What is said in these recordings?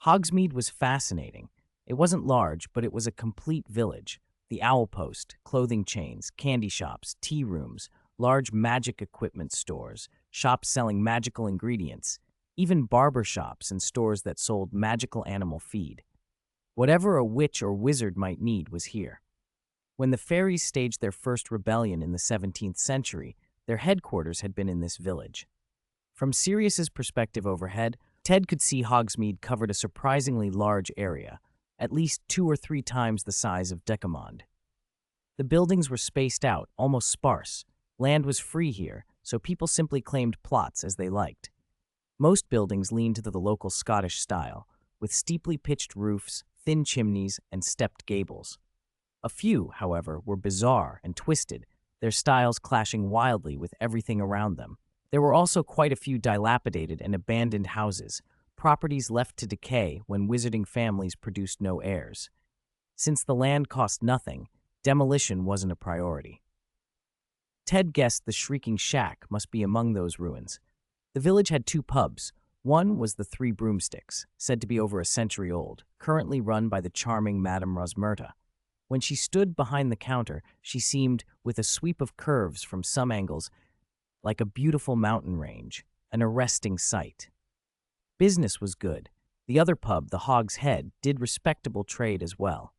Hogsmeade was fascinating. It wasn't large, but it was a complete village. The owl post, clothing chains, candy shops, tea rooms, large magic equipment stores, shops selling magical ingredients, even barber shops and stores that sold magical animal feed. Whatever a witch or wizard might need was here. When the fairies staged their first rebellion in the 17th century, their headquarters had been in this village. From Sirius's perspective overhead, Ted could see Hogsmeade covered a surprisingly large area, at least 2 or 3 times the size of Decamond. The buildings were spaced out, almost sparse. Land was free here, so people simply claimed plots as they liked. Most buildings leaned to the local Scottish style, with steeply pitched roofs, thin chimneys, and stepped gables. A few, however, were bizarre and twisted, their styles clashing wildly with everything around them. There were also quite a few dilapidated and abandoned houses, properties left to decay when wizarding families produced no heirs. Since the land cost nothing, demolition wasn't a priority. Ted guessed the Shrieking Shack must be among those ruins. The village had 2 pubs. One was the Three Broomsticks, said to be over a century old, currently run by the charming Madame Rosmerta. When she stood behind the counter, she seemed, with a sweep of curves from some angles, like a beautiful mountain range, an arresting sight. Business was good. The other pub, the Hog's Head, did respectable trade as well.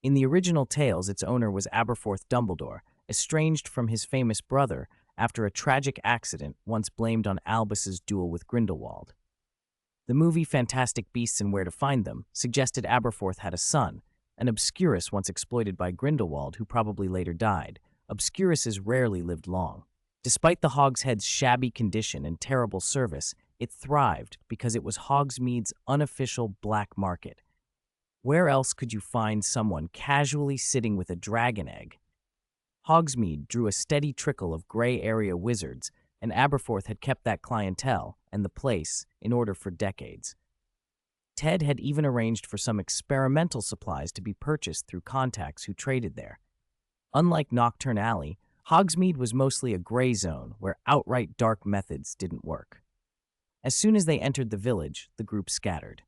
In the original tales, its owner was Aberforth Dumbledore, estranged from his famous brother after a tragic accident once blamed on Albus's duel with Grindelwald. The movie Fantastic Beasts and Where to Find Them suggested Aberforth had a son, an Obscurus once exploited by Grindelwald who probably later died. Obscuruses rarely lived long. Despite the Hog's Head's shabby condition and terrible service, it thrived because it was Hogsmeade's unofficial black market. Where else could you find someone casually sitting with a dragon egg? Hogsmeade drew a steady trickle of gray area wizards, and Aberforth had kept that clientele and the place in order for decades. Ted had even arranged for some experimental supplies to be purchased through contacts who traded there. Unlike Nocturne Alley, Hogsmeade was mostly a gray zone where outright dark methods didn't work. As soon as they entered the village, the group scattered.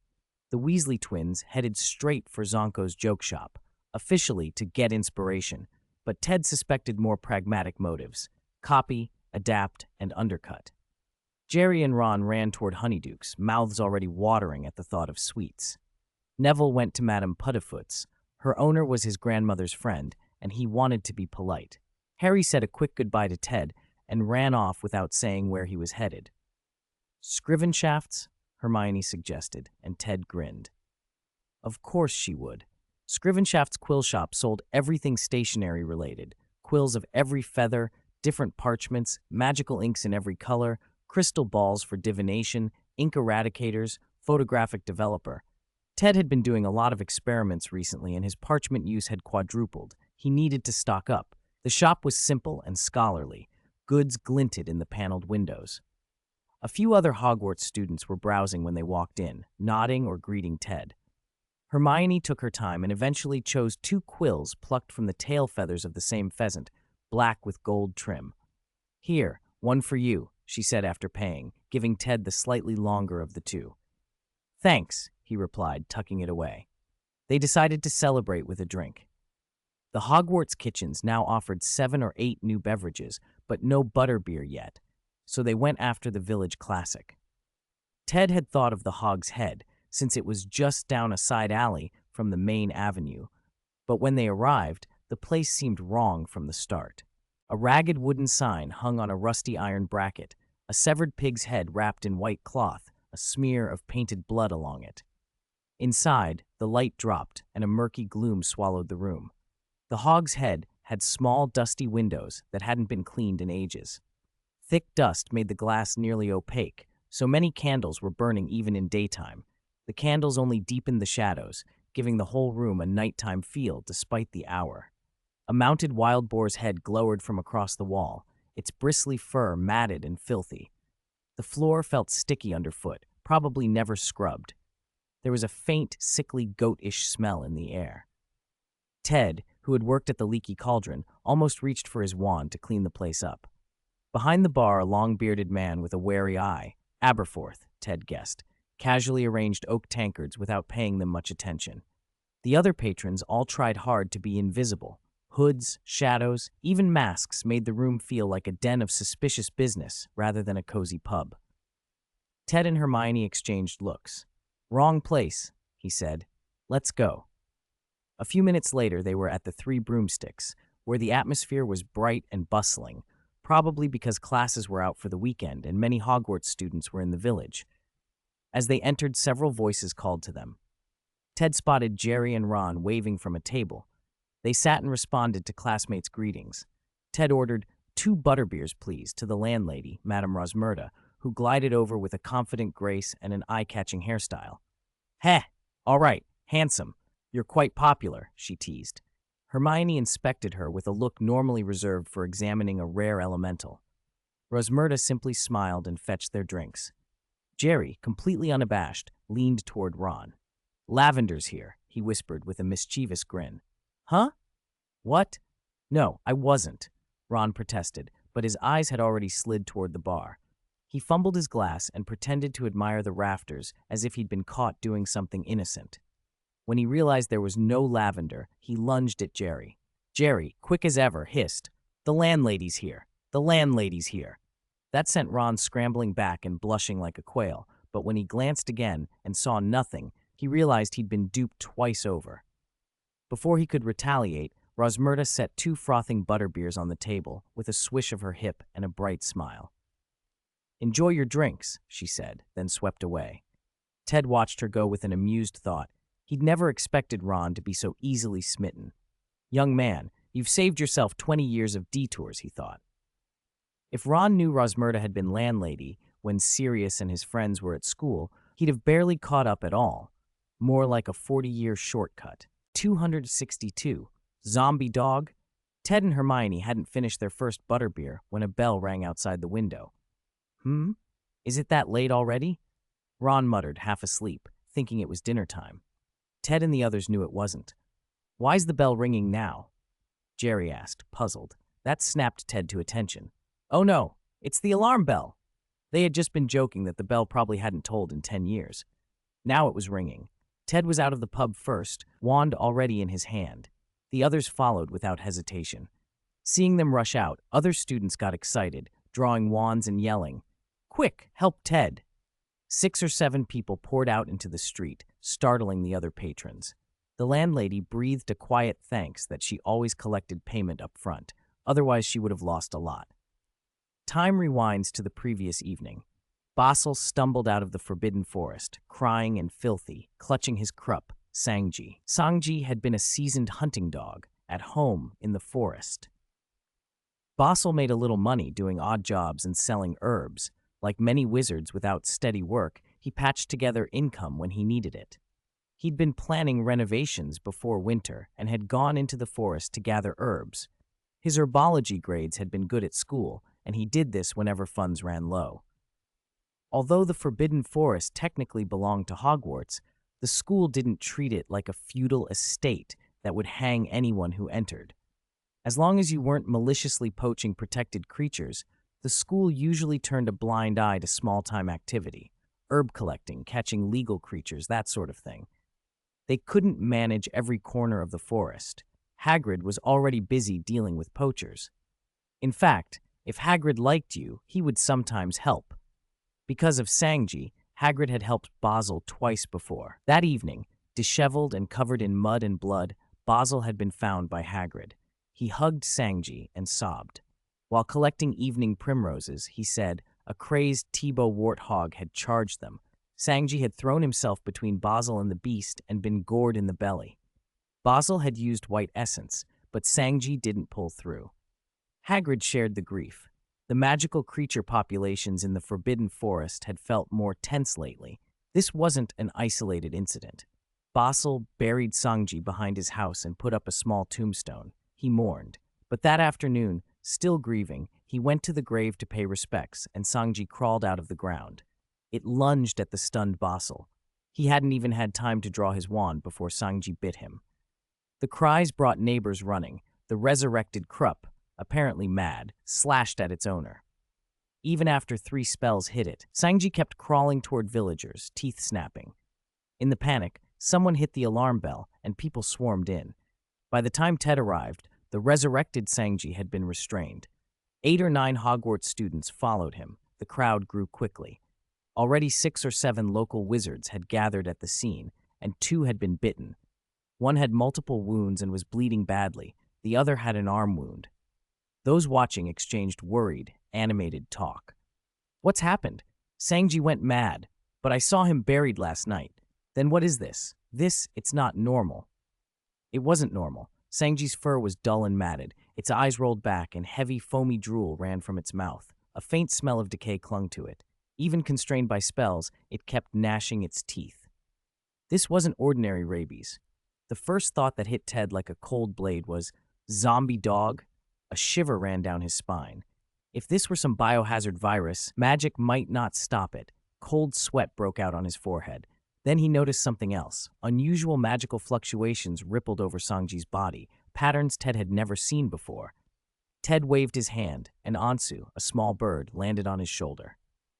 The Weasley twins headed straight for Zonko's joke shop, officially to get inspiration, but Ted suspected more pragmatic motives: copy, adapt, and undercut. Jerry and Ron ran toward Honeyduke's, mouths already watering at the thought of sweets. Neville went to Madame Puddifoot's. Her owner was his grandmother's friend, and he wanted to be polite. Harry said a quick goodbye to Ted and ran off without saying where he was headed. Scrivenshafts? Hermione suggested, and Ted grinned. Of course she would. Scrivenshaft's quill shop sold everything stationery related, quills of every feather, different parchments, magical inks in every color, crystal balls for divination, ink eradicators, photographic developer. Ted had been doing a lot of experiments recently and his parchment use had quadrupled. He needed to stock up. The shop was simple and scholarly. Goods glinted in the paneled windows. A few other Hogwarts students were browsing when they walked in, nodding or greeting Ted. Hermione took her time and eventually chose 2 quills plucked from the tail feathers of the same pheasant, black with gold trim. Here, one for you, she said after paying, giving Ted the slightly longer of the 2. Thanks, he replied, tucking it away. They decided to celebrate with a drink. The Hogwarts kitchens now offered 7 or 8 new beverages, but no butterbeer yet, so they went after the village classic. Ted had thought of the Hog's Head, since it was just down a side alley from the main avenue, but when they arrived, the place seemed wrong from the start. A ragged wooden sign hung on a rusty iron bracket, a severed pig's head wrapped in white cloth, a smear of painted blood along it. Inside, the light dropped and a murky gloom swallowed the room. The Hog's Head had small, dusty windows that hadn't been cleaned in ages. Thick dust made the glass nearly opaque, so many candles were burning even in daytime. The candles only deepened the shadows, giving the whole room a nighttime feel despite the hour. A mounted wild boar's head glowered from across the wall, its bristly fur matted and filthy. The floor felt sticky underfoot, probably never scrubbed. There was a faint, sickly, goat-ish smell in the air. Ted, who had worked at the Leaky Cauldron, almost reached for his wand to clean the place up. Behind the bar, a long-bearded man with a wary eye, Aberforth, Ted guessed. casually arranged oak tankards without paying them much attention. The other patrons all tried hard to be invisible. Hoods, shadows, even masks made the room feel like a den of suspicious business rather than a cozy pub. Ted and Hermione exchanged looks. "Wrong place," he said. "Let's go." A few minutes later, they were at the Three Broomsticks, where the atmosphere was bright and bustling, probably because classes were out for the weekend and many Hogwarts students were in the village. As they entered, several voices called to them. Ted spotted Jerry and Ron waving from a table. They sat and responded to classmates' greetings. Ted ordered 2 butterbeers, please, to the landlady, Madame Rosmerta, who glided over with a confident grace and an eye-catching hairstyle. "Heh, all right, handsome. You're quite popular," she teased. Hermione inspected her with a look normally reserved for examining a rare elemental. Rosmerta simply smiled and fetched their drinks. Jerry, completely unabashed, leaned toward Ron. "Lavender's here," he whispered with a mischievous grin. "Huh? What?" "No, I wasn't," Ron protested, but his eyes had already slid toward the bar. He fumbled his glass and pretended to admire the rafters as if he'd been caught doing something innocent. When he realized there was no lavender, he lunged at Jerry. Jerry, quick as ever, hissed, "The landlady's here! The landlady's here!" That sent Ron scrambling back and blushing like a quail, but when he glanced again and saw nothing, he realized he'd been duped twice over. Before he could retaliate, Rosmerta set 2 frothing butterbeers on the table with a swish of her hip and a bright smile. "Enjoy your drinks," she said, then swept away. Ted watched her go with an amused thought. He'd never expected Ron to be so easily smitten. "Young man, you've saved yourself 20 years of detours," he thought. If Ron knew Rosmerta had been landlady when Sirius and his friends were at school, he'd have barely caught up at all. More like a 40-year shortcut. 262. Zombie dog? Ted and Hermione hadn't finished their first butterbeer when a bell rang outside the window. Is it that late already?" Ron muttered, half asleep, thinking it was dinner time. Ted and the others knew it wasn't. "Why's the bell ringing now?" Jerry asked, puzzled. That snapped Ted to attention. "Oh no, it's the alarm bell." They had just been joking that the bell probably hadn't tolled in 10 years. Now it was ringing. Ted was out of the pub first, wand already in his hand. The others followed without hesitation. Seeing them rush out, other students got excited, drawing wands and yelling, "Quick, help Ted!" 6 or 7 people poured out into the street, startling the other patrons. The landlady breathed a quiet thanks that she always collected payment up front, otherwise she would have lost a lot. Time rewinds to the previous evening. Basil stumbled out of the forbidden forest, crying and filthy, clutching his krupp, Sangji. Sangji had been a seasoned hunting dog, at home in the forest. Basil made a little money doing odd jobs and selling herbs. Like many wizards without steady work, he patched together income when he needed it. He'd been planning renovations before winter and had gone into the forest to gather herbs. His herbology grades had been good at school, and he did this whenever funds ran low. Although the Forbidden Forest technically belonged to Hogwarts, the school didn't treat it like a feudal estate that would hang anyone who entered. As long as you weren't maliciously poaching protected creatures, the school usually turned a blind eye to small-time activity, herb collecting, catching legal creatures, that sort of thing. They couldn't manage every corner of the forest. Hagrid was already busy dealing with poachers. In fact, if Hagrid liked you, he would sometimes help. Because of Sangji, Hagrid had helped Basil twice before. That evening, disheveled and covered in mud and blood, Basil had been found by Hagrid. He hugged Sangji and sobbed. While collecting evening primroses, he said a crazed Thibaut warthog had charged them. Sangji had thrown himself between Basil and the beast and been gored in the belly. Basil had used white essence, but Sangji didn't pull through. Hagrid shared the grief. The magical creature populations in the Forbidden Forest had felt more tense lately. This wasn't an isolated incident. Basil buried Sangji behind his house and put up a small tombstone. He mourned. But that afternoon, still grieving, he went to the grave to pay respects, and Sangji crawled out of the ground. It lunged at the stunned Basil. He hadn't even had time to draw his wand before Sangji bit him. The cries brought neighbors running. The resurrected Krupp, apparently mad, slashed at its owner. Even after 3 spells hit it, Sangji kept crawling toward villagers, teeth snapping. In the panic, someone hit the alarm bell and people swarmed in. By the time Ted arrived, the resurrected Sangji had been restrained. 8 or 9 Hogwarts students followed him. The crowd grew quickly. Already 6 or 7 local wizards had gathered at the scene, and 2 had been bitten. One had multiple wounds and was bleeding badly. The other had an arm wound. Those watching exchanged worried, animated talk. "What's happened? Sangji went mad, but I saw him buried last night. Then what is this? It's not normal." It wasn't normal. Sangji's fur was dull and matted. Its eyes rolled back and heavy, foamy drool ran from its mouth. A faint smell of decay clung to it. Even constrained by spells, it kept gnashing its teeth. This wasn't ordinary rabies. The first thought that hit Ted like a cold blade was, "Zombie dog?" A shiver ran down his spine. If this were some biohazard virus, magic might not stop it. Cold sweat broke out on his forehead. Then he noticed something else. Unusual magical fluctuations rippled over Sangji's body, patterns Ted had never seen before. Ted waved his hand, and Ansu, a small bird, landed on his shoulder.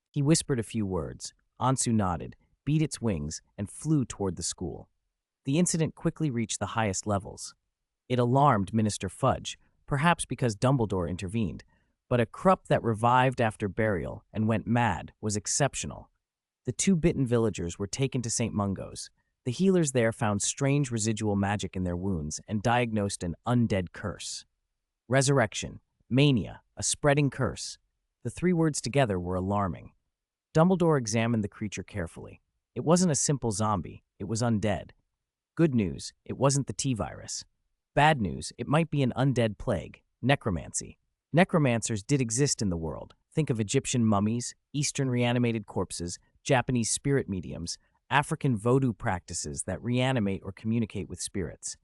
He whispered a few words. Ansu nodded, beat its wings, and flew toward the school. The incident quickly reached the highest levels. It alarmed Minister Fudge, perhaps because Dumbledore intervened, but a Krupp that revived after burial and went mad was exceptional. The 2 bitten villagers were taken to St. Mungo's. The healers there found strange residual magic in their wounds and diagnosed an undead curse. Resurrection, mania, a spreading curse. The 3 words together were alarming. Dumbledore examined the creature carefully. It wasn't a simple zombie, it was undead. Good news, it wasn't the T-virus. Bad news, it might be an undead plague, necromancy. Necromancers did exist in the world. Think of Egyptian mummies, Eastern reanimated corpses, Japanese spirit mediums, African voodoo practices that reanimate or communicate with spirits.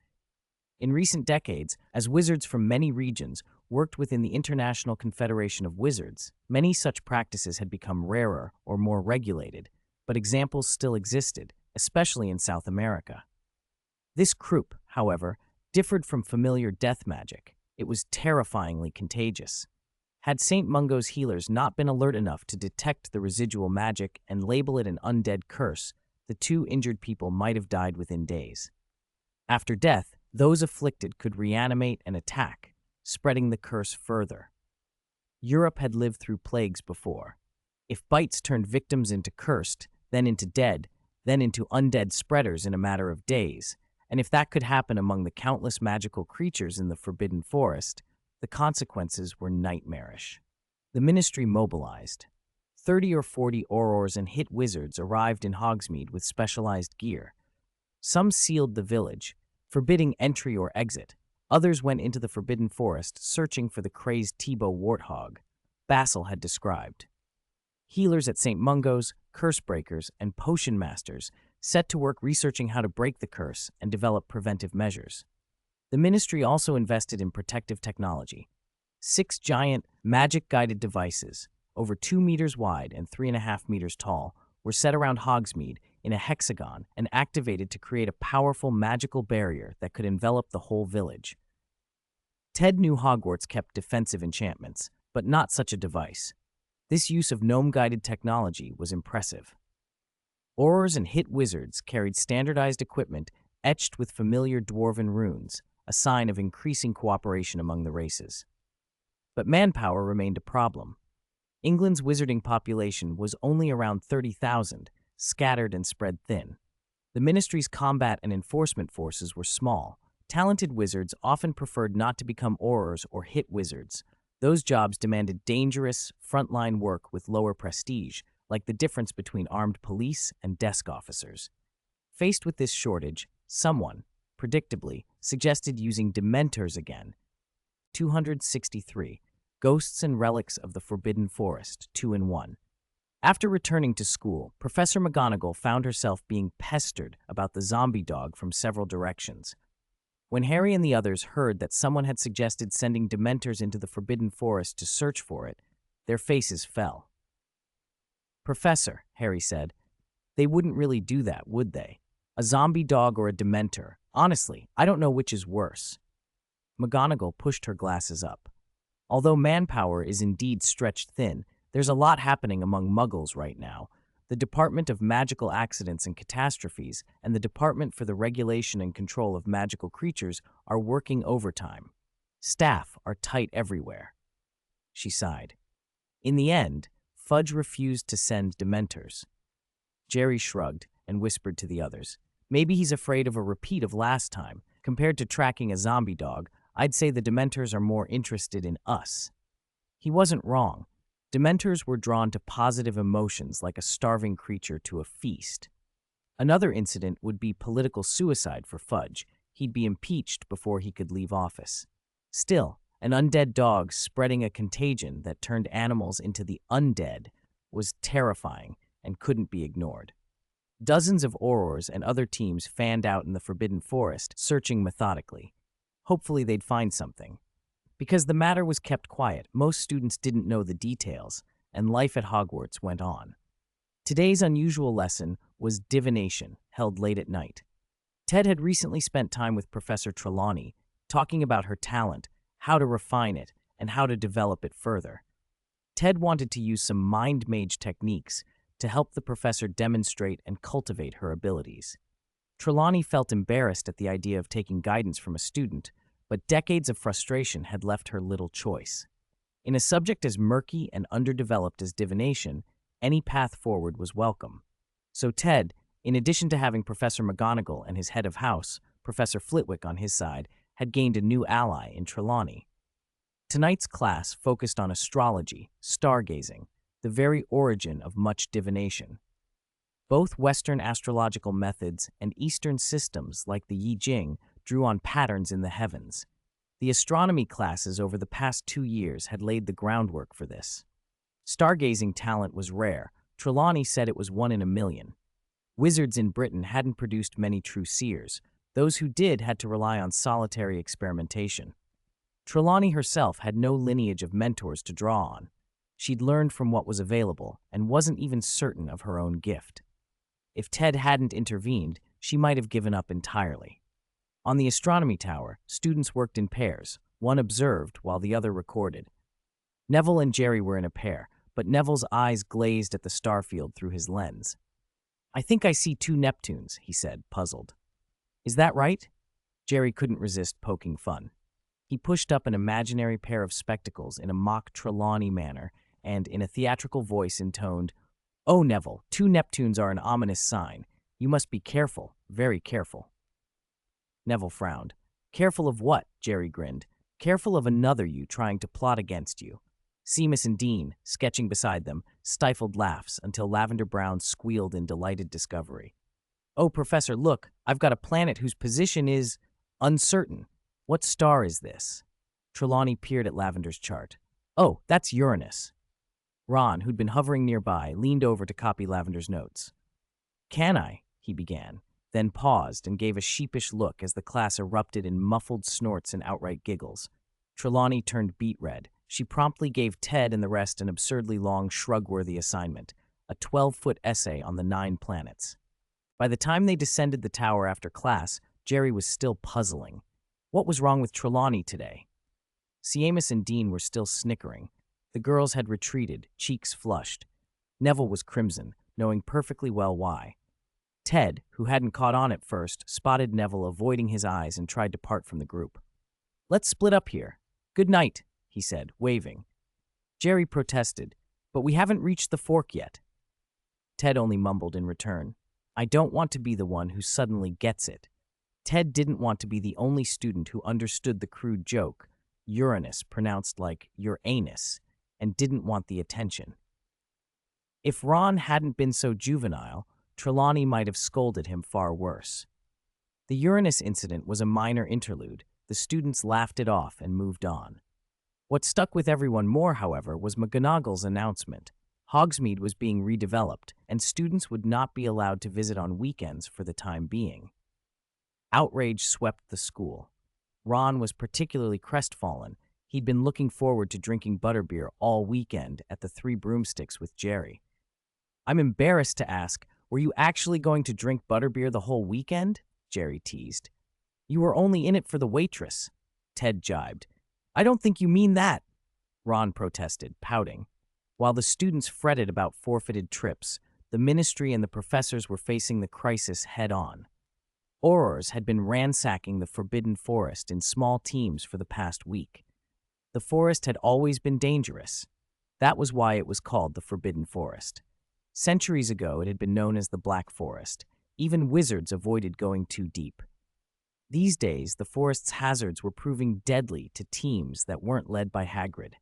In recent decades, as wizards from many regions worked within the International Confederation of Wizards, many such practices had become rarer or more regulated, but examples still existed, especially in South America. This croup, however, differed from familiar death magic. It was terrifyingly contagious. Had St. Mungo's healers not been alert enough to detect the residual magic and label it an undead curse, the 2 injured people might have died within days. After death, those afflicted could reanimate and attack, spreading the curse further. Europe had lived through plagues before. If bites turned victims into cursed, then into dead, then into undead spreaders in a matter of days, and if that could happen among the countless magical creatures in the Forbidden Forest, the consequences were nightmarish. The ministry mobilized. 30 or 40 aurors and hit wizards arrived in Hogsmeade with specialized gear. Some sealed the village, forbidding entry or exit. Others went into the Forbidden Forest searching for the crazed Thibaut warthog Basil had described. Healers at St. Mungo's, curse breakers, and potion masters set to work researching how to break the curse and develop preventive measures. The ministry also invested in protective technology. 6 giant, magic-guided devices, over 2 meters wide and 3.5 meters tall, were set around Hogsmeade in a hexagon and activated to create a powerful magical barrier that could envelop the whole village. Ted knew Hogwarts kept defensive enchantments, but not such a device. This use of gnome-guided technology was impressive. Aurors and hit wizards carried standardized equipment etched with familiar dwarven runes, a sign of increasing cooperation among the races. But manpower remained a problem. England's wizarding population was only around 30,000, scattered and spread thin. The ministry's combat and enforcement forces were small. Talented wizards often preferred not to become aurors or hit wizards. Those jobs demanded dangerous, frontline work with lower prestige, like the difference between armed police and desk officers. Faced with this shortage, someone, predictably, suggested using Dementors again. 263. Ghosts and Relics of the Forbidden Forest, 2-in-1. After returning to school, Professor McGonagall found herself being pestered about the zombie dog from several directions. When Harry and the others heard that someone had suggested sending Dementors into the Forbidden Forest to search for it, their faces fell. "Professor," Harry said, "they wouldn't really do that, would they? A zombie dog or a Dementor? Honestly, I don't know which is worse." McGonagall pushed her glasses up. Although manpower is indeed stretched thin, There's a lot happening among Muggles right now. The Department of Magical Accidents and Catastrophes and the Department for the Regulation and Control of Magical Creatures are working overtime. Staff are tight everywhere." She sighed. In the end, Fudge refused to send Dementors. Jerry shrugged and whispered to the others. "Maybe he's afraid of a repeat of last time. Compared to tracking a zombie dog, I'd say the Dementors are more interested in us." He wasn't wrong. Dementors were drawn to positive emotions like a starving creature to a feast. Another incident would be political suicide for Fudge. He'd be impeached before he could leave office. Still, an undead dog spreading a contagion that turned animals into the undead was terrifying and couldn't be ignored. Dozens of Aurors and other teams fanned out in the Forbidden Forest, searching methodically. Hopefully they'd find something. Because the matter was kept quiet, most students didn't know the details, and life at Hogwarts went on. Today's unusual lesson was divination, held late at night. Ted had recently spent time with Professor Trelawney, talking about her talent, how to refine it, and how to develop it further. Ted wanted to use some mind mage techniques to help the professor demonstrate and cultivate her abilities. Trelawney felt embarrassed at the idea of taking guidance from a student, but decades of frustration had left her little choice. In a subject as murky and underdeveloped as divination, any path forward was welcome. So Ted, in addition to having Professor McGonagall and his head of house, Professor Flitwick, on his side, had gained a new ally in Trelawney. Tonight's class focused on astrology, stargazing, the very origin of much divination. Both Western astrological methods and Eastern systems like the Yi Jing drew on patterns in the heavens. The astronomy classes over the past 2 years had laid the groundwork for this. Stargazing talent was rare. Trelawney said it was 1 in a million. Wizards in Britain hadn't produced many true seers. Those who did had to rely on solitary experimentation. Trelawney herself had no lineage of mentors to draw on. She'd learned from what was available and wasn't even certain of her own gift. If Ted hadn't intervened, she might have given up entirely. On the astronomy tower, students worked in pairs. One observed while the other recorded. Neville and Jerry were in a pair, but Neville's eyes glazed at the starfield through his lens. "I think I see 2 Neptunes," he said, puzzled. "Is that right?" Jerry couldn't resist poking fun. He pushed up an imaginary pair of spectacles in a mock Trelawney manner and, in a theatrical voice, intoned, "Oh, Neville, 2 Neptunes are an ominous sign. You must be careful, very careful." Neville frowned. "Careful of what?" Jerry grinned. "Careful of another you trying to plot against you." Seamus and Dean, sketching beside them, stifled laughs until Lavender Brown squealed in delighted discovery. "Oh, Professor, look, I've got a planet whose position is uncertain. What star is this?" Trelawney peered at Lavender's chart. "Oh, that's Uranus." Ron, who'd been hovering nearby, leaned over to copy Lavender's notes. "Can I?" he began, then paused and gave a sheepish look as the class erupted in muffled snorts and outright giggles. Trelawney turned beet red. She promptly gave Ted and the rest an absurdly long, shrug-worthy assignment, a 12-foot essay on the 9 planets. By the time they descended the tower after class, Jerry was still puzzling. What was wrong with Trelawney today? Seamus and Dean were still snickering. The girls had retreated, cheeks flushed. Neville was crimson, knowing perfectly well why. Ted, who hadn't caught on at first, spotted Neville avoiding his eyes and tried to part from the group. "Let's split up here. Good night," he said, waving. Jerry protested, "But we haven't reached the fork yet." Ted only mumbled in return, "I don't want to be the one who suddenly gets it." Ted didn't want to be the only student who understood the crude joke, Uranus pronounced like Uranus, and didn't want the attention. If Ron hadn't been so juvenile, Trelawney might have scolded him far worse. The Uranus incident was a minor interlude. The students laughed it off and moved on. What stuck with everyone more, however, was McGonagall's announcement. Hogsmeade was being redeveloped, and students would not be allowed to visit on weekends for the time being. Outrage swept the school. Ron was particularly crestfallen. He'd been looking forward to drinking butterbeer all weekend at the Three Broomsticks with Jerry. "I'm embarrassed to ask, were you actually going to drink butterbeer the whole weekend?" Jerry teased. "You were only in it for the waitress," Ted jibed. "I don't think you mean that," Ron protested, pouting. While the students fretted about forfeited trips, the ministry and the professors were facing the crisis head-on. Aurors had been ransacking the Forbidden Forest in small teams for the past week. The forest had always been dangerous. That was why it was called the Forbidden Forest. Centuries ago, it had been known as the Black Forest. Even wizards avoided going too deep. These days, the forest's hazards were proving deadly to teams that weren't led by Hagrid.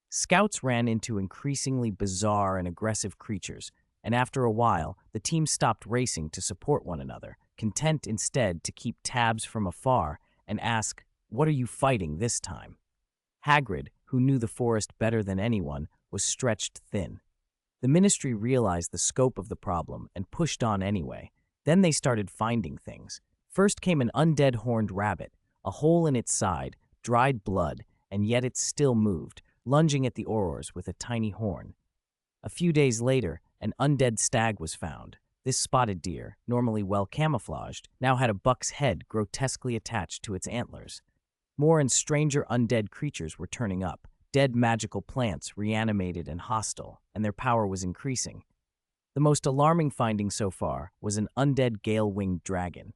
Scouts ran into increasingly bizarre and aggressive creatures, and after a while, the team stopped racing to support one another, content instead to keep tabs from afar and ask, "What are you fighting this time?" Hagrid, who knew the forest better than anyone, was stretched thin. The ministry realized the scope of the problem and pushed on anyway. Then they started finding things. First came an undead horned rabbit, a hole in its side, dried blood, and yet it still moved, lunging at the Aurors with a tiny horn. A few days later, an undead stag was found. This spotted deer, normally well camouflaged, now had a buck's head grotesquely attached to its antlers. More and stranger undead creatures were turning up, dead magical plants reanimated and hostile, and their power was increasing. The most alarming finding so far was an undead gale-winged dragon.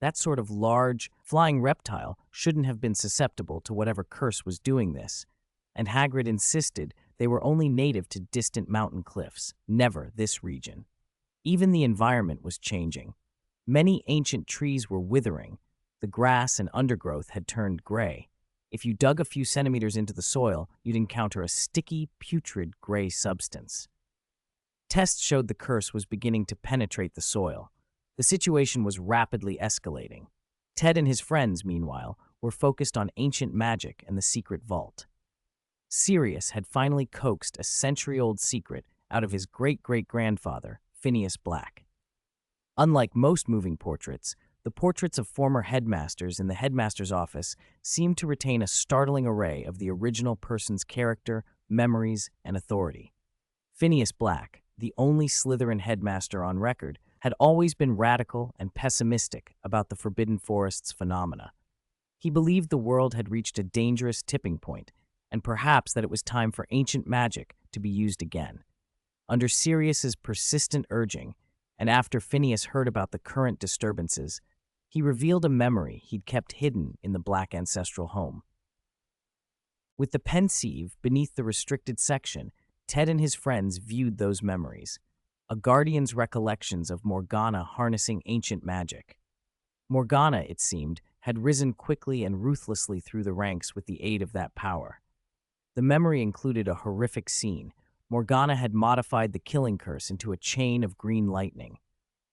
That sort of large, flying reptile shouldn't have been susceptible to whatever curse was doing this, and Hagrid insisted they were only native to distant mountain cliffs, never this region. Even the environment was changing. Many ancient trees were withering. The grass and undergrowth had turned gray. If you dug a few centimeters into the soil, you'd encounter a sticky, putrid gray substance. Tests showed the curse was beginning to penetrate the soil. The situation was rapidly escalating. Ted and his friends, meanwhile, were focused on ancient magic and the secret vault. Sirius had finally coaxed a century-old secret out of his great-great-grandfather, Phineas Black. Unlike most moving portraits, the portraits of former headmasters in the headmaster's office seemed to retain a startling array of the original person's character, memories, and authority. Phineas Black, the only Slytherin headmaster on record, had always been radical and pessimistic about the Forbidden Forest's phenomena. He believed the world had reached a dangerous tipping point, and perhaps that it was time for ancient magic to be used again. Under Sirius's persistent urging, and after Phineas heard about the current disturbances, he revealed a memory he'd kept hidden in the Black ancestral home. With the pensieve beneath the restricted section, Ted and his friends viewed those memories, a guardian's recollections of Morgana harnessing ancient magic. Morgana, it seemed, had risen quickly and ruthlessly through the ranks with the aid of that power. The memory included a horrific scene. Morgana had modified the killing curse into a chain of green lightning.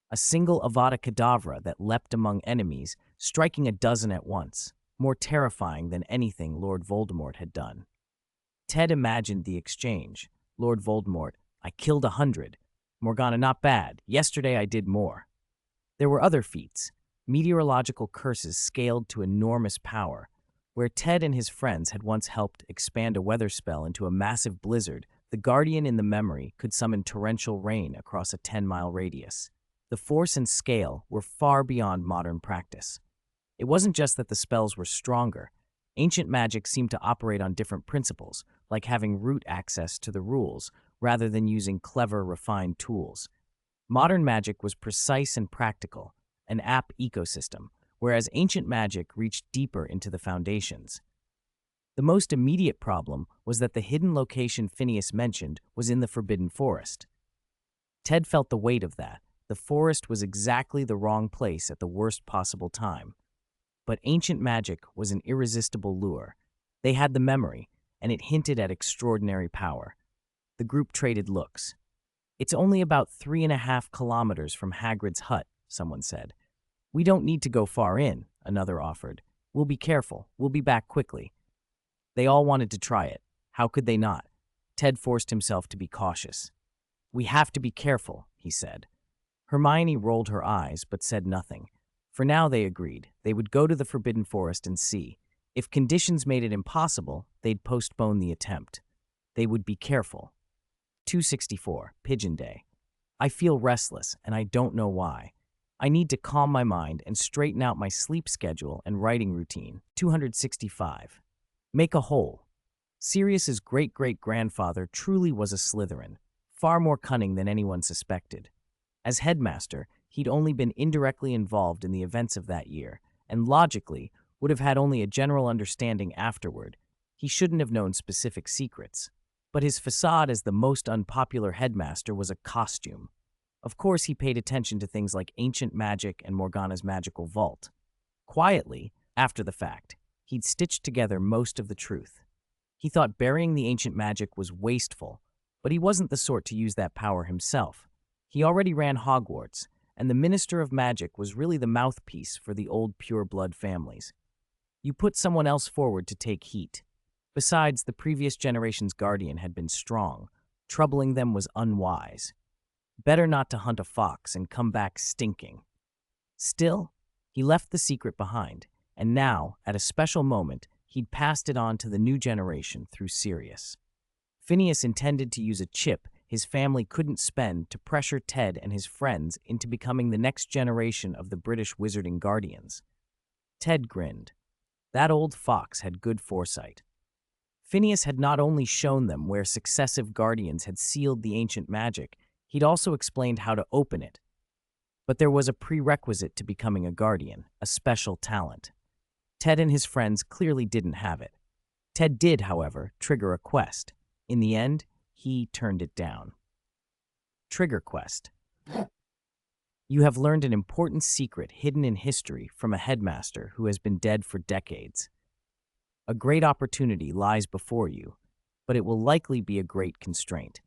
A single Avada Kedavra that leapt among enemies, striking a dozen at once, more terrifying than anything Lord Voldemort had done. Ted imagined the exchange. Lord Voldemort, "I killed 100. Morgana, not bad. Yesterday I did more." There were other feats, meteorological curses scaled to enormous power. Where Ted and his friends had once helped expand a weather spell into a massive blizzard, the guardian in the memory could summon torrential rain across a 10-mile radius. The force and scale were far beyond modern practice. It wasn't just that the spells were stronger. Ancient magic seemed to operate on different principles, like having root access to the rules, rather than using clever, refined tools. Modern magic was precise and practical, an app ecosystem, whereas ancient magic reached deeper into the foundations. The most immediate problem was that the hidden location Phineas mentioned was in the Forbidden Forest. Ted felt the weight of that. The forest was exactly the wrong place at the worst possible time. But ancient magic was an irresistible lure. They had the memory, and it hinted at extraordinary power. The group traded looks. "It's only about 3.5 kilometers from Hagrid's hut," someone said. "We don't need to go far in," another offered. "We'll be careful. We'll be back quickly." They all wanted to try it. How could they not? Ted forced himself to be cautious. "We have to be careful," he said. Hermione rolled her eyes but said nothing. For now, they agreed. They would go to the Forbidden Forest and see. If conditions made it impossible, they'd postpone the attempt. They would be careful. 264, Pigeon Day. I feel restless, and I don't know why. I need to calm my mind and straighten out my sleep schedule and writing routine. 265. Make a hole. Sirius's great-great-grandfather truly was a Slytherin, far more cunning than anyone suspected. As headmaster, he'd only been indirectly involved in the events of that year, and logically would have had only a general understanding afterward. He shouldn't have known specific secrets. But his facade as the most unpopular headmaster was a costume. Of course, he paid attention to things like ancient magic and Morgana's magical vault. Quietly, after the fact, he'd stitched together most of the truth. He thought burying the ancient magic was wasteful, but he wasn't the sort to use that power himself. He already ran Hogwarts, and the Minister of Magic was really the mouthpiece for the old pure-blood families. You put someone else forward to take heat. Besides, the previous generation's guardian had been strong. Troubling them was unwise. Better not to hunt a fox and come back stinking. Still, he left the secret behind, and now, at a special moment, he'd passed it on to the new generation through Sirius. Phineas intended to use a chip his family couldn't spend to pressure Ted and his friends into becoming the next generation of the British Wizarding Guardians. Ted grinned. That old fox had good foresight. Phineas had not only shown them where successive guardians had sealed the ancient magic, he'd also explained how to open it. But there was a prerequisite to becoming a guardian, a special talent. Ted and his friends clearly didn't have it. Ted did, however, trigger a quest. In the end, he turned it down. Trigger quest. You have learned an important secret hidden in history from a headmaster who has been dead for decades. A great opportunity lies before you, but it will likely be a great constraint.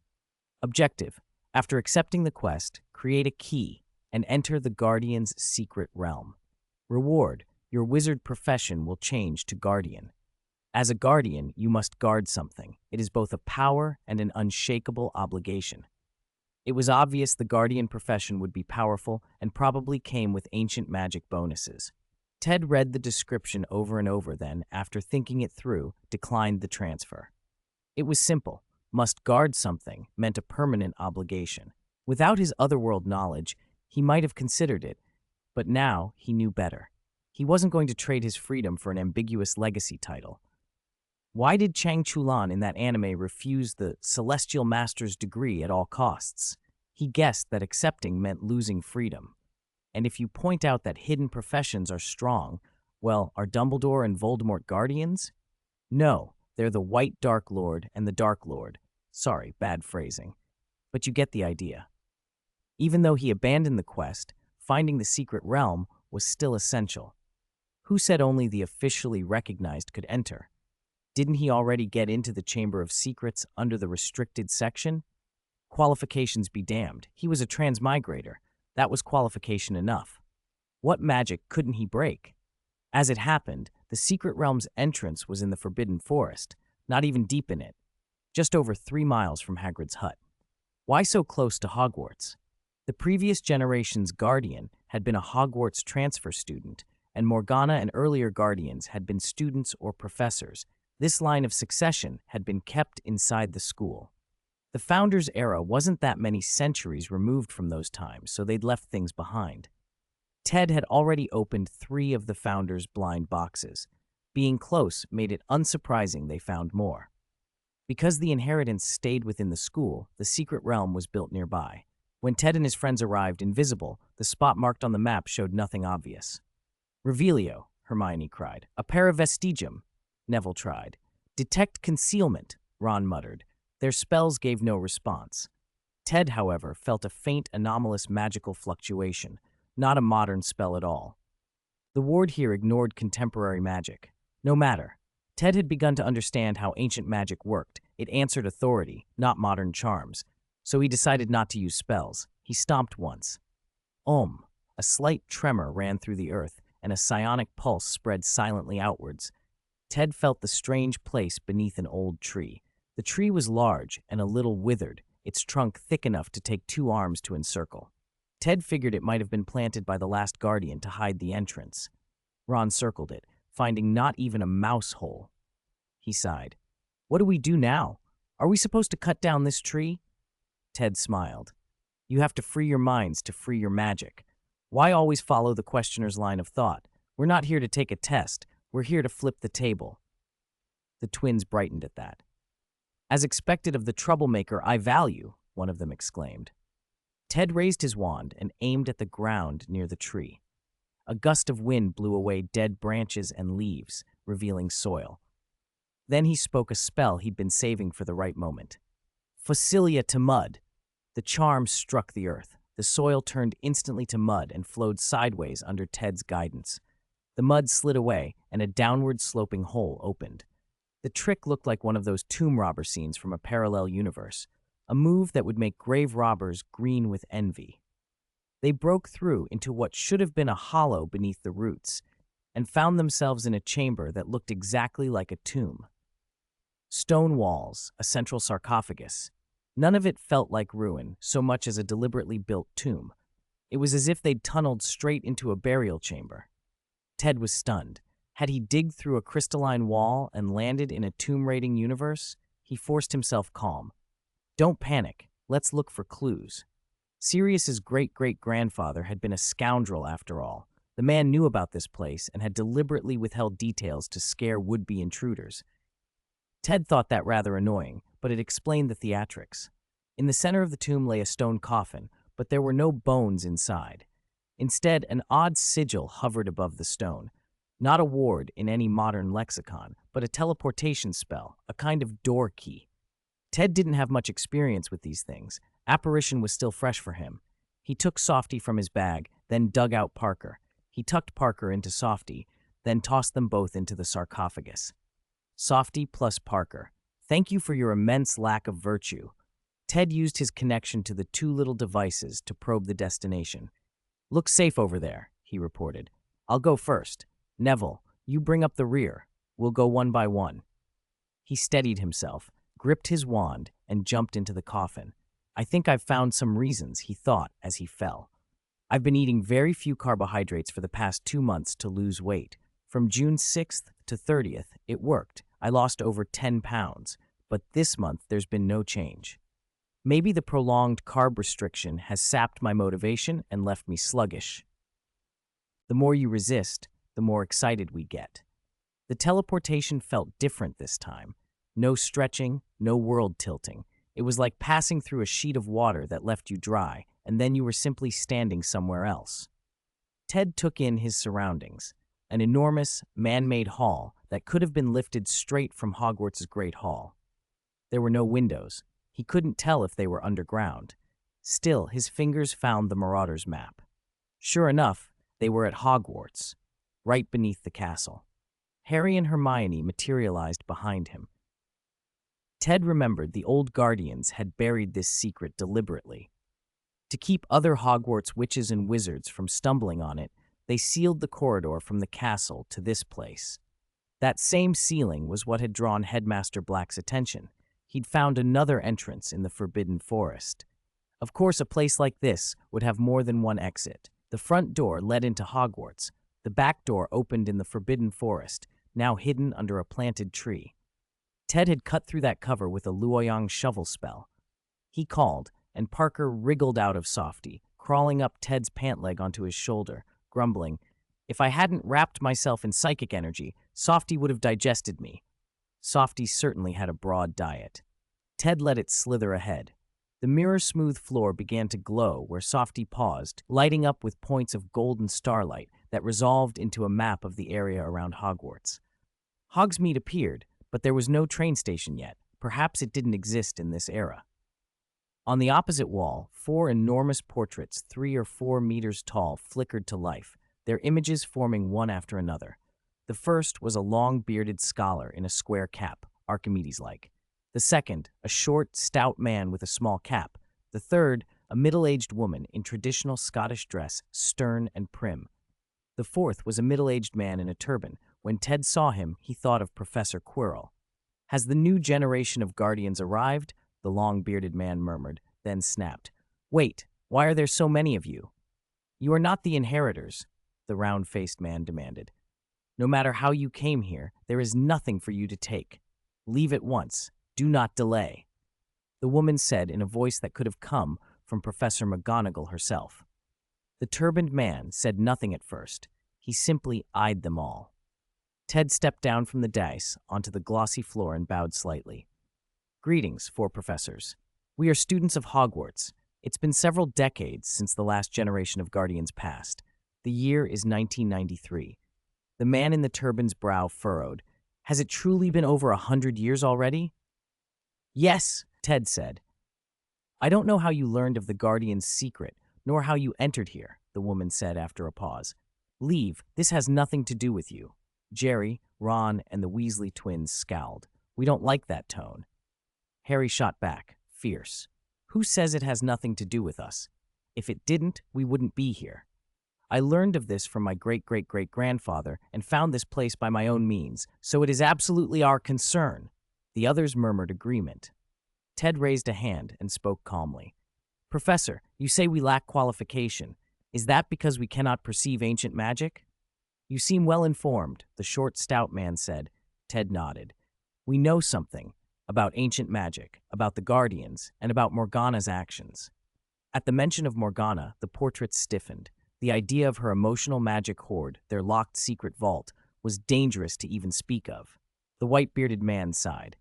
Objective: after accepting the quest, create a key and enter the Guardian's secret realm. Reward: your wizard profession will change to Guardian. As a Guardian, you must guard something. It is both a power and an unshakable obligation. It was obvious the Guardian profession would be powerful and probably came with ancient magic bonuses. Ted read the description over and over then, after thinking it through, declined the transfer. It was simple. Must guard something meant a permanent obligation. Without his otherworld knowledge, he might have considered it, but now he knew better. He wasn't going to trade his freedom for an ambiguous legacy title. Why did Chang Chulan in that anime refuse the Celestial Master's degree at all costs? He guessed that accepting meant losing freedom. And if you point out that hidden professions are strong, well, are Dumbledore and Voldemort guardians? No, they're the White Dark Lord and the Dark Lord. Sorry, bad phrasing. But you get the idea. Even though he abandoned the quest, finding the secret realm was still essential. Who said only the officially recognized could enter? Didn't he already get into the Chamber of Secrets under the restricted section? Qualifications be damned. He was a transmigrator. That was qualification enough. What magic couldn't he break? As it happened, the secret realm's entrance was in the Forbidden Forest, not even deep in it, just over 3 miles from Hagrid's hut. Why so close to Hogwarts? The previous generation's guardian had been a Hogwarts transfer student, and Morgana and earlier guardians had been students or professors. This line of succession had been kept inside the school. The Founders' era wasn't that many centuries removed from those times, so they'd left things behind. Ted had already opened 3 of the Founders' blind boxes. Being close made it unsurprising they found more. Because the inheritance stayed within the school, the secret realm was built nearby. When Ted and his friends arrived, invisible, the spot marked on the map showed nothing obvious. Revelio, Hermione cried. A paravestigium, Neville tried. Detect concealment, Ron muttered. Their spells gave no response. Ted, however, felt a faint anomalous magical fluctuation, not a modern spell at all. The ward here ignored contemporary magic. No matter. Ted had begun to understand how ancient magic worked. It answered authority, not modern charms. So he decided not to use spells. He stomped once. Om! A slight tremor ran through the earth, and a psionic pulse spread silently outwards. Ted felt the strange place beneath an old tree. The tree was large and a little withered, its trunk thick enough to take 2 arms to encircle. Ted figured it might have been planted by the last guardian to hide the entrance. Ron circled it, finding not even a mouse hole. He sighed. What do we do now? Are we supposed to cut down this tree? Ted smiled. You have to free your minds to free your magic. Why always follow the questioner's line of thought? We're not here to take a test. We're here to flip the table. The twins brightened at that. As expected of the troublemaker I value, one of them exclaimed. Ted raised his wand and aimed at the ground near the tree. A gust of wind blew away dead branches and leaves, revealing soil. Then he spoke a spell he'd been saving for the right moment. Fossilia to mud. The charm struck the earth. The soil turned instantly to mud and flowed sideways under Ted's guidance. The mud slid away, and a downward-sloping hole opened. The trick looked like one of those tomb robber scenes from a parallel universe, a move that would make grave robbers green with envy. They broke through into what should have been a hollow beneath the roots, and found themselves in a chamber that looked exactly like a tomb. Stone walls, a central sarcophagus. None of it felt like ruin, so much as a deliberately built tomb. It was as if they'd tunneled straight into a burial chamber. Ted was stunned. Had he digged through a crystalline wall and landed in a tomb-raiding universe? He forced himself calm. Don't panic. Let's look for clues. Sirius's great-great-grandfather had been a scoundrel after all. The man knew about this place and had deliberately withheld details to scare would-be intruders. Ted thought that rather annoying, but it explained the theatrics. In the center of the tomb lay a stone coffin, but there were no bones inside. Instead, an odd sigil hovered above the stone. Not a ward in any modern lexicon, but a teleportation spell, a kind of door key. Ted didn't have much experience with these things. Apparition was still fresh for him. He took Softy from his bag, then dug out Parker. He tucked Parker into Softy, then tossed them both into the sarcophagus. Softy plus Parker. Thank you for your immense lack of virtue. Ted used his connection to the two little devices to probe the destination. Look safe over there, he reported. I'll go first. Neville, you bring up the rear. We'll go one by one. He steadied himself, gripped his wand, and jumped into the coffin. I think I've found some reasons, he thought as he fell. I've been eating very few carbohydrates for the past 2 months to lose weight. From June 6th to 30th, it worked. I lost over 10 pounds, but this month there's been no change. Maybe the prolonged carb restriction has sapped my motivation and left me sluggish. The more you resist, the more excited we get. The teleportation felt different this time. No stretching, no world tilting. It was like passing through a sheet of water that left you dry, and then you were simply standing somewhere else. Ted took in his surroundings. An enormous, man-made hall that could have been lifted straight from Hogwarts' Great Hall. There were no windows. He couldn't tell if they were underground. Still, his fingers found the Marauder's map. Sure enough, they were at Hogwarts, right beneath the castle. Harry and Hermione materialized behind him. Ted remembered the old Guardians had buried this secret deliberately. To keep other Hogwarts witches and wizards from stumbling on it, they sealed the corridor from the castle to this place. That same sealing was what had drawn Headmaster Black's attention. He'd found another entrance in the Forbidden Forest. Of course, a place like this would have more than one exit. The front door led into Hogwarts. The back door opened in the Forbidden Forest, now hidden under a planted tree. Ted had cut through that cover with a Luoyang shovel spell. He called, and Parker wriggled out of Softy, crawling up Ted's pant leg onto his shoulder, grumbling, "If I hadn't wrapped myself in psychic energy, Softy would have digested me." Softy certainly had a broad diet. Ted let it slither ahead. The mirror-smooth floor began to glow where Softy paused, lighting up with points of golden starlight that resolved into a map of the area around Hogwarts. Hogsmeade appeared, but there was no train station yet. Perhaps it didn't exist in this era. On the opposite wall, 4 enormous portraits, 3 or 4 meters tall, flickered to life, their images forming one after another. The first was a long-bearded scholar in a square cap, Archimedes-like. The second, a short, stout man with a small cap. The third, a middle-aged woman in traditional Scottish dress, stern and prim. The fourth was a middle-aged man in a turban. When Ted saw him, he thought of Professor Quirrell. "Has the new generation of Guardians arrived?" the long-bearded man murmured, then snapped. "Wait, why are there so many of you?" "You are not the inheritors," the round-faced man demanded. "No matter how you came here, there is nothing for you to take. Leave at once. Do not delay," the woman said in a voice that could have come from Professor McGonagall herself. The turbaned man said nothing at first. He simply eyed them all. Ted stepped down from the dais onto the glossy floor and bowed slightly. Greetings, four professors. We are students of Hogwarts. It's been several decades since the last generation of Guardians passed. The year is 1993. The man in the turban's brow furrowed. Has it truly been over 100 years already? Yes, Ted said. I don't know how you learned of the Guardian's secret, nor how you entered here, the woman said after a pause. Leave, this has nothing to do with you. Jerry, Ron, and the Weasley twins scowled. We don't like that tone. Harry shot back, fierce. Who says it has nothing to do with us? If it didn't, we wouldn't be here. I learned of this from my great-great-great-grandfather and found this place by my own means, so it is absolutely our concern. The others murmured agreement. Ted raised a hand and spoke calmly. Professor, you say we lack qualification. Is that because we cannot perceive ancient magic? You seem well informed, the short, stout man said. Ted nodded. We know something about ancient magic, about the Guardians, and about Morgana's actions. At the mention of Morgana, the portraits stiffened. The idea of her emotional magic hoard, their locked secret vault, was dangerous to even speak of. The white-bearded man sighed.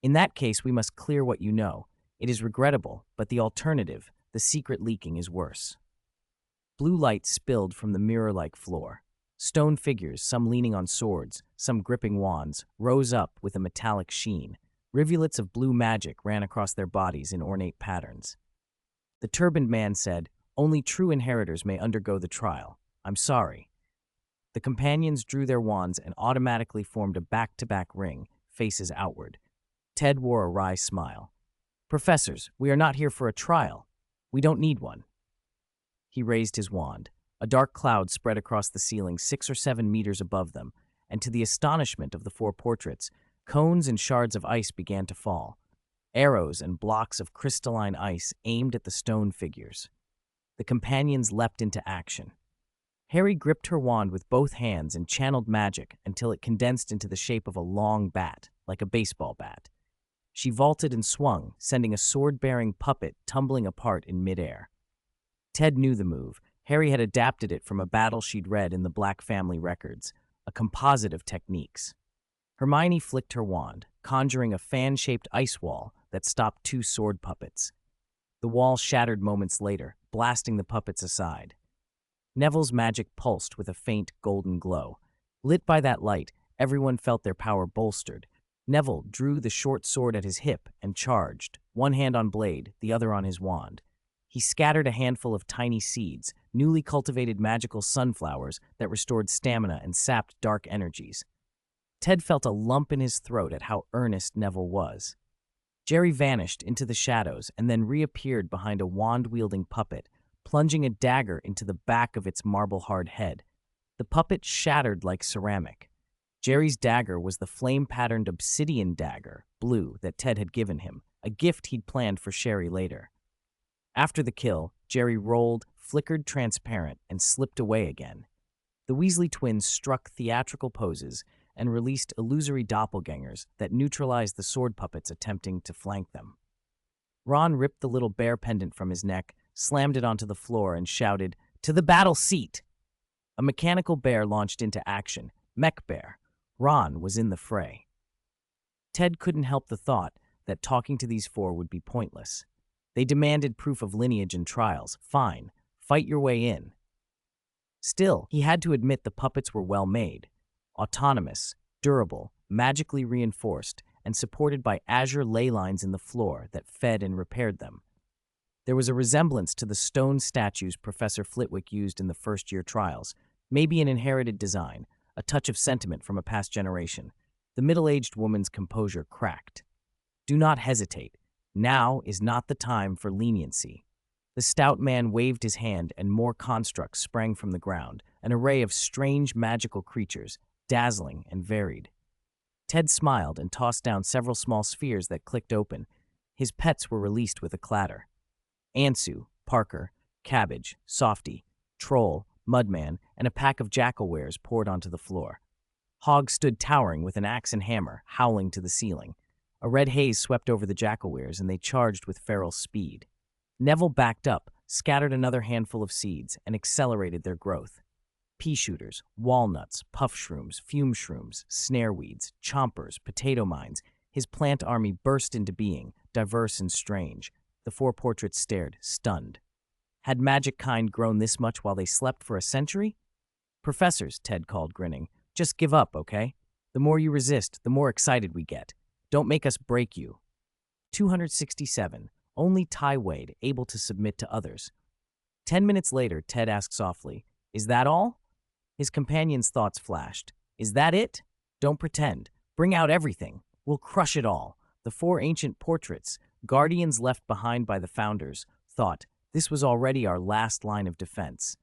In that case, we must clear what you know. It is regrettable, but the alternative, the secret leaking, is worse. Blue light spilled from the mirror-like floor. Stone figures, some leaning on swords, some gripping wands, rose up with a metallic sheen. Rivulets of blue magic ran across their bodies in ornate patterns. The turbaned man said, Only true inheritors may undergo the trial. I'm sorry. The companions drew their wands and automatically formed a back-to-back ring, faces outward. Ted wore a wry smile. Professors, we are not here for a trial. We don't need one. He raised his wand. A dark cloud spread across the ceiling 6 or 7 meters above them, and to the astonishment of the four portraits, cones and shards of ice began to fall. Arrows and blocks of crystalline ice aimed at the stone figures. The companions leapt into action. Harry gripped her wand with both hands and channeled magic until it condensed into the shape of a long bat, like a baseball bat. She vaulted and swung, sending a sword-bearing puppet tumbling apart in midair. Ted knew the move. Harry had adapted it from a battle she'd read in the Black family records, a composite of techniques. Hermione flicked her wand, conjuring a fan-shaped ice wall that stopped 2 sword puppets. The wall shattered moments later, blasting the puppets aside. Neville's magic pulsed with a faint golden glow. Lit by that light, everyone felt their power bolstered. Neville drew the short sword at his hip and charged, one hand on blade, the other on his wand. He scattered a handful of tiny seeds, newly cultivated magical sunflowers that restored stamina and sapped dark energies. Ted felt a lump in his throat at how earnest Neville was. Jerry vanished into the shadows and then reappeared behind a wand-wielding puppet, plunging a dagger into the back of its marble-hard head. The puppet shattered like ceramic. Jerry's dagger was the flame-patterned obsidian dagger, blue, that Ted had given him, a gift he'd planned for Sherry later. After the kill, Jerry rolled, flickered transparent, and slipped away again. The Weasley twins struck theatrical poses and released illusory doppelgangers that neutralized the sword puppets attempting to flank them. Ron ripped the little bear pendant from his neck, slammed it onto the floor, and shouted, "To the battle seat!" A mechanical bear launched into action, Mech Bear. Ron was in the fray. Ted couldn't help the thought that talking to these four would be pointless. They demanded proof of lineage and trials. Fine, fight your way in. Still, he had to admit the puppets were well made. Autonomous, durable, magically reinforced, and supported by azure ley lines in the floor that fed and repaired them. There was a resemblance to the stone statues Professor Flitwick used in the first-year trials, maybe an inherited design, a touch of sentiment from a past generation. The middle-aged woman's composure cracked. Do not hesitate. Now is not the time for leniency. The stout man waved his hand and more constructs sprang from the ground, an array of strange magical creatures, dazzling and varied. Ted smiled and tossed down several small spheres that clicked open. His pets were released with a clatter. Ansu, Parker, Cabbage, Softy, Troll, Mudman, and a pack of jackal-wares poured onto the floor. Hog stood towering with an axe and hammer, howling to the ceiling. A red haze swept over the jackal-wares, and they charged with feral speed. Neville backed up, scattered another handful of seeds, and accelerated their growth. Pea shooters, walnuts, puff shrooms, fume shrooms, snare weeds, chompers, potato mines. His plant army burst into being, diverse and strange. The four portraits stared, stunned. Had magic kind grown this much while they slept for a century? Professors, Ted called, grinning. Just give up, okay? The more you resist, the more excited we get. Don't make us break you. 267. Only Ty Wade, able to submit to others. 10 minutes later, Ted asked softly, Is that all? His companion's thoughts flashed. Is that it? Don't pretend. Bring out everything. We'll crush it all. The four ancient portraits, guardians left behind by the founders, thought, this was already our last line of defense.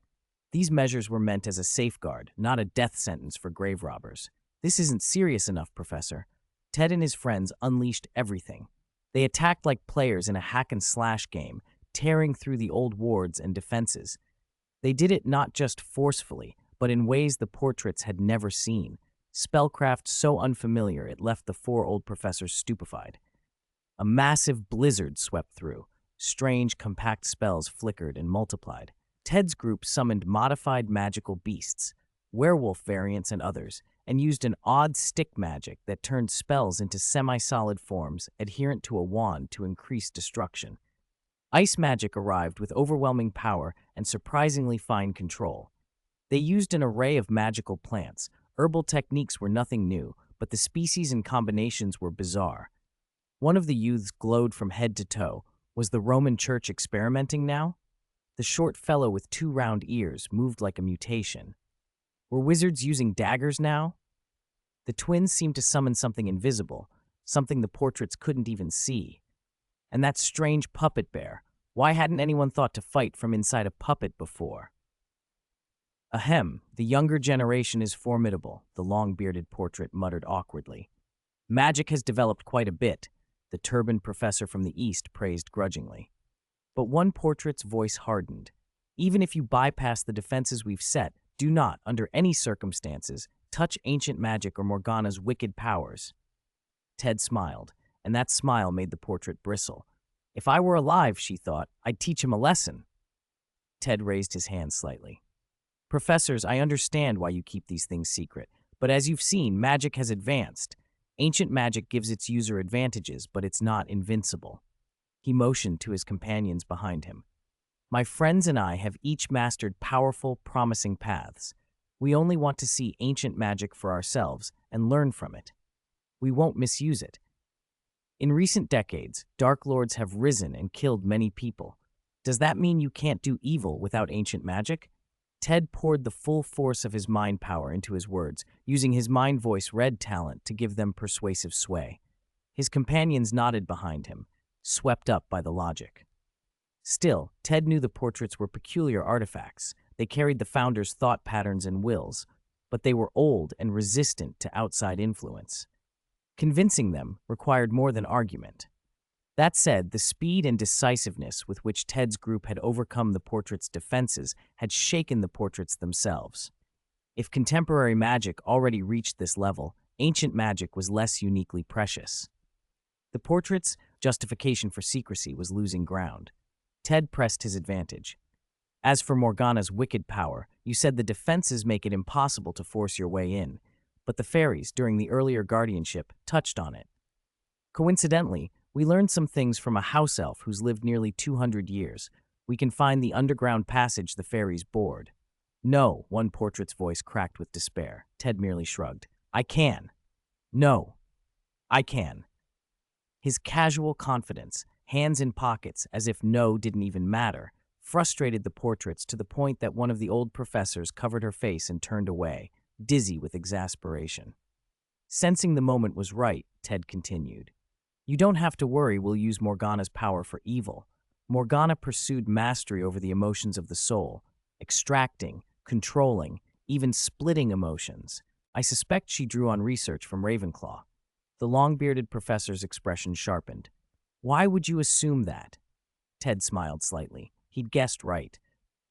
These measures were meant as a safeguard, not a death sentence for grave robbers. This isn't serious enough, Professor. Ted and his friends unleashed everything. They attacked like players in a hack-and-slash game, tearing through the old wards and defenses. They did it not just forcefully, but in ways the portraits had never seen. Spellcraft so unfamiliar it left the four old professors stupefied. A massive blizzard swept through. Strange, compact spells flickered and multiplied. Ted's group summoned modified magical beasts, werewolf variants and others, and used an odd stick magic that turned spells into semi-solid forms adherent to a wand to increase destruction. Ice magic arrived with overwhelming power and surprisingly fine control. They used an array of magical plants. Herbal techniques were nothing new, but the species and combinations were bizarre. One of the youths glowed from head to toe. Was the Roman Church experimenting now? The short fellow with 2 round ears moved like a mutation. Were wizards using daggers now? The twins seemed to summon something invisible, something the portraits couldn't even see. And that strange puppet bear, why hadn't anyone thought to fight from inside a puppet before? Ahem, the younger generation is formidable, the long-bearded portrait muttered awkwardly. Magic has developed quite a bit, the turbaned professor from the east praised grudgingly. But one portrait's voice hardened. Even if you bypass the defenses we've set, do not, under any circumstances, touch ancient magic or Morgana's wicked powers. Ted smiled, and that smile made the portrait bristle. If I were alive, she thought, I'd teach him a lesson. Ted raised his hand slightly. Professors, I understand why you keep these things secret, but as you've seen, magic has advanced. Ancient magic gives its user advantages, but it's not invincible. He motioned to his companions behind him. My friends and I have each mastered powerful, promising paths. We only want to see ancient magic for ourselves and learn from it. We won't misuse it. In recent decades, Dark Lords have risen and killed many people. Does that mean you can't do evil without ancient magic? Ted poured the full force of his mind power into his words, using his mind voice red talent to give them persuasive sway. His companions nodded behind him, swept up by the logic. Still, Ted knew the portraits were peculiar artifacts. They carried the founders' thought patterns and wills, but they were old and resistant to outside influence. Convincing them required more than argument. That said, the speed and decisiveness with which Ted's group had overcome the portraits' defenses had shaken the portraits themselves. If contemporary magic already reached this level, ancient magic was less uniquely precious. The portraits' justification for secrecy was losing ground. Ted pressed his advantage. As for Morgana's wicked power, you said the defenses make it impossible to force your way in, but the fairies, during the earlier guardianship, touched on it. Coincidentally, we learned some things from a house elf who's lived nearly 200 years. We can find the underground passage the fairies bored. No, one portrait's voice cracked with despair. Ted merely shrugged. I can. No, I can. His casual confidence, hands in pockets as if no didn't even matter, frustrated the portraits to the point that one of the old professors covered her face and turned away, dizzy with exasperation. Sensing the moment was right, Ted continued. You don't have to worry we'll use Morgana's power for evil. Morgana pursued mastery over the emotions of the soul, extracting, controlling, even splitting emotions. I suspect she drew on research from Ravenclaw. The long-bearded professor's expression sharpened. Why would you assume that? Ted smiled slightly. He'd guessed right.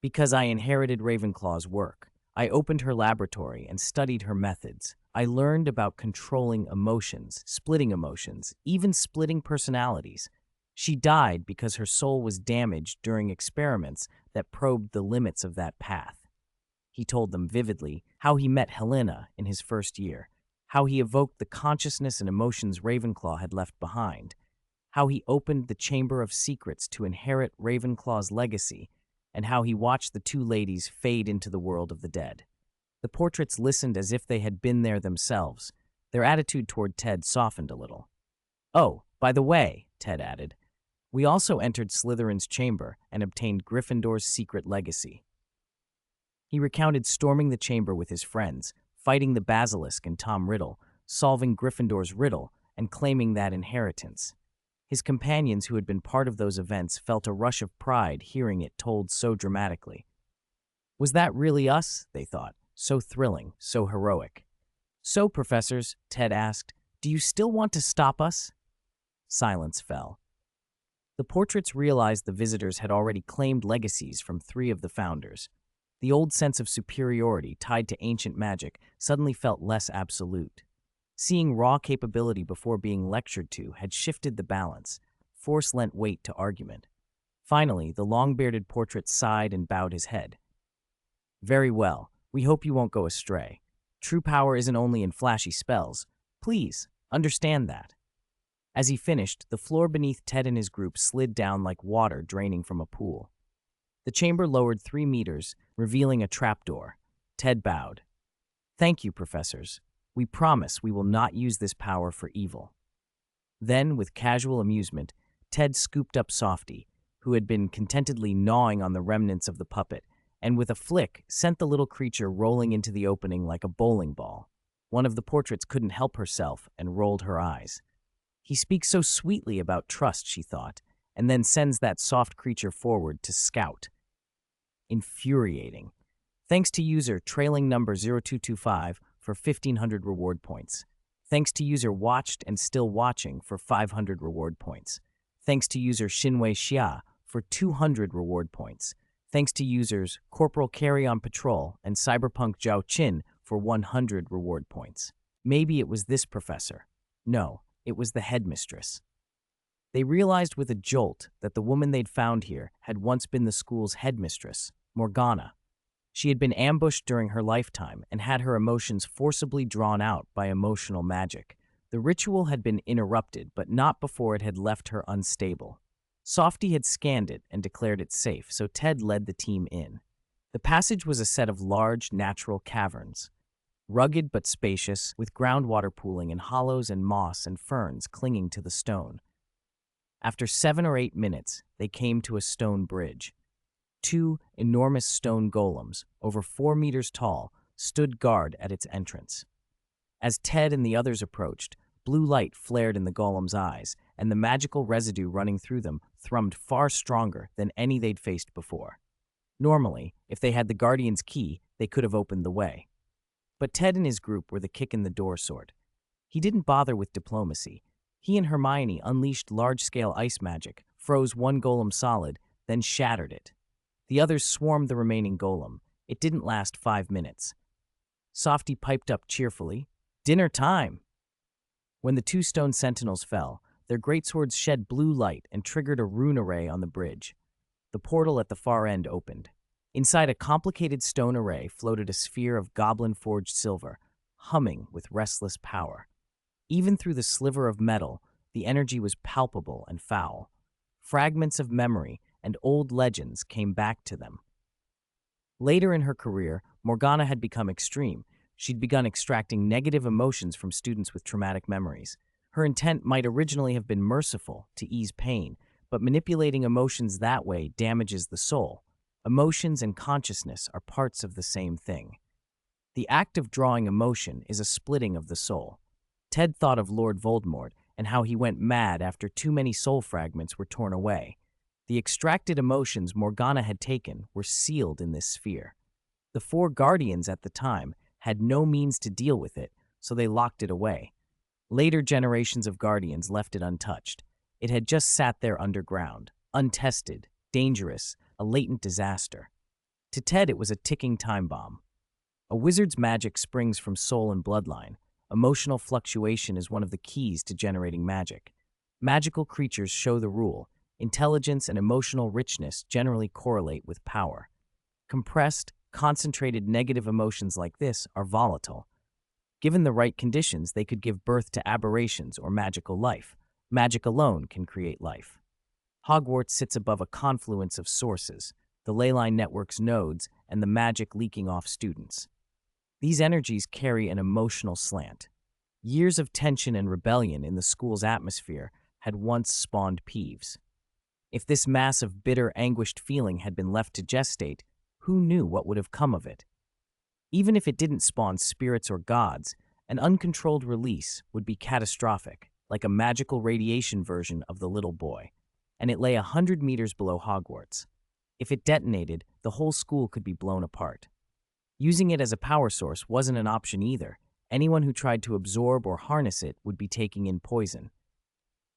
Because I inherited Ravenclaw's work. I opened her laboratory and studied her methods. I learned about controlling emotions, splitting emotions, even splitting personalities. She died because her soul was damaged during experiments that probed the limits of that path. He told them vividly how he met Helena in his first year, how he evoked the consciousness and emotions Ravenclaw had left behind, how he opened the Chamber of Secrets to inherit Ravenclaw's legacy, and how he watched the two ladies fade into the world of the dead. The portraits listened as if they had been there themselves. Their attitude toward Ted softened a little. "Oh, by the way," Ted added, "we also entered Slytherin's chamber and obtained Gryffindor's secret legacy." He recounted storming the chamber with his friends, fighting the Basilisk and Tom Riddle, solving Gryffindor's riddle, and claiming that inheritance. His companions who had been part of those events felt a rush of pride hearing it told so dramatically. Was that really us? They thought. So thrilling, so heroic. "So, professors," Ted asked, "do you still want to stop us?" Silence fell. The portraits realized the visitors had already claimed legacies from 3 of the founders. The old sense of superiority tied to ancient magic suddenly felt less absolute. Seeing raw capability before being lectured to had shifted the balance. Force lent weight to argument. Finally, the long-bearded portrait sighed and bowed his head. "Very well. We hope you won't go astray. True power isn't only in flashy spells. Please, understand that." As he finished, the floor beneath Ted and his group slid down like water draining from a pool. The chamber lowered 3 meters, revealing a trapdoor. Ted bowed. "Thank you, professors. We promise we will not use this power for evil." Then, with casual amusement, Ted scooped up Softy, who had been contentedly gnawing on the remnants of the puppet, and with a flick sent the little creature rolling into the opening like a bowling ball. One of the portraits couldn't help herself and rolled her eyes. "He speaks so sweetly about trust," she thought, and then sends that soft creature forward to scout. Infuriating. Thanks to user trailing number 0225 for 1,500 reward points. Thanks to user watched and still watching for 500 reward points. Thanks to user Shinwei Xia for 200 reward points. Thanks to users Corporal Carry on Patrol and Cyberpunk Zhao Qin for 100 reward points. Maybe it was this professor. No, it was the headmistress. They realized with a jolt that the woman they'd found here had once been the school's headmistress, Morgana. She had been ambushed during her lifetime and had her emotions forcibly drawn out by emotional magic. The ritual had been interrupted, but not before it had left her unstable. Softy had scanned it and declared it safe, so Ted led the team in. The passage was a set of large, natural caverns. Rugged but spacious, with groundwater pooling in hollows and moss and ferns clinging to the stone. After 7 or 8 minutes, they came to a stone bridge. 2 enormous stone golems, over 4 meters tall, stood guard at its entrance. As Ted and the others approached, blue light flared in the golem's eyes, and the magical residue running through them thrummed far stronger than any they'd faced before. Normally, if they had the Guardian's key, they could have opened the way. But Ted and his group were the kick-in-the-door sort. He didn't bother with diplomacy. He and Hermione unleashed large-scale ice magic, froze one golem solid, then shattered it. The others swarmed the remaining golem. It didn't last 5 minutes. Softy piped up cheerfully, "Dinner time!" When the 2 stone sentinels fell, their greatswords shed blue light and triggered a rune array on the bridge. The portal at the far end opened. Inside a complicated stone array floated a sphere of goblin-forged silver, humming with restless power. Even through the sliver of metal, the energy was palpable and foul. Fragments of memory and old legends came back to them. Later in her career, Morgana had become extreme. She'd begun extracting negative emotions from students with traumatic memories. Her intent might originally have been merciful, to ease pain, but manipulating emotions that way damages the soul. Emotions and consciousness are parts of the same thing. The act of drawing emotion is a splitting of the soul. Ted thought of Lord Voldemort and how he went mad after too many soul fragments were torn away. The extracted emotions Morgana had taken were sealed in this sphere. The 4 guardians at the time had no means to deal with it, so they locked it away. Later generations of guardians left it untouched. It had just sat there underground, untested, dangerous, a latent disaster. To Ted, it was a ticking time bomb. A wizard's magic springs from soul and bloodline. Emotional fluctuation is one of the keys to generating magic. Magical creatures show the rule. Intelligence and emotional richness generally correlate with power. Compressed, concentrated negative emotions like this are volatile. Given the right conditions, they could give birth to aberrations or magical life. Magic alone can create life. Hogwarts sits above a confluence of sources, the leyline network's nodes, and the magic leaking off students. These energies carry an emotional slant. Years of tension and rebellion in the school's atmosphere had once spawned Peeves. If this mass of bitter, anguished feeling had been left to gestate, who knew what would have come of it? Even if it didn't spawn spirits or gods, an uncontrolled release would be catastrophic, like a magical radiation version of the little boy, and it lay 100 meters below Hogwarts. If it detonated, the whole school could be blown apart. Using it as a power source wasn't an option either. Anyone who tried to absorb or harness it would be taking in poison.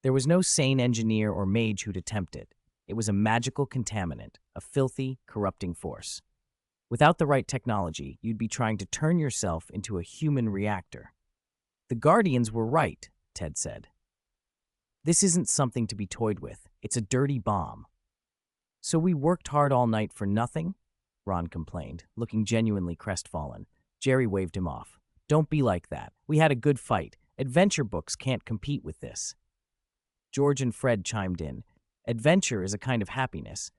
There was no sane engineer or mage who'd attempt it. It was a magical contaminant, a filthy, corrupting force. Without the right technology, you'd be trying to turn yourself into a human reactor. The Guardians were right, Ted said. This isn't something to be toyed with. It's a dirty bomb. So we worked hard all night for nothing? Ron complained, looking genuinely crestfallen. Jerry waved him off. Don't be like that. We had a good fight. Adventure books can't compete with this. George and Fred chimed in. Adventure is a kind of happiness.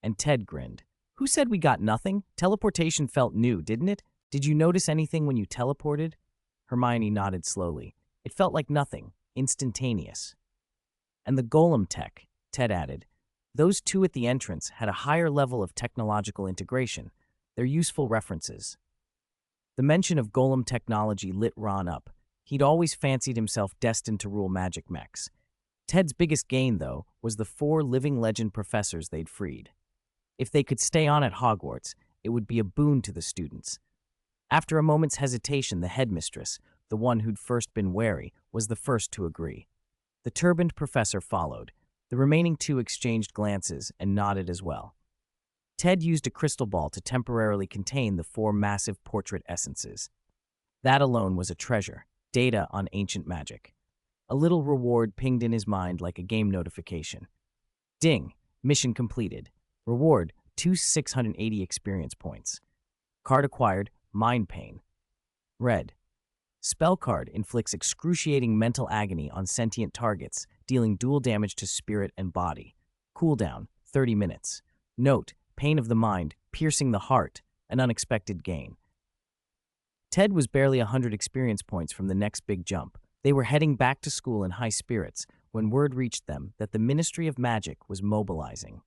And Ted grinned. Who said we got nothing? Teleportation felt new, didn't it? Did you notice anything when you teleported? Hermione nodded slowly. It felt like nothing, instantaneous. And the golem tech, Ted added. Those two at the entrance had a higher level of technological integration. They're useful references. The mention of golem technology lit Ron up. He'd always fancied himself destined to rule magic mechs. Ted's biggest gain, though, was the 4 living legend professors they'd freed. If they could stay on at Hogwarts, it would be a boon to the students. After a moment's hesitation, the headmistress, the one who'd first been wary, was the first to agree. The turbaned professor followed. The remaining 2 exchanged glances and nodded as well. Ted used a crystal ball to temporarily contain the 4 massive portrait essences. That alone was a treasure, data on ancient magic. A little reward pinged in his mind like a game notification. Ding! Mission completed. Reward, 680 experience points. Card acquired, Mind Pain. Red. Spell card inflicts excruciating mental agony on sentient targets, dealing dual damage to spirit and body. Cooldown, 30 minutes. Note, pain of the mind, piercing the heart, an unexpected gain. Ted was barely 100 experience points from the next big jump. They were heading back to school in high spirits when word reached them that the Ministry of Magic was mobilizing.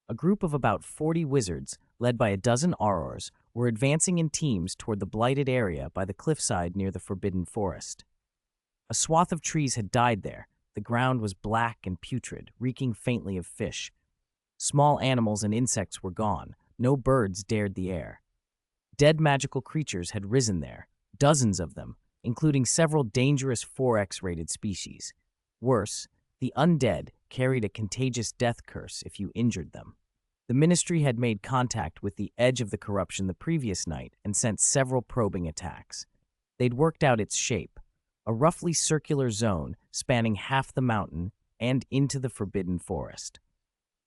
A group of about 40 wizards, led by a dozen aurors, were advancing in teams toward the blighted area by the cliffside near the Forbidden Forest. A swath of trees had died there. The ground was black and putrid, reeking faintly of fish. Small animals and insects were gone. No birds dared the air. Dead magical creatures had risen there, dozens of them, including several dangerous 4X-rated species. Worse, the undead carried a contagious death curse if you injured them. The Ministry had made contact with the edge of the corruption the previous night and sent several probing attacks. They'd worked out its shape, a roughly circular zone spanning half the mountain and into the Forbidden Forest.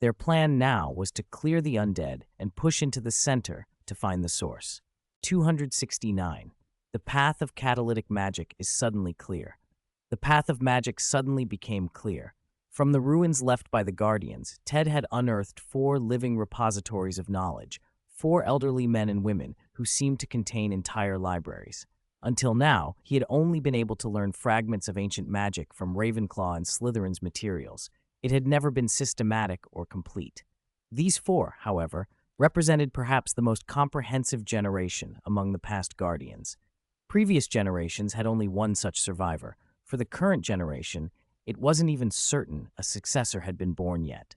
Their plan now was to clear the undead and push into the center to find the source. 269. The path of catalytic magic is suddenly clear. The path of magic suddenly became clear. From the ruins left by the Guardians, Ted had unearthed 4 living repositories of knowledge, 4 elderly men and women who seemed to contain entire libraries. Until now, he had only been able to learn fragments of ancient magic from Ravenclaw and Slytherin's materials. It had never been systematic or complete. These 4, however, represented perhaps the most comprehensive generation among the past Guardians. Previous generations had only one such survivor. For the current generation, it wasn't even certain a successor had been born yet.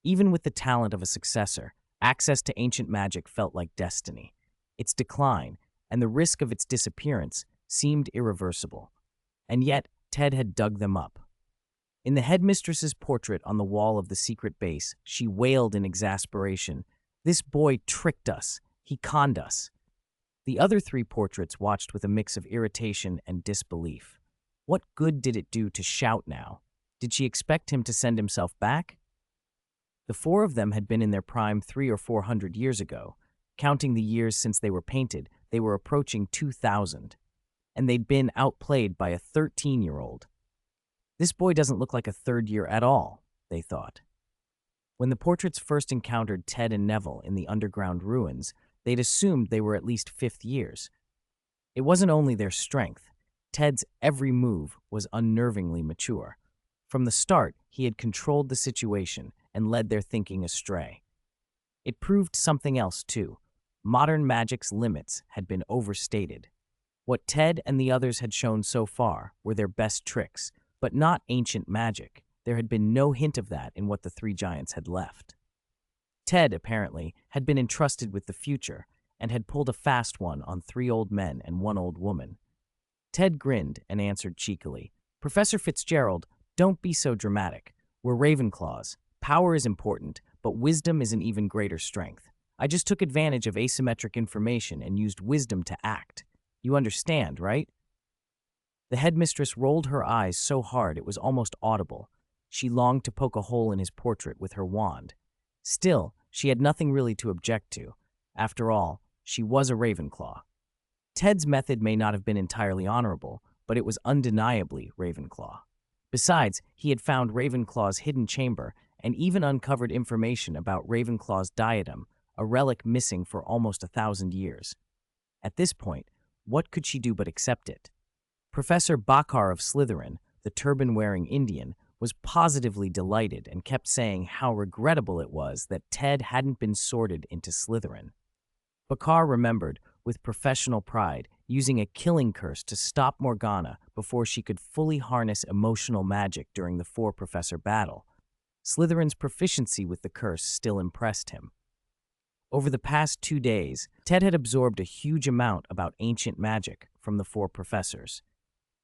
Even with the talent of a successor, access to ancient magic felt like destiny. Its decline, and the risk of its disappearance, seemed irreversible. And yet, Ted had dug them up. In the headmistress's portrait on the wall of the secret base, she wailed in exasperation, "This boy tricked us. He conned us." The other 3 portraits watched with a mix of irritation and disbelief. What good did it do to shout now? Did she expect him to send himself back? The 4 of them had been in their prime 300 or 400 years ago. Counting the years since they were painted, they were approaching 2,000. and they'd been outplayed by a 13-year-old. This boy doesn't look like a third year at all, they thought. When the portraits first encountered Ted and Neville in the underground ruins, they'd assumed they were at least fifth years. It wasn't only their strength. Ted's every move was unnervingly mature. From the start, he had controlled the situation and led their thinking astray. It proved something else, too. Modern magic's limits had been overstated. What Ted and the others had shown so far were their best tricks, but not ancient magic. There had been no hint of that in what the three giants had left. Ted, apparently, had been entrusted with the future and had pulled a fast one on 3 old men and 1 old woman. Ted grinned and answered cheekily, "Professor Fitzgerald, don't be so dramatic. We're Ravenclaws. Power is important, but wisdom is an even greater strength. I just took advantage of asymmetric information and used wisdom to act. You understand, right?" The headmistress rolled her eyes so hard it was almost audible. She longed to poke a hole in his portrait with her wand. Still, she had nothing really to object to. After all, she was a Ravenclaw. Ted's method may not have been entirely honorable, but it was undeniably Ravenclaw. Besides, he had found Ravenclaw's hidden chamber and even uncovered information about Ravenclaw's diadem, a relic missing for almost 1,000 years. At this point, what could she do but accept it? Professor Bakar of Slytherin, the turban-wearing Indian, was positively delighted and kept saying how regrettable it was that Ted hadn't been sorted into Slytherin. Bakar remembered, with professional pride, using a killing curse to stop Morgana before she could fully harness emotional magic during the 4-professor battle. Slytherin's proficiency with the curse still impressed him. Over the past 2 days, Ted had absorbed a huge amount about ancient magic from the 4 professors.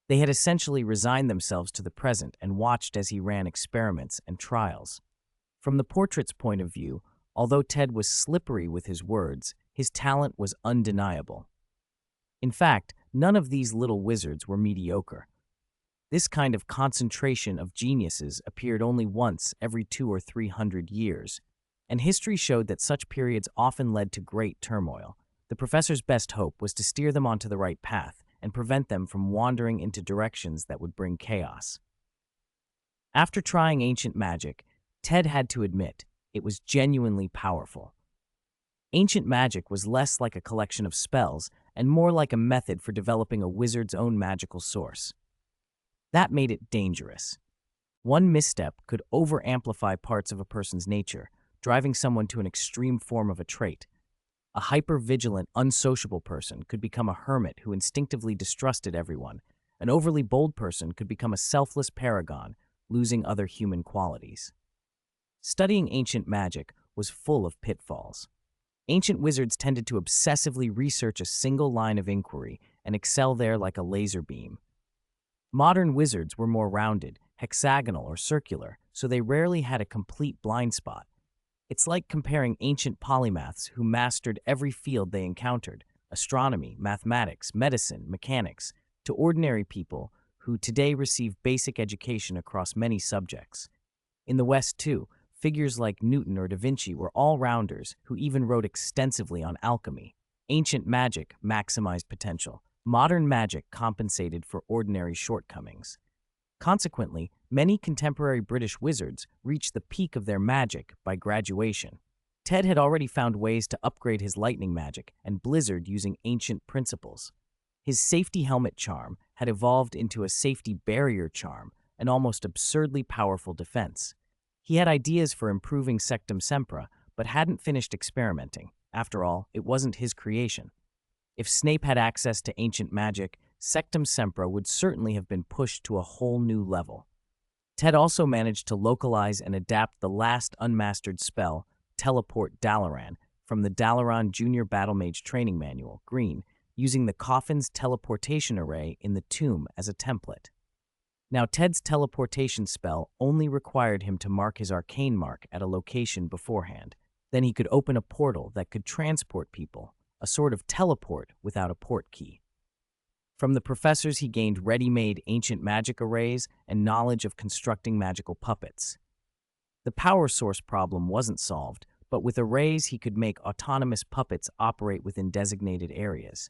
They had essentially resigned themselves to the present and watched as he ran experiments and trials. From the portrait's point of view, although Ted was slippery with his words, his talent was undeniable. In fact, none of these little wizards were mediocre. This kind of concentration of geniuses appeared only once every 200 or 300 years, and history showed that such periods often led to great turmoil. The professor's best hope was to steer them onto the right path and prevent them from wandering into directions that would bring chaos. After trying ancient magic, Ted had to admit it was genuinely powerful. Ancient magic was less like a collection of spells and more like a method for developing a wizard's own magical source. That made it dangerous. One misstep could over-amplify parts of a person's nature, driving someone to an extreme form of a trait. A hyper-vigilant, unsociable person could become a hermit who instinctively distrusted everyone. An overly bold person could become a selfless paragon, losing other human qualities. Studying ancient magic was full of pitfalls. Ancient wizards tended to obsessively research a single line of inquiry and excel there like a laser beam. Modern wizards were more rounded, hexagonal, or circular, so they rarely had a complete blind spot. It's like comparing ancient polymaths who mastered every field they encountered, astronomy, mathematics, medicine, mechanics, to ordinary people who today receive basic education across many subjects. In the West, too, figures like Newton or Da Vinci were all-rounders who even wrote extensively on alchemy. Ancient magic maximized potential. Modern magic compensated for ordinary shortcomings. Consequently, many contemporary British wizards reached the peak of their magic by graduation. Ted had already found ways to upgrade his lightning magic and blizzard using ancient principles. His safety helmet charm had evolved into a safety barrier charm, an almost absurdly powerful defense. He had ideas for improving Sectum Sempra, but hadn't finished experimenting. After all, it wasn't his creation. If Snape had access to ancient magic, Sectum Sempra would certainly have been pushed to a whole new level. Ted also managed to localize and adapt the last unmastered spell, Teleport Dalaran, from the Dalaran Junior Battle Mage Training Manual, Green, using the coffin's teleportation array in the tomb as a template. Now, Ted's teleportation spell only required him to mark his arcane mark at a location beforehand. Then he could open a portal that could transport people, a sort of teleport without a port key. From the professors, he gained ready-made ancient magic arrays and knowledge of constructing magical puppets. The power source problem wasn't solved, but with arrays he could make autonomous puppets operate within designated areas.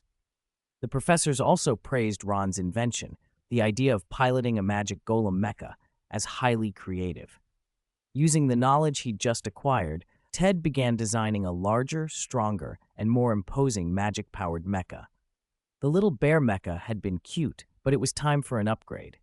The professors also praised Ron's invention, the idea of piloting a magic golem mecha, as highly creative. Using the knowledge he'd just acquired, Ted began designing a larger, stronger, and more imposing magic-powered mecha. The little bear mecha had been cute, but it was time for an upgrade.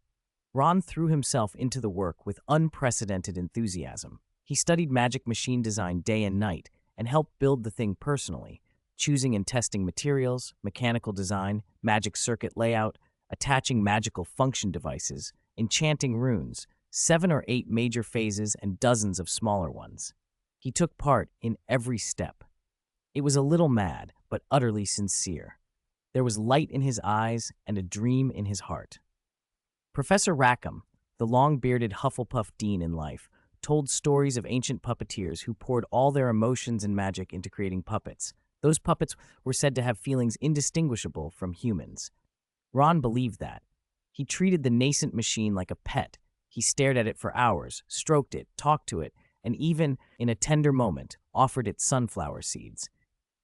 Ron threw himself into the work with unprecedented enthusiasm. He studied magic machine design day and night and helped build the thing personally, choosing and testing materials, mechanical design, magic circuit layout, attaching magical function devices, enchanting runes, 7 or 8 major phases and dozens of smaller ones. He took part in every step. It was a little mad, but utterly sincere. There was light in his eyes and a dream in his heart. Professor Rackham, the long-bearded Hufflepuff dean in life, told stories of ancient puppeteers who poured all their emotions and magic into creating puppets. Those puppets were said to have feelings indistinguishable from humans. Ron believed that. He treated the nascent machine like a pet. He stared at it for hours, stroked it, talked to it, and even, in a tender moment, offered it sunflower seeds.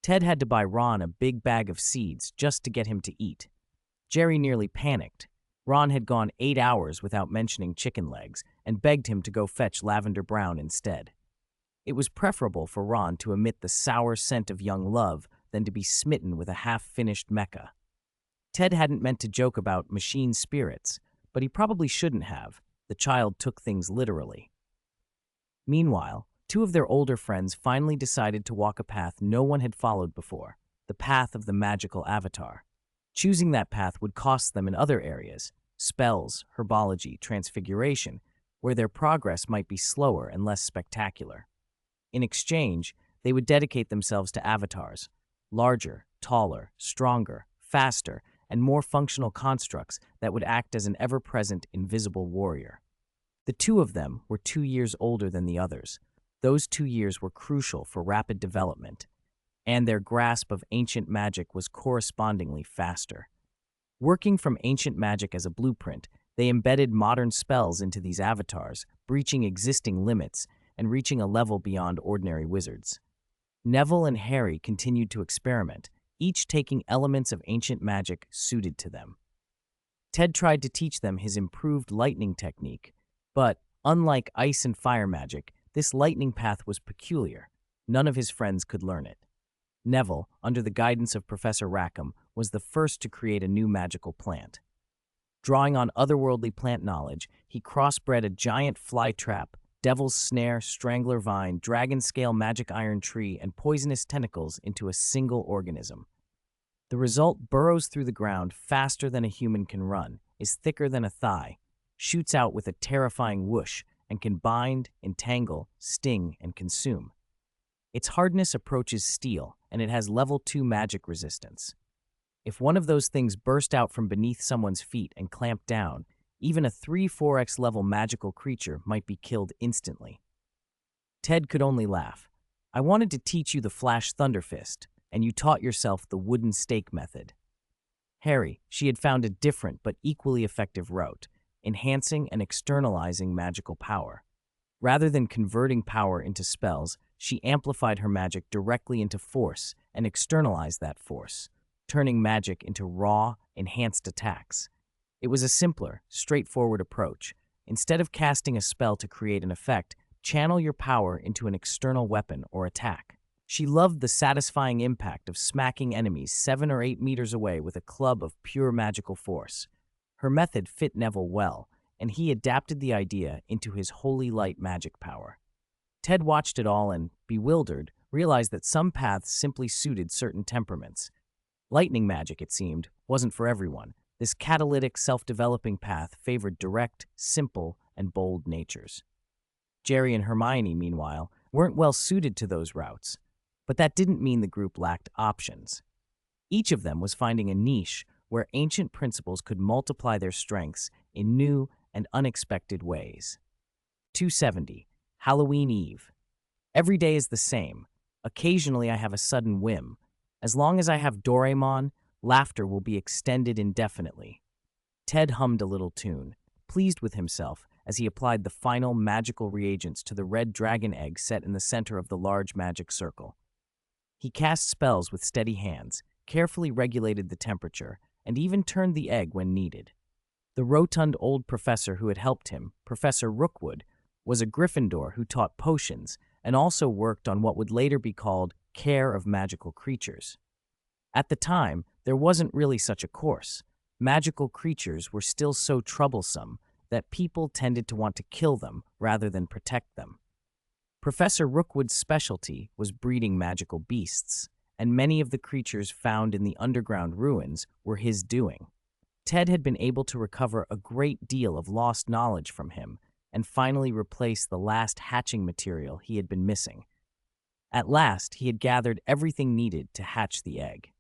Ted had to buy Ron a big bag of seeds just to get him to eat. Jerry nearly panicked. Ron had gone 8 hours without mentioning chicken legs and begged him to go fetch lavender brown instead. It was preferable for Ron to emit the sour scent of young love than to be smitten with a half-finished mecha. Ted hadn't meant to joke about machine spirits, but he probably shouldn't have. The child took things literally. Meanwhile, 2 of their older friends finally decided to walk a path no one had followed before, the path of the magical avatar. Choosing that path would cost them in other areas, spells, herbology, transfiguration, where their progress might be slower and less spectacular. In exchange, they would dedicate themselves to avatars, larger, taller, stronger, faster, and more functional constructs that would act as an ever-present invisible warrior. The 2 of them were 2 years older than the others. Those 2 years were crucial for rapid development, and their grasp of ancient magic was correspondingly faster. Working from ancient magic as a blueprint, they embedded modern spells into these avatars, breaching existing limits and reaching a level beyond ordinary wizards. Neville and Harry continued to experiment, each taking elements of ancient magic suited to them. Ted tried to teach them his improved lightning technique, but, unlike ice and fire magic, this lightning path was peculiar. None of his friends could learn it. Neville, under the guidance of Professor Rackham, was the first to create a new magical plant. Drawing on otherworldly plant knowledge, he crossbred a giant fly trap, devil's snare, strangler vine, dragon-scale magic iron tree, and poisonous tentacles into a single organism. The result burrows through the ground faster than a human can run, is thicker than a thigh, shoots out with a terrifying whoosh, and can bind, entangle, sting, and consume. Its hardness approaches steel, and it has level 2 magic resistance. If one of those things burst out from beneath someone's feet and clamped down, even a 3-4x level magical creature might be killed instantly. Ted could only laugh. I wanted to teach you the Flash Thunderfist, and you taught yourself the wooden stake method. Harry, she had found a different but equally effective route, enhancing and externalizing magical power. Rather than converting power into spells, she amplified her magic directly into force and externalized that force, turning magic into raw, enhanced attacks. It was a simpler, straightforward approach. Instead of casting a spell to create an effect, channel your power into an external weapon or attack. She loved the satisfying impact of smacking enemies 7 or 8 meters away with a club of pure magical force. Her method fit Neville well, and he adapted the idea into his holy light magic power. Ted watched it all and, bewildered, realized that some paths simply suited certain temperaments. Lightning magic, it seemed, wasn't for everyone. This catalytic, self-developing path favored direct, simple, and bold natures. Jerry and Hermione, meanwhile, weren't well suited to those routes, but that didn't mean the group lacked options. Each of them was finding a niche where ancient principles could multiply their strengths in new and unexpected ways. 270. Halloween Eve. Every day is the same. Occasionally I have a sudden whim. As long as I have Doraemon, laughter will be extended indefinitely. Ted hummed a little tune, pleased with himself as he applied the final magical reagents to the red dragon egg set in the center of the large magic circle. He cast spells with steady hands, carefully regulated the temperature, and even turned the egg when needed. The rotund old professor who had helped him, Professor Rookwood, was a Gryffindor who taught potions and also worked on what would later be called care of magical creatures. At the time, there wasn't really such a course. Magical creatures were still so troublesome that people tended to want to kill them rather than protect them. Professor Rookwood's specialty was breeding magical beasts, and many of the creatures found in the underground ruins were his doing. Ted had been able to recover a great deal of lost knowledge from him and finally replace the last hatching material he had been missing. At last, he had gathered everything needed to hatch the egg.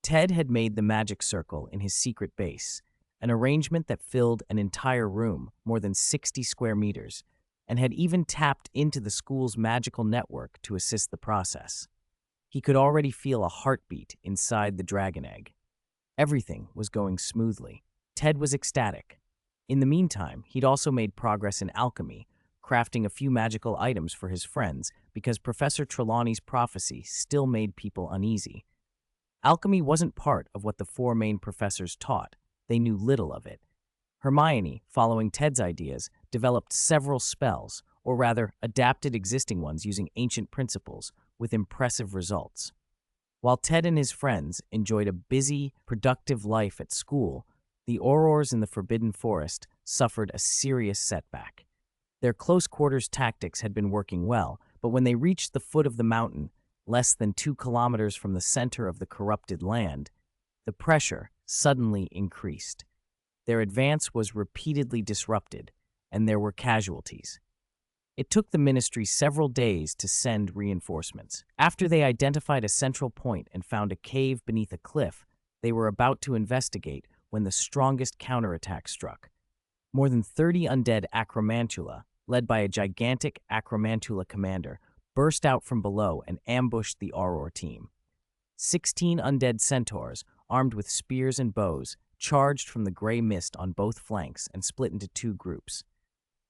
Ted had made the magic circle in his secret base, an arrangement that filled an entire room, more than 60 square meters, and had even tapped into the school's magical network to assist the process. He could already feel a heartbeat inside the dragon egg. Everything was going smoothly. Ted was ecstatic. In the meantime, he'd also made progress in alchemy, crafting a few magical items for his friends because Professor Trelawney's prophecy still made people uneasy. Alchemy wasn't part of what the four main professors taught. They knew little of it. Hermione, following Ted's ideas, developed several spells, or rather, adapted existing ones using ancient principles, with impressive results. While Ted and his friends enjoyed a busy, productive life at school, the Aurors in the Forbidden Forest suffered a serious setback. Their close-quarters tactics had been working well, but when they reached the foot of the mountain, less than 2 kilometers from the center of the corrupted land, the pressure suddenly increased. Their advance was repeatedly disrupted, and there were casualties. It took the ministry several days to send reinforcements. After they identified a central point and found a cave beneath a cliff, they were about to investigate when the strongest counterattack struck. More than 30 undead acromantula, led by a gigantic acromantula commander, burst out from below and ambushed the Auror team. 16 undead centaurs, armed with spears and bows, charged from the gray mist on both flanks and split into 2 groups.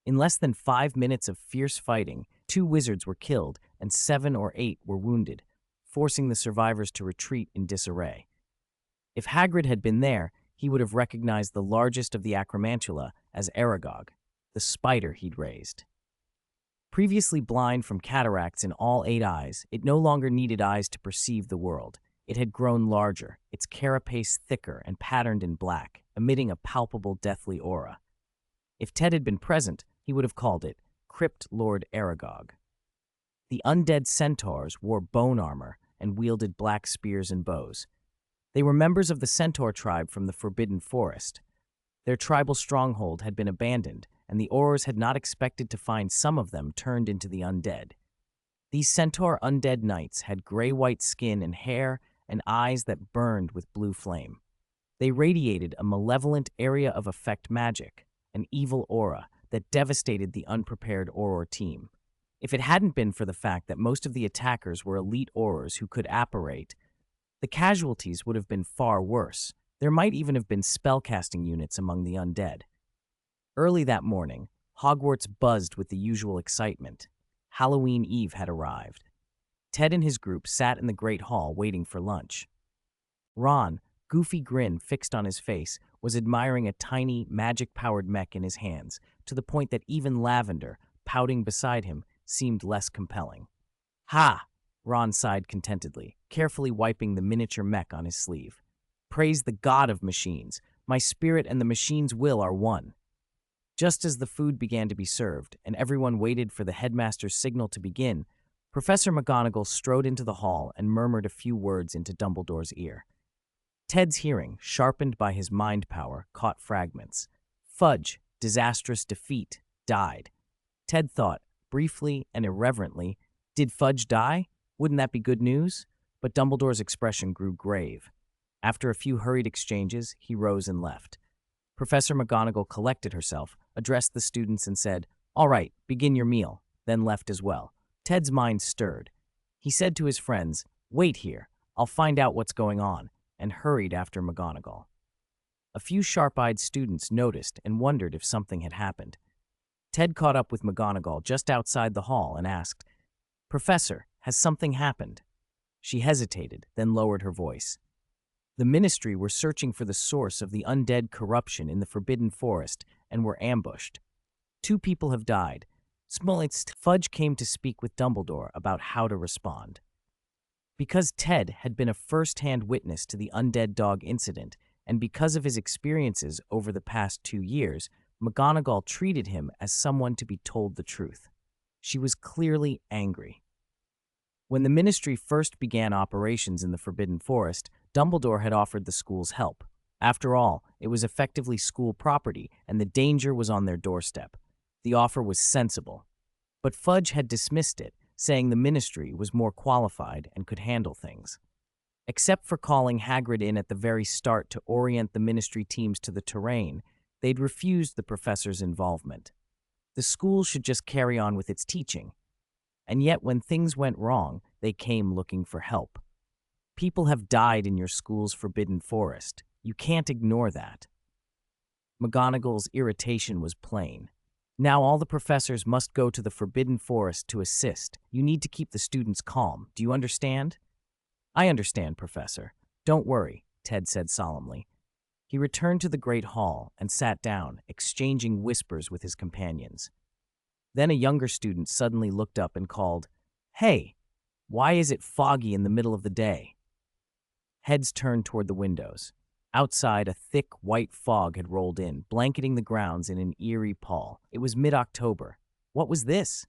In less than 5 minutes of fierce fighting, 2 wizards were killed and 7 or 8 were wounded, forcing the survivors to retreat in disarray. If Hagrid had been there, he would have recognized the largest of the acromantula as Aragog, the spider he'd raised. Previously blind from cataracts in all 8 eyes, it no longer needed eyes to perceive the world. It had grown larger, its carapace thicker and patterned in black, emitting a palpable deathly aura. If Ted had been present, he would have called it Crypt Lord Aragog. The undead centaurs wore bone armor and wielded black spears and bows. They were members of the centaur tribe from the Forbidden Forest. Their tribal stronghold had been abandoned, and the Aurors had not expected to find some of them turned into the undead. These centaur undead knights had gray-white skin and hair and eyes that burned with blue flame. They radiated a malevolent area of effect magic, an evil aura that devastated the unprepared Auror team. If it hadn't been for the fact that most of the attackers were elite Aurors who could apparate, the casualties would have been far worse. There might even have been spellcasting units among the undead. Early that morning, Hogwarts buzzed with the usual excitement. Halloween Eve had arrived. Ted and his group sat in the Great Hall waiting for lunch. Ron, goofy grin fixed on his face, was admiring a tiny, magic-powered mech in his hands, to the point that even Lavender, pouting beside him, seemed less compelling. "Ha!" Ron sighed contentedly, carefully wiping the miniature mech on his sleeve. "Praise the god of machines. My spirit and the machine's will are one." Just as the food began to be served, and everyone waited for the headmaster's signal to begin, Professor McGonagall strode into the hall and murmured a few words into Dumbledore's ear. Ted's hearing, sharpened by his mind power, caught fragments. Fudge, disastrous defeat, died. Ted thought, briefly and irreverently, did Fudge die? Wouldn't that be good news? But Dumbledore's expression grew grave. After a few hurried exchanges, he rose and left. Professor McGonagall collected herself, addressed the students and said, "All right, begin your meal," then left as well. Ted's mind stirred. He said to his friends, "Wait here, I'll find out what's going on," and hurried after McGonagall. A few sharp-eyed students noticed and wondered if something had happened. Ted caught up with McGonagall just outside the hall and asked, "Professor, has something happened?" She hesitated, then lowered her voice. The Ministry were searching for the source of the undead corruption in the Forbidden Forest and were ambushed. 2 people have died. Fudge came to speak with Dumbledore about how to respond. Because Ted had been a first-hand witness to the undead dog incident, and because of his experiences over the past 2 years, McGonagall treated him as someone to be told the truth. She was clearly angry. When the Ministry first began operations in the Forbidden Forest, Dumbledore had offered the school's help. After all, it was effectively school property, and the danger was on their doorstep. The offer was sensible. But Fudge had dismissed it, saying the Ministry was more qualified and could handle things. Except for calling Hagrid in at the very start to orient the Ministry teams to the terrain, they'd refused the professor's involvement. The school should just carry on with its teaching. And yet when things went wrong, they came looking for help. People have died in your school's Forbidden Forest. You can't ignore that. McGonagall's irritation was plain. Now all the professors must go to the Forbidden Forest to assist. You need to keep the students calm. Do you understand? I understand, Professor. Don't worry, Ted said solemnly. He returned to the Great Hall and sat down, exchanging whispers with his companions. Then a younger student suddenly looked up and called, "Hey, why is it foggy in the middle of the day?" Heads turned toward the windows. Outside, a thick, white fog had rolled in, blanketing the grounds in an eerie pall. It was mid-October. What was this?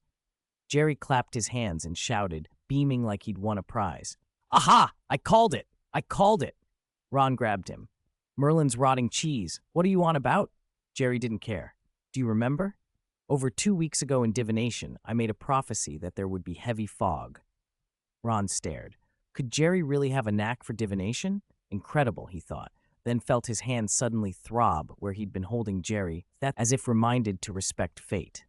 Jerry clapped his hands and shouted, beaming like he'd won a prize. Aha! I called it! I called it! Ron grabbed him. Merlin's rotting cheese. What are you on about? Jerry didn't care. Do you remember? Over 2 weeks ago in divination, I made a prophecy that there would be heavy fog. Ron stared. Could Jerry really have a knack for divination? Incredible, he thought, then felt his hand suddenly throb where he'd been holding Jerry, that as if reminded to respect fate.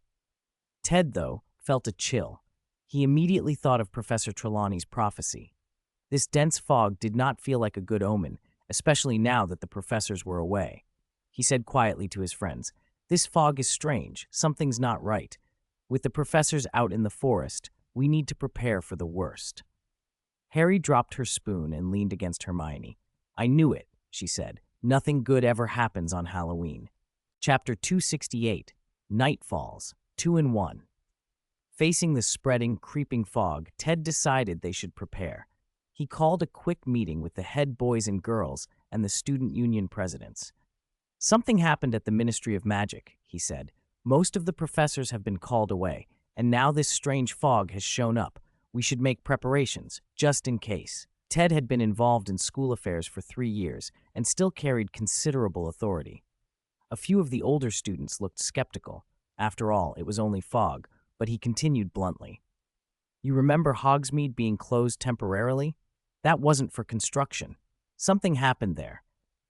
Ted, though, felt a chill. He immediately thought of Professor Trelawney's prophecy. This dense fog did not feel like a good omen, especially now that the professors were away. He said quietly to his friends, "This fog is strange. Something's not right. With the professors out in the forest, we need to prepare for the worst." Harry dropped her spoon and leaned against Hermione. "I knew it," she said. "Nothing good ever happens on Halloween." Chapter 268, Night Falls, 2-in-1. Facing the spreading, creeping fog, Ted decided they should prepare. He called a quick meeting with the head boys and girls and the student union presidents. "Something happened at the Ministry of Magic," he said. "Most of the professors have been called away, and now this strange fog has shown up. We should make preparations, just in case." Ted had been involved in school affairs for 3 years and still carried considerable authority. A few of the older students looked skeptical. After all, it was only fog, but he continued bluntly. "You remember Hogsmeade being closed temporarily? That wasn't for construction. Something happened there.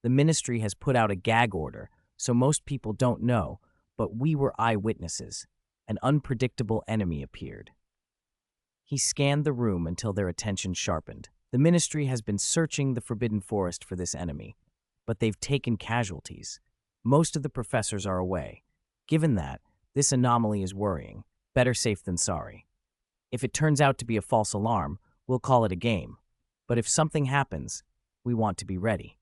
The ministry has put out a gag order, so most people don't know, but we were eyewitnesses. An unpredictable enemy appeared." He scanned the room until their attention sharpened. The ministry has been searching the Forbidden Forest for this enemy, but they've taken casualties. Most of the professors are away. Given that, this anomaly is worrying. Better safe than sorry. If it turns out to be a false alarm, we'll call it a game. But if something happens, we want to be ready.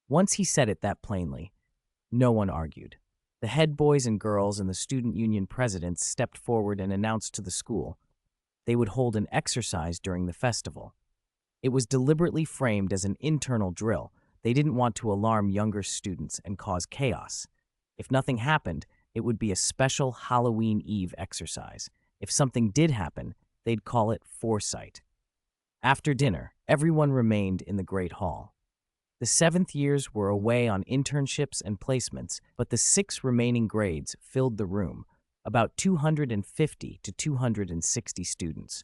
Once he said it that plainly, no one argued. The head boys and girls and the student union presidents stepped forward and announced to the school they would hold an exercise during the festival. It was deliberately framed as an internal drill. They didn't want to alarm younger students and cause chaos. If nothing happened, it would be a special Halloween Eve exercise. If something did happen, they'd call it foresight. After dinner, everyone remained in the Great Hall. The 7th years were away on internships and placements, but the 6 remaining grades filled the room, about 250 to 260 students.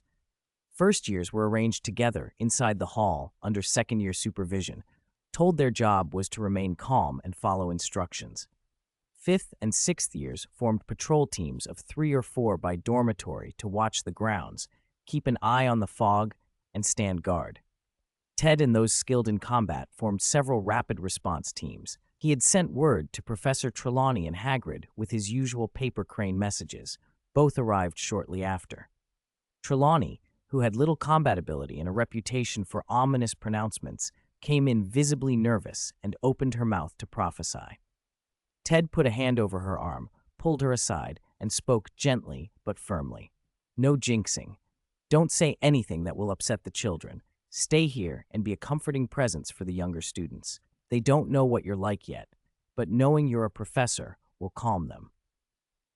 First years were arranged together inside the hall under second-year supervision, told their job was to remain calm and follow instructions. 5th and 6th years formed patrol teams of 3 or 4 by dormitory to watch the grounds, keep an eye on the fog, and stand guard. Ted and those skilled in combat formed several rapid response teams. He had sent word to Professor Trelawney and Hagrid with his usual paper crane messages. Both arrived shortly after. Trelawney, who had little combat ability and a reputation for ominous pronouncements, came in visibly nervous and opened her mouth to prophesy. Ted put a hand over her arm, pulled her aside, and spoke gently but firmly. No jinxing. Don't say anything that will upset the children. Stay here and be a comforting presence for the younger students. They don't know what you're like yet, but knowing you're a professor will calm them.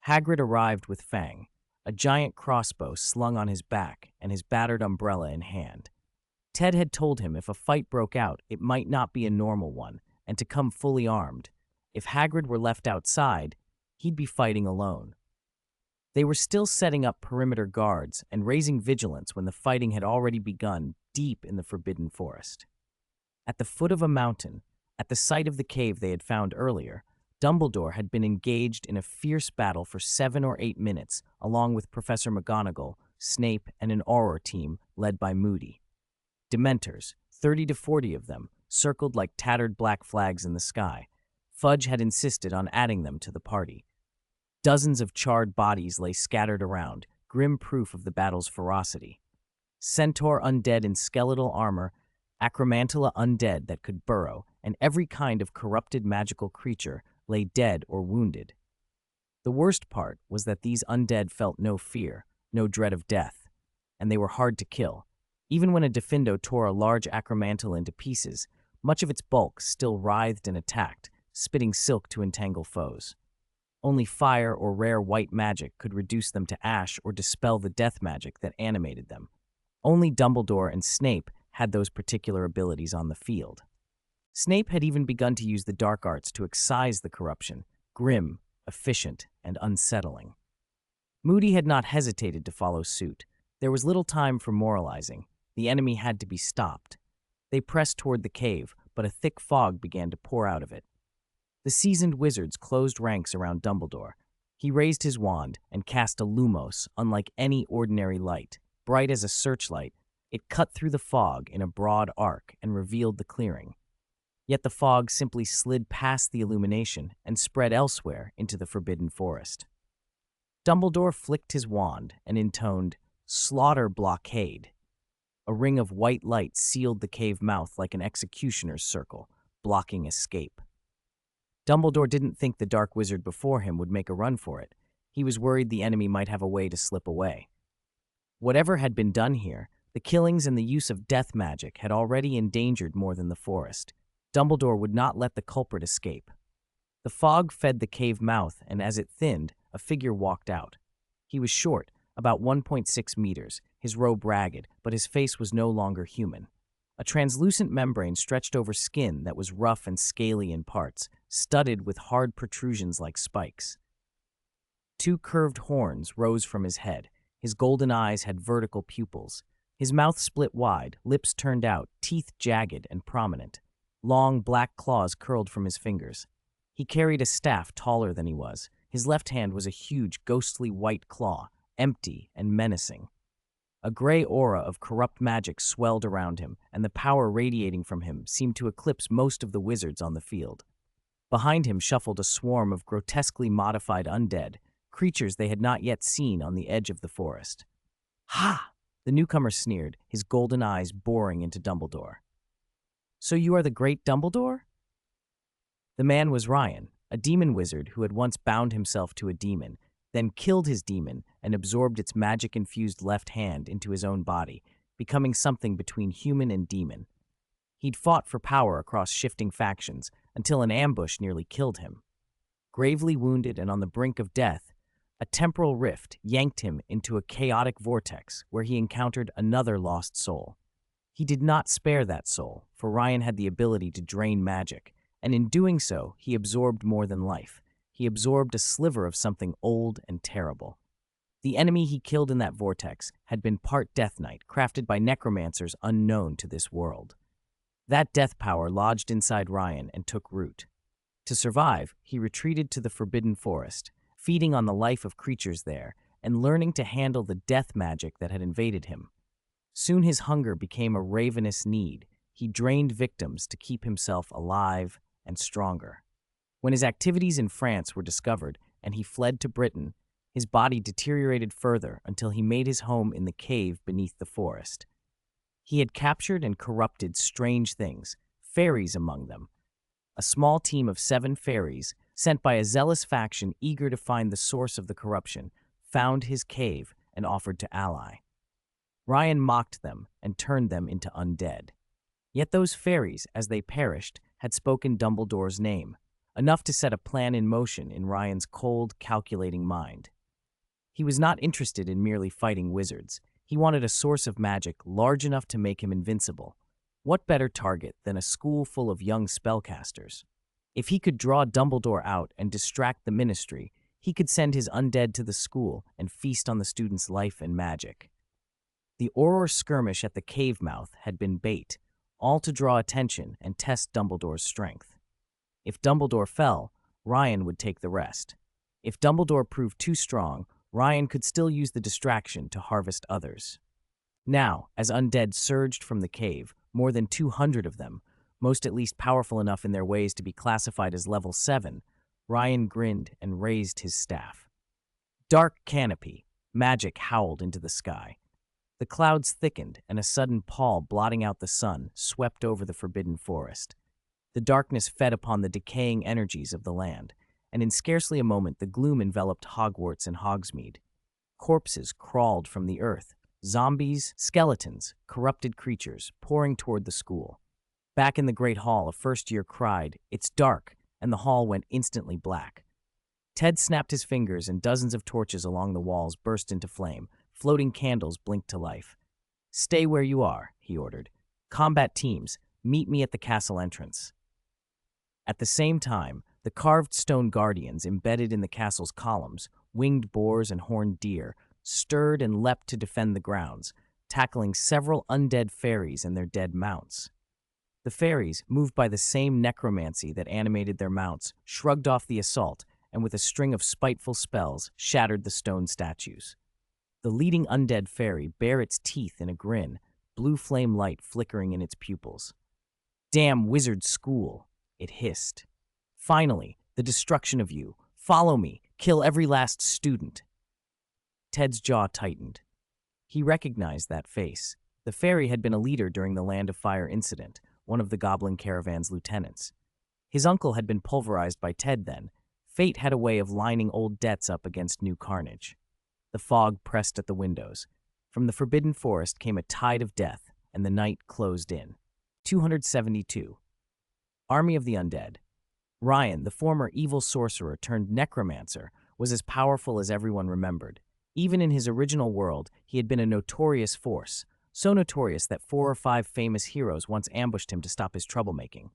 Hagrid arrived with Fang, a giant crossbow slung on his back and his battered umbrella in hand. Ted had told him if a fight broke out, it might not be a normal one, and to come fully armed. If Hagrid were left outside, he'd be fighting alone. They were still setting up perimeter guards and raising vigilance when the fighting had already begun deep in the Forbidden Forest. At the foot of a mountain, at the site of the cave they had found earlier, Dumbledore had been engaged in a fierce battle for 7 or 8 minutes, along with Professor McGonagall, Snape, and an Auror team led by Moody. Dementors, 30 to 40 of them, circled like tattered black flags in the sky. Fudge had insisted on adding them to the party. Dozens of charred bodies lay scattered around, grim proof of the battle's ferocity. Centaur undead in skeletal armor, Acromantula undead that could burrow, and every kind of corrupted magical creature lay dead or wounded. The worst part was that these undead felt no fear, no dread of death, and they were hard to kill. Even when a Diffindo tore a large Acromantula into pieces, much of its bulk still writhed and attacked, spitting silk to entangle foes. Only fire or rare white magic could reduce them to ash or dispel the death magic that animated them. Only Dumbledore and Snape had those particular abilities on the field. Snape had even begun to use the dark arts to excise the corruption, grim, efficient, and unsettling. Moody had not hesitated to follow suit. There was little time for moralizing. The enemy had to be stopped. They pressed toward the cave, but a thick fog began to pour out of it. The seasoned wizards closed ranks around Dumbledore. He raised his wand and cast a lumos, unlike any ordinary light. Bright as a searchlight, it cut through the fog in a broad arc and revealed the clearing. Yet the fog simply slid past the illumination and spread elsewhere into the Forbidden Forest. Dumbledore flicked his wand and intoned, "Slaughter blockade." A ring of white light sealed the cave mouth like an executioner's circle, blocking escape. Dumbledore didn't think the dark wizard before him would make a run for it. He was worried the enemy might have a way to slip away. Whatever had been done here, the killings and the use of death magic had already endangered more than the forest. Dumbledore would not let the culprit escape. The fog fed the cave mouth, and as it thinned, a figure walked out. He was short, about 1.6 meters, his robe ragged, but his face was no longer human. A translucent membrane stretched over skin that was rough and scaly in parts, studded with hard protrusions like spikes. 2 curved horns rose from his head. His golden eyes had vertical pupils. His mouth split wide, lips turned out, teeth jagged and prominent. Long black claws curled from his fingers. He carried a staff taller than he was. His left hand was a huge, ghostly white claw, empty and menacing. A gray aura of corrupt magic swelled around him, and the power radiating from him seemed to eclipse most of the wizards on the field. Behind him shuffled a swarm of grotesquely modified undead, creatures they had not yet seen on the edge of the forest. "Ha!" The newcomer sneered, his golden eyes boring into Dumbledore. "So you are the great Dumbledore?" The man was Ryan, a demon wizard who had once bound himself to a demon, then killed his demon and absorbed its magic-infused left hand into his own body, becoming something between human and demon. He'd fought for power across shifting factions until an ambush nearly killed him. Gravely wounded and on the brink of death, a temporal rift yanked him into a chaotic vortex where he encountered another lost soul. He did not spare that soul, for Ryan had the ability to drain magic, and in doing so, he absorbed more than life. He absorbed a sliver of something old and terrible. The enemy he killed in that vortex had been part Death Knight, crafted by necromancers unknown to this world. That death power lodged inside Ryan and took root. To survive, he retreated to the Forbidden Forest, feeding on the life of creatures there and learning to handle the death magic that had invaded him. Soon his hunger became a ravenous need. He drained victims to keep himself alive and stronger. When his activities in France were discovered and he fled to Britain, his body deteriorated further until he made his home in the cave beneath the forest. He had captured and corrupted strange things, fairies among them. A small team of 7 fairies, sent by a zealous faction eager to find the source of the corruption, found his cave and offered to ally. Ryan mocked them and turned them into undead. Yet those fairies, as they perished, had spoken Dumbledore's name, enough to set a plan in motion in Ryan's cold, calculating mind. He was not interested in merely fighting wizards. He wanted a source of magic large enough to make him invincible. What better target than a school full of young spellcasters? If he could draw Dumbledore out and distract the ministry, he could send his undead to the school and feast on the students' life and magic. The Auror skirmish at the cave mouth had been bait, all to draw attention and test Dumbledore's strength. If Dumbledore fell, Ryan would take the rest. If Dumbledore proved too strong, Ryan could still use the distraction to harvest others. Now, as undead surged from the cave, more than 200 of them, most at least powerful enough in their ways to be classified as level 7, Ryan grinned and raised his staff. Dark canopy, magic howled into the sky. The clouds thickened, and a sudden pall blotting out the sun swept over the forbidden forest. The darkness fed upon the decaying energies of the land, and in scarcely a moment the gloom enveloped Hogwarts and Hogsmeade. Corpses crawled from the earth, zombies, skeletons, corrupted creatures pouring toward the school. Back in the Great Hall, a first-year cried, "It's dark," and the hall went instantly black. Ted snapped his fingers and dozens of torches along the walls burst into flame. Floating candles blinked to life. "Stay where you are," he ordered. "Combat teams, meet me at the castle entrance." At the same time, the carved stone guardians embedded in the castle's columns, winged boars and horned deer, stirred and leapt to defend the grounds, tackling several undead fairies and their dead mounts. The fairies, moved by the same necromancy that animated their mounts, shrugged off the assault and with a string of spiteful spells shattered the stone statues. The leading undead fairy bare its teeth in a grin, blue flame light flickering in its pupils. "Damn wizard school," it hissed. "Finally, the destruction of you. Follow me. Kill every last student." Ted's jaw tightened. He recognized that face. The fairy had been a leader during the Land of Fire incident, one of the Goblin Caravan's lieutenants. His uncle had been pulverized by Ted then. Fate had a way of lining old debts up against new carnage. The fog pressed at the windows. From the forbidden forest came a tide of death, and the night closed in. 272. Army of the Undead. Ryan, the former evil sorcerer turned necromancer, was as powerful as everyone remembered. Even in his original world, he had been a notorious force, so notorious that 4 or 5 famous heroes once ambushed him to stop his troublemaking.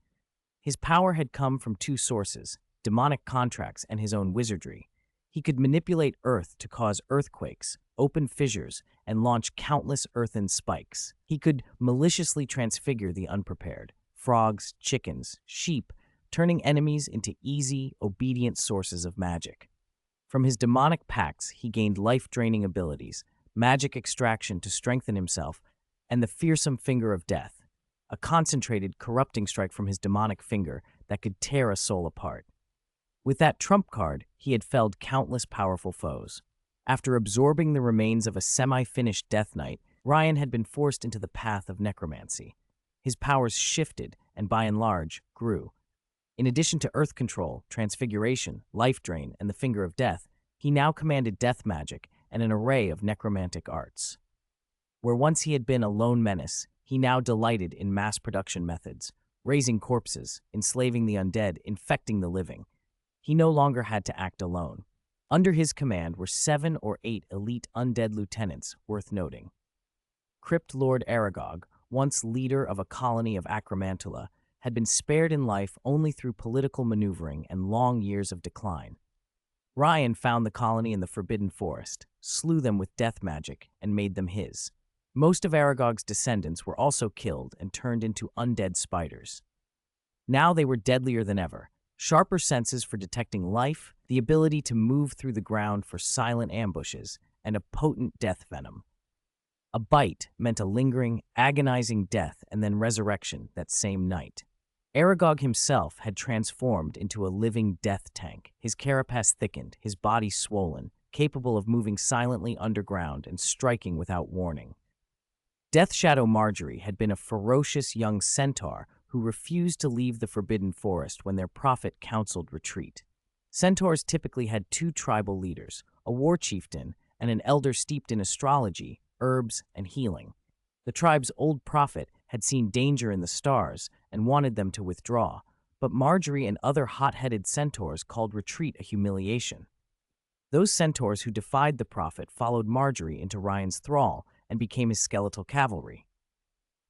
His power had come from 2 sources, demonic contracts and his own wizardry. He could manipulate earth to cause earthquakes, open fissures, and launch countless earthen spikes. He could maliciously transfigure the unprepared, frogs, chickens, sheep, turning enemies into easy, obedient sources of magic. From his demonic pacts, he gained life-draining abilities, magic extraction to strengthen himself, and the fearsome finger of death, a concentrated, corrupting strike from his demonic finger that could tear a soul apart. With that trump card, he had felled countless powerful foes. After absorbing the remains of a semi-finished Death Knight, Ryan had been forced into the path of necromancy. His powers shifted and, by and large, grew. In addition to earth control, transfiguration, life drain, and the finger of death, he now commanded death magic and an array of necromantic arts. Where once he had been a lone menace, he now delighted in mass production methods, raising corpses, enslaving the undead, infecting the living. He no longer had to act alone. Under his command were 7 or 8 elite undead lieutenants worth noting. Crypt Lord Aragog, once leader of a colony of Acromantula, had been spared in life only through political maneuvering and long years of decline. Ryan found the colony in the Forbidden Forest, slew them with death magic, and made them his. Most of Aragog's descendants were also killed and turned into undead spiders. Now they were deadlier than ever. Sharper senses for detecting life, the ability to move through the ground for silent ambushes, and a potent death venom. A bite meant a lingering, agonizing death and then resurrection that same night. Aragog himself had transformed into a living death tank, his carapace thickened, his body swollen, capable of moving silently underground and striking without warning. Death Shadow Marjorie had been a ferocious young centaur who refused to leave the Forbidden Forest when their prophet counseled retreat. Centaurs typically had two tribal leaders, a war chieftain and an elder steeped in astrology, herbs, and healing. The tribe's old prophet had seen danger in the stars and wanted them to withdraw, but Marjorie and other hot-headed centaurs called retreat a humiliation. Those centaurs who defied the prophet followed Marjorie into Ryan's thrall and became his skeletal cavalry.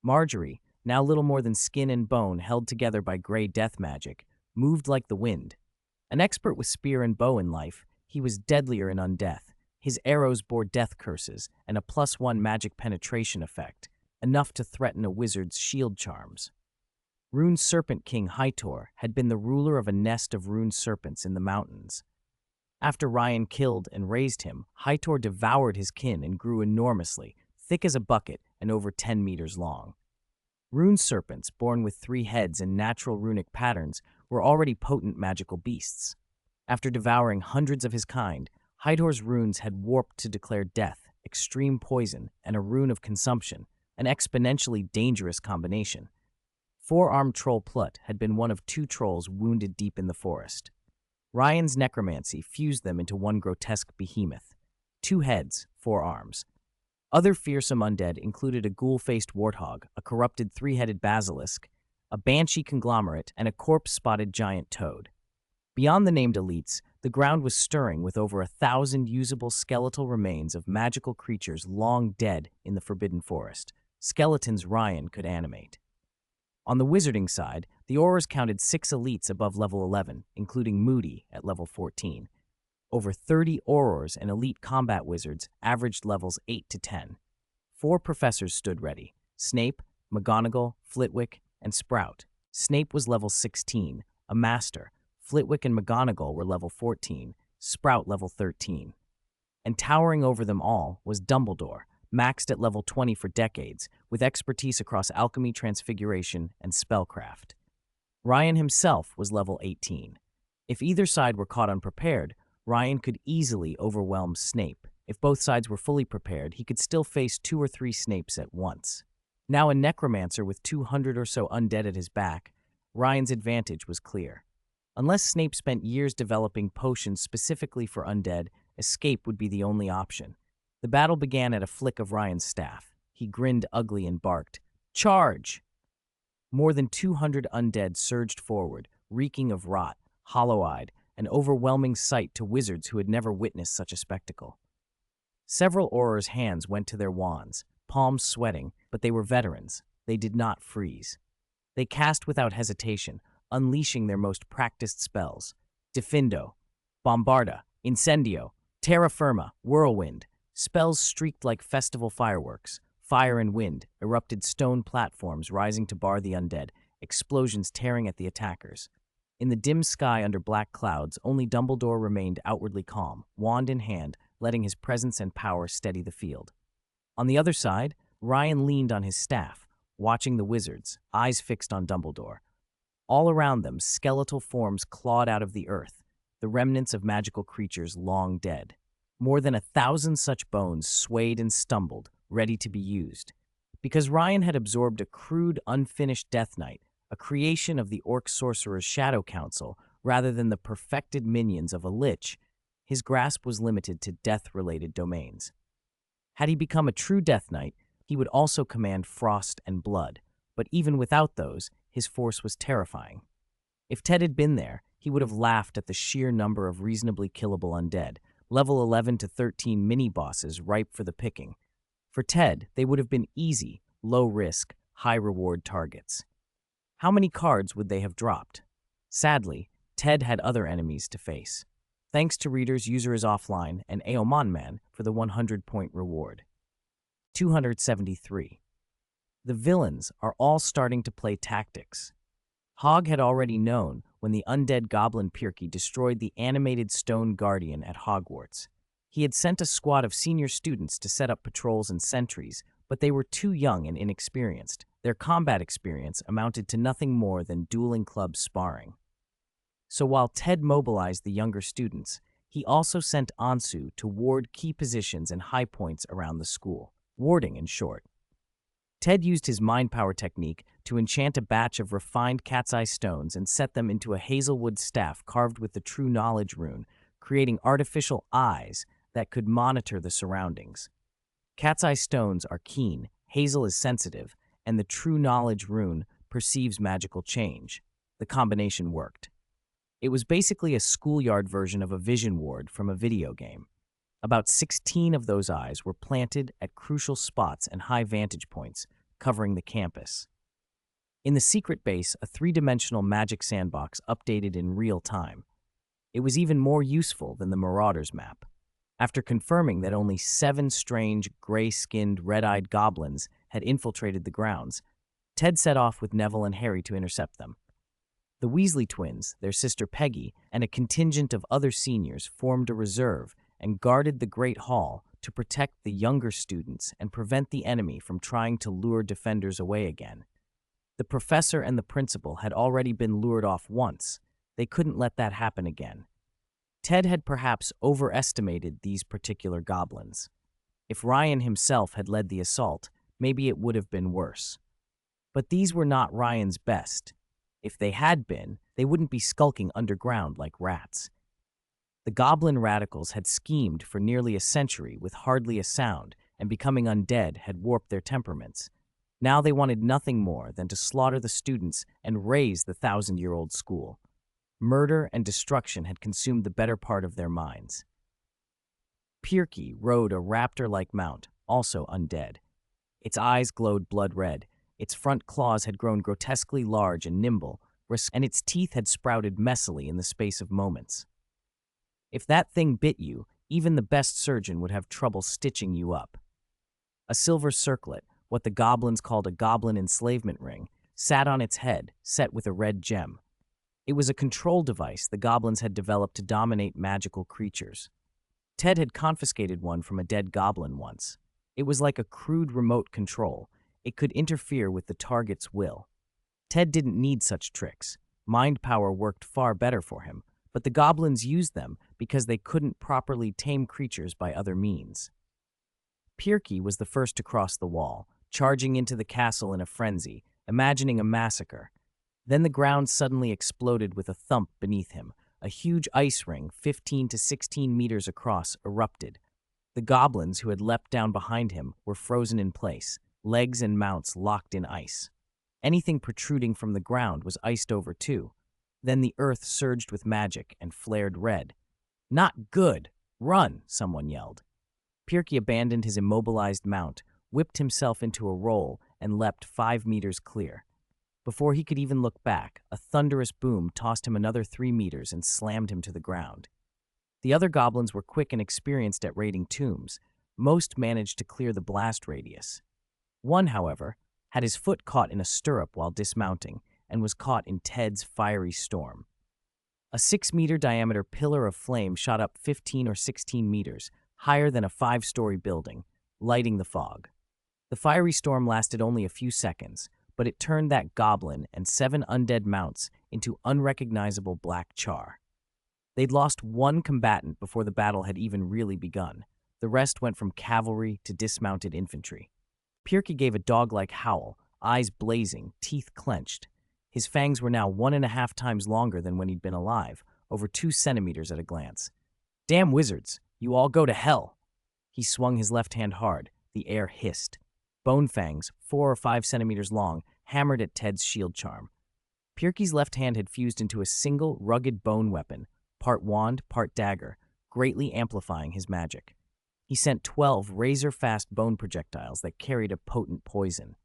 Marjorie, now little more than skin and bone held together by gray death magic, moved like the wind. An expert with spear and bow in life, he was deadlier in undeath. His arrows bore death curses and a +1 magic penetration effect, enough to threaten a wizard's shield charms. Rune Serpent King Hytor had been the ruler of a nest of rune serpents in the mountains. After Ryan killed and raised him, Hytor devoured his kin and grew enormously, thick as a bucket and over 10 meters long. Rune serpents, born with 3 heads and natural runic patterns, were already potent magical beasts. After devouring hundreds of his kind, Hytor's runes had warped to declare death, extreme poison, and a rune of consumption, an exponentially dangerous combination. Four-armed troll Plut had been one of 2 trolls wounded deep in the forest. Ryan's necromancy fused them into one grotesque behemoth. 2 heads, 4 arms. Other fearsome undead included a ghoul-faced warthog, a corrupted 3-headed basilisk, a banshee conglomerate, and a corpse-spotted giant toad. Beyond the named elites, the ground was stirring with over 1,000 usable skeletal remains of magical creatures long dead in the Forbidden Forest, skeletons Ryan could animate. On the wizarding side, the Aurors counted 6 elites above level 11, including Moody at level 14. Over 30 Aurors and elite combat wizards averaged levels 8 to 10. 4 professors stood ready: Snape, McGonagall, Flitwick, and Sprout. Snape was level 16, a master. Flitwick and McGonagall were level 14, Sprout level 13. And towering over them all was Dumbledore, maxed at level 20 for decades, with expertise across alchemy, transfiguration, and spellcraft. Ryan himself was level 18. If either side were caught unprepared, Ryan could easily overwhelm Snape. If both sides were fully prepared, he could still face 2 or 3 Snapes at once. Now a necromancer with 200 or so undead at his back, Ryan's advantage was clear. Unless Snape spent years developing potions specifically for undead, escape would be the only option. The battle began at a flick of Ryan's staff. He grinned ugly and barked, "Charge!" More than 200 undead surged forward, reeking of rot, hollow-eyed, an overwhelming sight to wizards who had never witnessed such a spectacle. Several Aurors' hands went to their wands, palms sweating, but they were veterans. They did not freeze. They cast without hesitation, unleashing their most practiced spells: Diffindo, Bombarda, Incendio, Terra Firma, Whirlwind. Spells streaked like festival fireworks. Fire and wind erupted stone platforms rising to bar the undead, explosions tearing at the attackers. In the dim sky under black clouds, only Dumbledore remained outwardly calm, wand in hand, letting his presence and power steady the field. On the other side, Ryan leaned on his staff, watching the wizards, eyes fixed on Dumbledore. All around them, skeletal forms clawed out of the earth, the remnants of magical creatures long dead. More than 1,000 such bones swayed and stumbled, ready to be used. Because Ryan had absorbed a crude, unfinished Death Knight, a creation of the Orc Sorcerer's Shadow Council, rather than the perfected minions of a lich, his grasp was limited to death-related domains. Had he become a true Death Knight, he would also command Frost and Blood, but even without those, his force was terrifying. If Ted had been there, he would have laughed at the sheer number of reasonably killable undead, level 11 to 13 mini-bosses ripe for the picking. For Ted, they would have been easy, low-risk, high-reward targets. How many cards would they have dropped? Sadly, Ted had other enemies to face. Thanks to readers User is Offline and Aomonman for the 100-point reward. 273. The villains are all starting to play tactics. Hogg had already known when the undead goblin Pirky destroyed the animated stone guardian at Hogwarts. He had sent a squad of senior students to set up patrols and sentries, but they were too young and inexperienced. Their combat experience amounted to nothing more than dueling club sparring. So while Ted mobilized the younger students, he also sent Ansu to ward key positions and high points around the school. Warding, in short. Ted used his mind power technique to enchant a batch of refined cat's eye stones and set them into a hazelwood staff carved with the true knowledge rune, creating artificial eyes that could monitor the surroundings. Cat's eye stones are keen, hazel is sensitive, and the true knowledge rune perceives magical change. The combination worked. It was basically a schoolyard version of a vision ward from a video game. About 16 of those eyes were planted at crucial spots and high vantage points, covering the campus. In the secret base, a three-dimensional magic sandbox updated in real time. It was even more useful than the Marauders map. After confirming that only 7 strange, gray-skinned, red-eyed goblins had infiltrated the grounds, Ted set off with Neville and Harry to intercept them. The Weasley twins, their sister Peggy, and a contingent of other seniors formed a reserve and guarded the Great Hall to protect the younger students and prevent the enemy from trying to lure defenders away again. The professor and the principal had already been lured off once. They couldn't let that happen again. Ted had perhaps overestimated these particular goblins. If Ryan himself had led the assault, maybe it would have been worse. But these were not Ryan's best. If they had been, they wouldn't be skulking underground like rats. The goblin radicals had schemed for nearly a century with hardly a sound, and becoming undead had warped their temperaments. Now they wanted nothing more than to slaughter the students and raze the 1,000-year-old school. Murder and destruction had consumed the better part of their minds. Pirky rode a raptor-like mount, also undead. Its eyes glowed blood red, its front claws had grown grotesquely large and nimble, and its teeth had sprouted messily in the space of moments. If that thing bit you, even the best surgeon would have trouble stitching you up. A silver circlet, what the goblins called a goblin enslavement ring, sat on its head, set with a red gem. It was a control device the goblins had developed to dominate magical creatures. Ted had confiscated one from a dead goblin once. It was like a crude remote control. It could interfere with the target's will. Ted didn't need such tricks. Mind power worked far better for him, but the goblins used them because they couldn't properly tame creatures by other means. Pirky was the first to cross the wall, charging into the castle in a frenzy, imagining a massacre. Then the ground suddenly exploded with a thump beneath him. A huge ice ring, 15 to 16 meters across, erupted. The goblins who had leapt down behind him were frozen in place, legs and mounts locked in ice. Anything protruding from the ground was iced over too. Then the earth surged with magic and flared red. "Not good! Run!" someone yelled. Pirky abandoned his immobilized mount, whipped himself into a roll, and leapt 5 meters clear. Before he could even look back, a thunderous boom tossed him another 3 meters and slammed him to the ground. The other goblins were quick and experienced at raiding tombs. Most managed to clear the blast radius. One, however, had his foot caught in a stirrup while dismounting and was caught in Ted's fiery storm. A 6-meter diameter pillar of flame shot up 15 or 16 meters, higher than a 5-story building, lighting the fog. The fiery storm lasted only a few seconds, but it turned that goblin and 7 undead mounts into unrecognizable black char. They'd lost 1 combatant before the battle had even really begun. The rest went from cavalry to dismounted infantry. Pirky gave a dog-like howl, eyes blazing, teeth clenched. His fangs were now 1.5 times longer than when he'd been alive, over 2 centimeters at a glance. "Damn wizards, you all go to hell!" He swung his left hand hard. The air hissed. Bone fangs, 4 or 5 centimeters long, hammered at Ted's shield charm. Pirky's left hand had fused into a single, rugged bone weapon, part wand, part dagger, greatly amplifying his magic. He sent 12 razor-fast bone projectiles that carried a potent poison.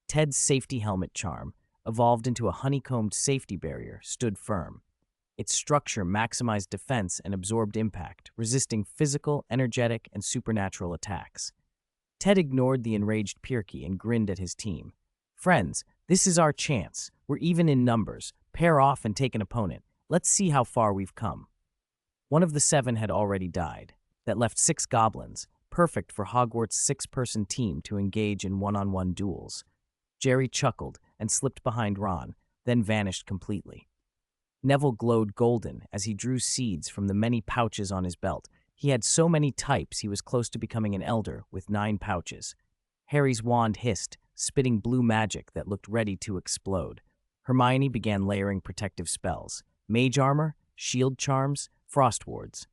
Ted's safety helmet charm, evolved into a honeycombed safety barrier, stood firm. Its structure maximized defense and absorbed impact, resisting physical, energetic, and supernatural attacks. Ted ignored the enraged Pirky and grinned at his team. "Friends, this is our chance. We're even in numbers. Pair off and take an opponent. Let's see how far we've come." One of the 7 had already died. That left 6 goblins, perfect for Hogwarts' 6-person team to engage in one-on-one duels. Jerry chuckled and slipped behind Ron, then vanished completely. Neville glowed golden as he drew seeds from the many pouches on his belt. He had so many types he was close to becoming an elder with 9 pouches. Harry's wand hissed, spitting blue magic that looked ready to explode. Hermione began layering protective spells: mage armor, shield charms, frost wards.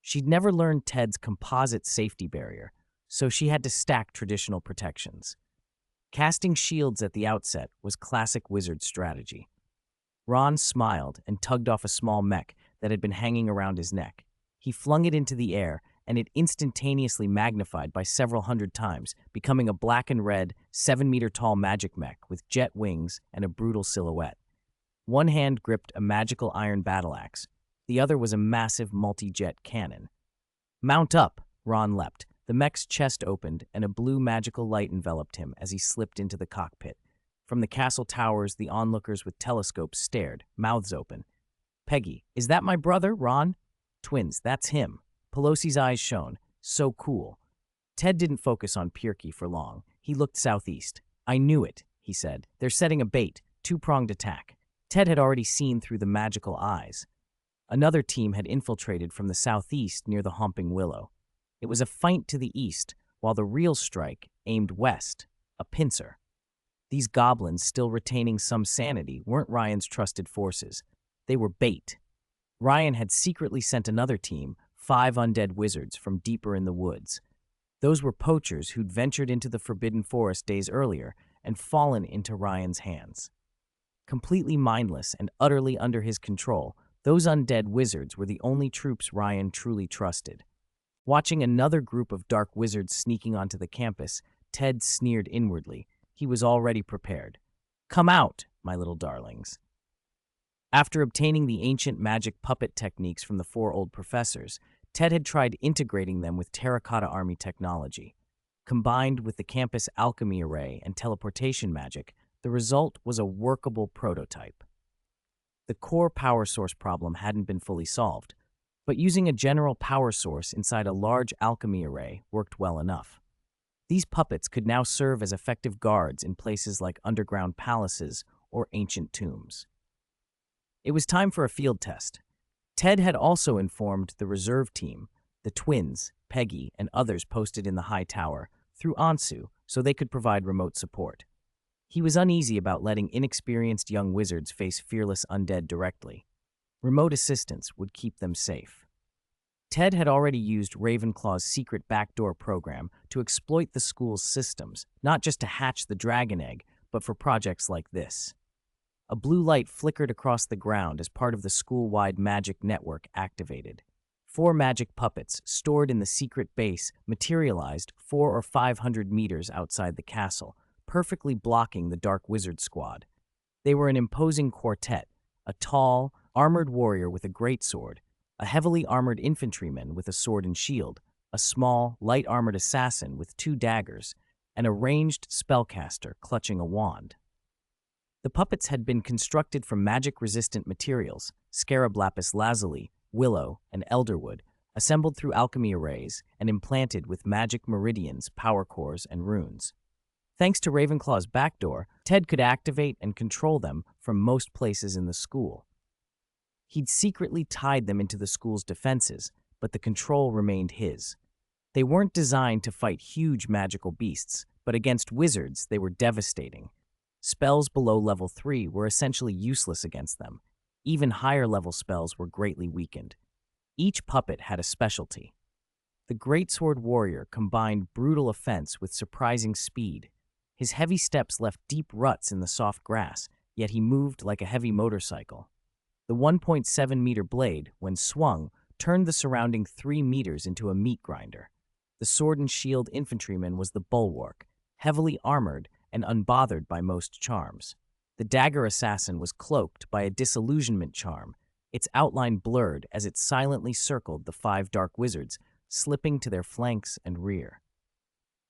She'd never learned Ted's composite safety barrier, so she had to stack traditional protections. Casting shields at the outset was classic wizard strategy. Ron smiled and tugged off a small mech that had been hanging around his neck. He flung it into the air, and it instantaneously magnified by several hundred times, becoming a black and red, 7-meter-tall magic mech with jet wings and a brutal silhouette. One hand gripped a magical iron battle axe. The other was a massive multi-jet cannon. "Mount up!" Ron leapt. The mech's chest opened, and a blue magical light enveloped him as he slipped into the cockpit. From the castle towers, the onlookers with telescopes stared, mouths open. "Peggy, is that my brother, Ron?" "Twins, that's him." Pelosi's eyes shone. "So cool." Ted didn't focus on Pirkey for long. He looked southeast. "I knew it," he said. "They're setting a bait, two-pronged attack." Ted had already seen through the magical eyes. Another team had infiltrated from the southeast near the Homping Willow. It was a feint to the east, while the real strike aimed west, a pincer. These goblins, still retaining some sanity, weren't Ryan's trusted forces. They were bait. Ryan had secretly sent another team, 5 undead wizards from deeper in the woods. Those were poachers who'd ventured into the Forbidden Forest days earlier and fallen into Ryan's hands. Completely mindless and utterly under his control, those undead wizards were the only troops Ryan truly trusted. Watching another group of dark wizards sneaking onto the campus, Ted sneered inwardly. He was already prepared. "Come out, my little darlings." After obtaining the ancient magic puppet techniques from the 4 old professors, Ted had tried integrating them with terracotta army technology. Combined with the campus alchemy array and teleportation magic, the result was a workable prototype. The core power source problem hadn't been fully solved, but using a general power source inside a large alchemy array worked well enough. These puppets could now serve as effective guards in places like underground palaces or ancient tombs. It was time for a field test. Ted had also informed the reserve team, the twins, Peggy, and others posted in the high tower, through Ansu, so they could provide remote support. He was uneasy about letting inexperienced young wizards face fearless undead directly. Remote assistance would keep them safe. Ted had already used Ravenclaw's secret backdoor program to exploit the school's systems, not just to hatch the dragon egg, but for projects like this. A blue light flickered across the ground as part of the school-wide magic network activated. 4 magic puppets stored in the secret base materialized 400 or 500 meters outside the castle, perfectly blocking the Dark Wizard squad. They were an imposing quartet: a tall, armored warrior with a greatsword, a heavily armored infantryman with a sword and shield, a small, light-armored assassin with 2 daggers, and a ranged spellcaster clutching a wand. The puppets had been constructed from magic-resistant materials: scarab lapis lazuli, willow, and elderwood, assembled through alchemy arrays and implanted with magic meridians, power cores, and runes. Thanks to Ravenclaw's backdoor, Ted could activate and control them from most places in the school. He'd secretly tied them into the school's defenses, but the control remained his. They weren't designed to fight huge magical beasts, but against wizards they were devastating. Spells below level 3 were essentially useless against them. Even higher-level spells were greatly weakened. Each puppet had a specialty. The Greatsword Warrior combined brutal offense with surprising speed. His heavy steps left deep ruts in the soft grass, yet he moved like a heavy motorcycle. The 1.7-meter blade, when swung, turned the surrounding 3 meters into a meat grinder. The sword and shield infantryman was the Bulwark, heavily armored and unbothered by most charms. The dagger assassin was cloaked by a disillusionment charm, its outline blurred as it silently circled the 5 dark wizards, slipping to their flanks and rear.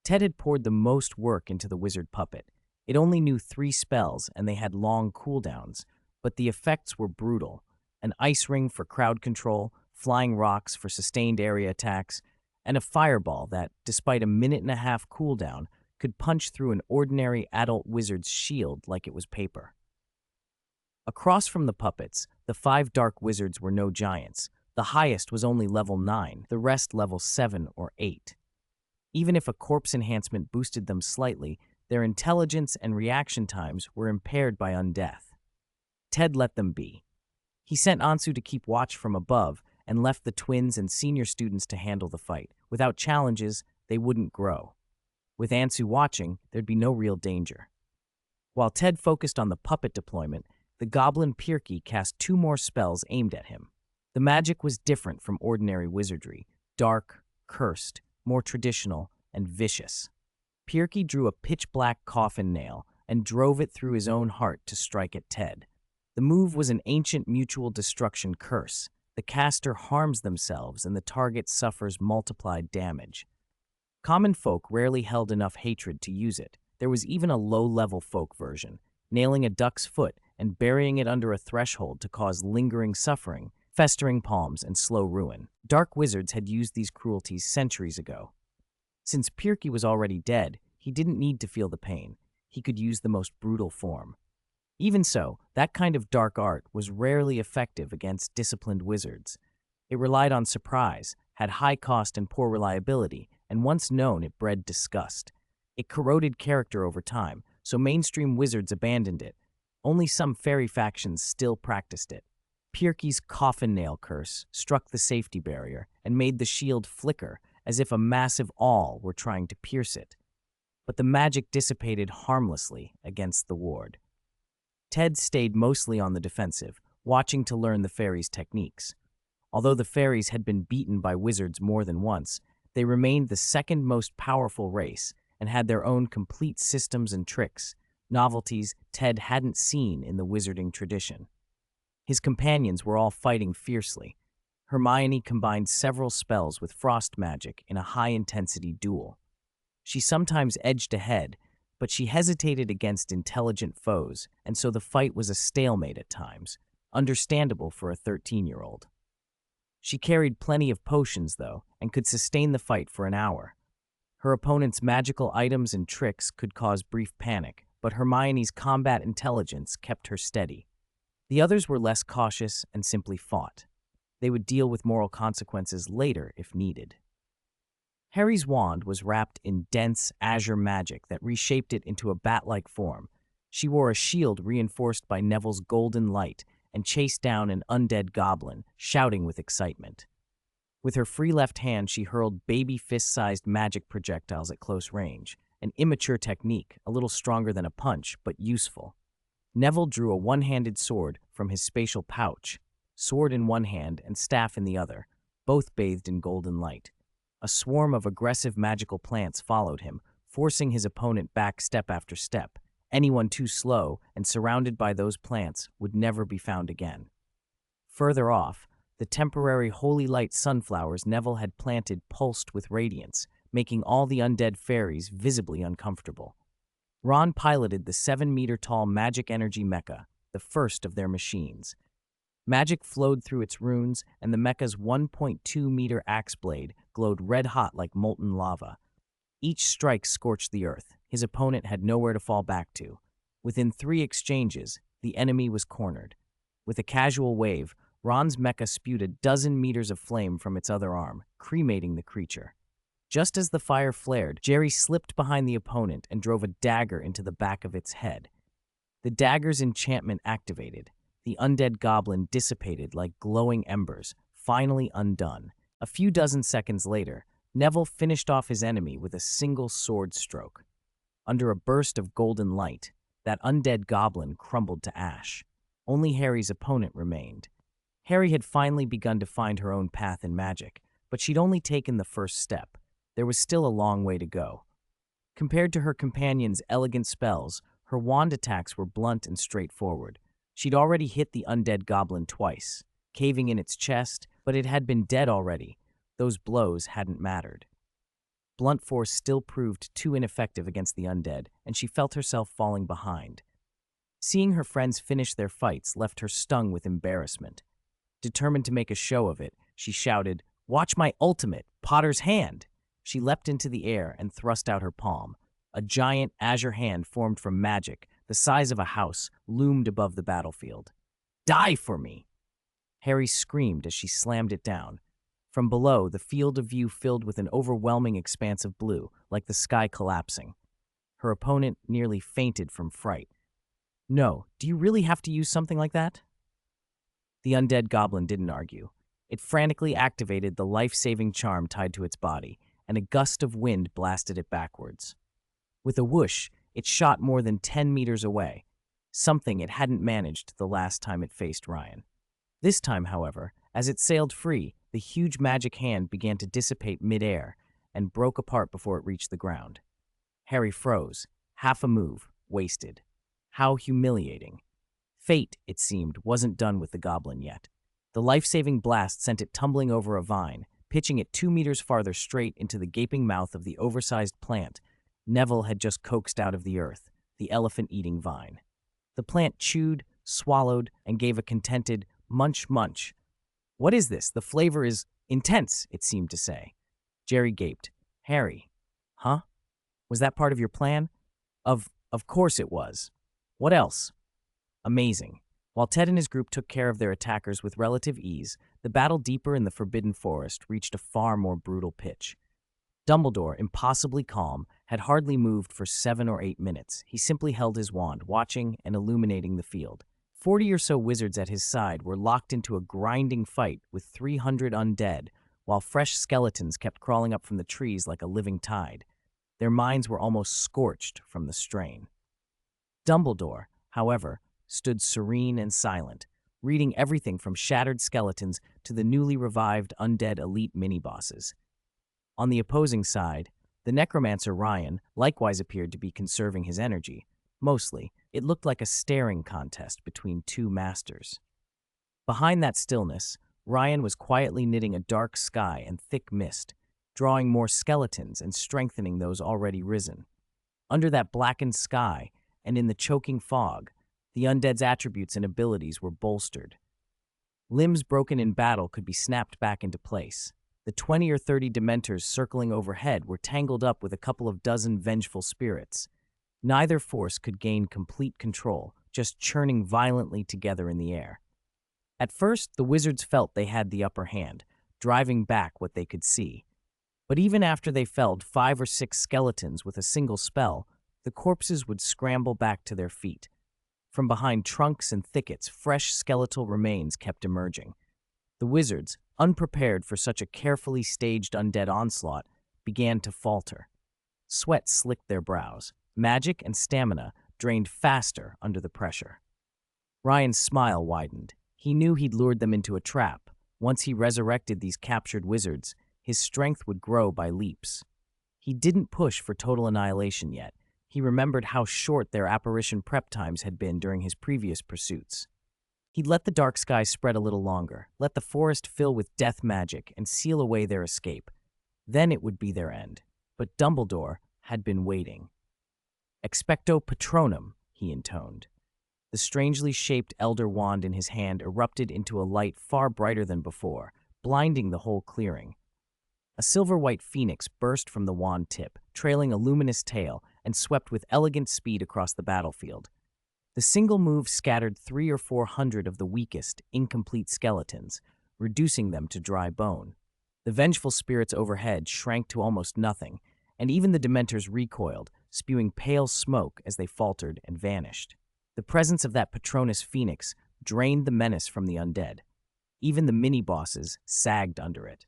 Ted had poured the most work into the wizard puppet. It only knew 3 spells, and they had long cooldowns, but the effects were brutal: an ice ring for crowd control, flying rocks for sustained area attacks, and a fireball that, despite a 1.5-minute cooldown, could punch through an ordinary adult wizard's shield like it was paper. Across from the puppets, the 5 dark wizards were no giants. The highest was only level 9, the rest level 7 or 8. Even if a corpse enhancement boosted them slightly, Their intelligence and reaction times were impaired by undeath. Ted let them be. He sent Ansu to keep watch from above and left the twins and senior students to handle the fight. Without challenges, they wouldn't grow. With Ansu watching, there'd be no real danger. While Ted focused on the puppet deployment, the goblin Pirky cast 2 more spells aimed at him. The magic was different from ordinary wizardry: dark, cursed, more traditional, and vicious. Pirky drew a pitch-black coffin nail and drove it through his own heart to strike at Ted. The move was an ancient mutual destruction curse. The caster harms themselves and the target suffers multiplied damage. Common folk rarely held enough hatred to use it. There was even a low-level folk version, nailing a duck's foot and burying it under a threshold to cause lingering suffering, festering palms, and slow ruin. Dark wizards had used these cruelties centuries ago. Since Pirky was already dead, he didn't need to feel the pain. He could use the most brutal form. Even so, that kind of dark art was rarely effective against disciplined wizards. It relied on surprise, had high cost and poor reliability, and once known, it bred disgust. It corroded character over time, so mainstream wizards abandoned it. Only some fairy factions still practiced it. Pirky's coffin nail curse struck the safety barrier and made the shield flicker as if a massive awl were trying to pierce it. But the magic dissipated harmlessly against the ward. Ted stayed mostly on the defensive, watching to learn the fairies' techniques. Although the fairies had been beaten by wizards more than once, they remained the second most powerful race and had their own complete systems and tricks, novelties Ted hadn't seen in the wizarding tradition. His companions were all fighting fiercely. Hermione combined several spells with frost magic in a high-intensity duel. She sometimes edged ahead, but she hesitated against intelligent foes, and so the fight was a stalemate at times, understandable for a 13-year-old. She carried plenty of potions, though, and could sustain the fight for an hour. Her opponent's magical items and tricks could cause brief panic, but Hermione's combat intelligence kept her steady. The others were less cautious and simply fought. They would deal with moral consequences later if needed. Harry's wand was wrapped in dense azure magic that reshaped it into a bat-like form. She wore a shield reinforced by Neville's golden light and chased down an undead goblin, shouting with excitement. With her free left hand, she hurled baby fist-sized magic projectiles at close range, an immature technique, a little stronger than a punch, but useful. Neville drew a one-handed sword from his spatial pouch, sword in one hand and staff in the other, both bathed in golden light. A swarm of aggressive magical plants followed him, forcing his opponent back step after step. Anyone too slow and surrounded by those plants would never be found again. Further off, the temporary holy light sunflowers Neville had planted pulsed with radiance, making all the undead fairies visibly uncomfortable. Ron piloted the 7-meter-tall magic energy mecha, the first of their machines. Magic flowed through its runes, and the mecha's 1.2-meter axe blade glowed red-hot like molten lava. Each strike scorched the earth. His opponent had nowhere to fall back to. Within 3 exchanges, the enemy was cornered. With a casual wave, Ron's mecha spewed a dozen meters of flame from its other arm, cremating the creature. Just as the fire flared, Jerry slipped behind the opponent and drove a dagger into the back of its head. The dagger's enchantment activated. The undead goblin dissipated like glowing embers, finally undone. A few dozen seconds later, Neville finished off his enemy with a single sword stroke. Under a burst of golden light, that undead goblin crumbled to ash. Only Harry's opponent remained. Harry had finally begun to find her own path in magic, but she'd only taken the first step. There was still a long way to go. Compared to her companion's elegant spells, her wand attacks were blunt and straightforward. She'd already hit the undead goblin twice, caving in its chest, but it had been dead already. Those blows hadn't mattered. Blunt force still proved too ineffective against the undead, and she felt herself falling behind. Seeing her friends finish their fights left her stung with embarrassment. Determined to make a show of it, she shouted, "Watch my ultimate, Potter's hand!" She leapt into the air and thrust out her palm. A giant azure hand formed from magic, the size of a house, loomed above the battlefield. "Die for me!" Harry screamed as she slammed it down. From below, the field of view filled with an overwhelming expanse of blue, like the sky collapsing. Her opponent nearly fainted from fright. No, do you really have to use something like that? The undead goblin didn't argue. It frantically activated the life-saving charm tied to its body, and a gust of wind blasted it backwards. With a whoosh, it shot more than 10 meters away, something it hadn't managed the last time it faced Ryan. This time, however, as it sailed free, the huge magic hand began to dissipate mid-air and broke apart before it reached the ground. Harry froze, half a move, wasted. How humiliating. Fate, it seemed, wasn't done with the goblin yet. The life-saving blast sent it tumbling over a vine, pitching it 2 meters farther straight into the gaping mouth of the oversized plant Neville had just coaxed out of the earth, the elephant-eating vine. The plant chewed, swallowed, and gave a contented munch munch. What is this? The flavor is intense, it seemed to say. Jerry gaped. Harry. Huh? Was that part of your plan? Of course it was. What else? Amazing. While Ted and his group took care of their attackers with relative ease, the battle deeper in the Forbidden Forest reached a far more brutal pitch. Dumbledore, impossibly calm, had hardly moved for 7 or 8 minutes. He simply held his wand, watching and illuminating the field. 40 or so wizards at his side were locked into a grinding fight with 300 undead, while fresh skeletons kept crawling up from the trees like a living tide. Their minds were almost scorched from the strain. Dumbledore, however, stood serene and silent, reading everything from shattered skeletons to the newly revived undead elite mini-bosses. On the opposing side, the necromancer Ryan likewise appeared to be conserving his energy. Mostly, it looked like a staring contest between two masters. Behind that stillness, Ryan was quietly knitting a dark sky and thick mist, drawing more skeletons and strengthening those already risen. Under that blackened sky, and in the choking fog, the undead's attributes and abilities were bolstered. Limbs broken in battle could be snapped back into place. The 20 or 30 Dementors circling overhead were tangled up with a couple of dozen vengeful spirits. Neither force could gain complete control, just churning violently together in the air. At first, the wizards felt they had the upper hand, driving back what they could see. But even after they felled 5 or 6 skeletons with a single spell, the corpses would scramble back to their feet. From behind trunks and thickets, fresh skeletal remains kept emerging. The wizards, unprepared for such a carefully staged undead onslaught, began to falter. Sweat slicked their brows. Magic and stamina drained faster under the pressure. Ryan's smile widened. He knew he'd lured them into a trap. Once he resurrected these captured wizards, his strength would grow by leaps. He didn't push for total annihilation yet. He remembered how short their apparition prep times had been during his previous pursuits. He'd let the dark sky spread a little longer, let the forest fill with death magic, and seal away their escape. Then it would be their end. But Dumbledore had been waiting. Expecto Patronum, he intoned. The strangely shaped elder wand in his hand erupted into a light far brighter than before, blinding the whole clearing. A silver-white phoenix burst from the wand tip, trailing a luminous tail, and swept with elegant speed across the battlefield. The single move scattered 300 or 400 of the weakest, incomplete skeletons, reducing them to dry bone. The vengeful spirits overhead shrank to almost nothing, and even the Dementors recoiled, spewing pale smoke as they faltered and vanished. The presence of that Patronus Phoenix drained the menace from the undead. Even the mini-bosses sagged under it.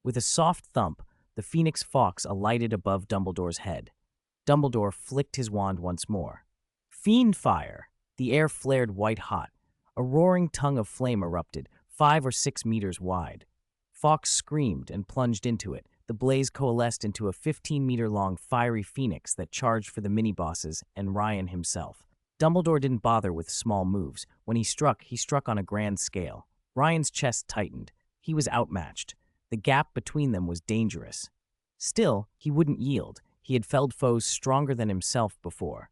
With a soft thump, the Phoenix Fox alighted above Dumbledore's head. Dumbledore flicked his wand once more. Fiend fire! The air flared white-hot. A roaring tongue of flame erupted, 5 or 6 meters wide. Fox screamed and plunged into it. The blaze coalesced into a 15-meter-long fiery phoenix that charged for the mini-bosses and Ryan himself. Dumbledore didn't bother with small moves. When he struck on a grand scale. Ryan's chest tightened. He was outmatched. The gap between them was dangerous. Still, he wouldn't yield. He had felled foes stronger than himself before.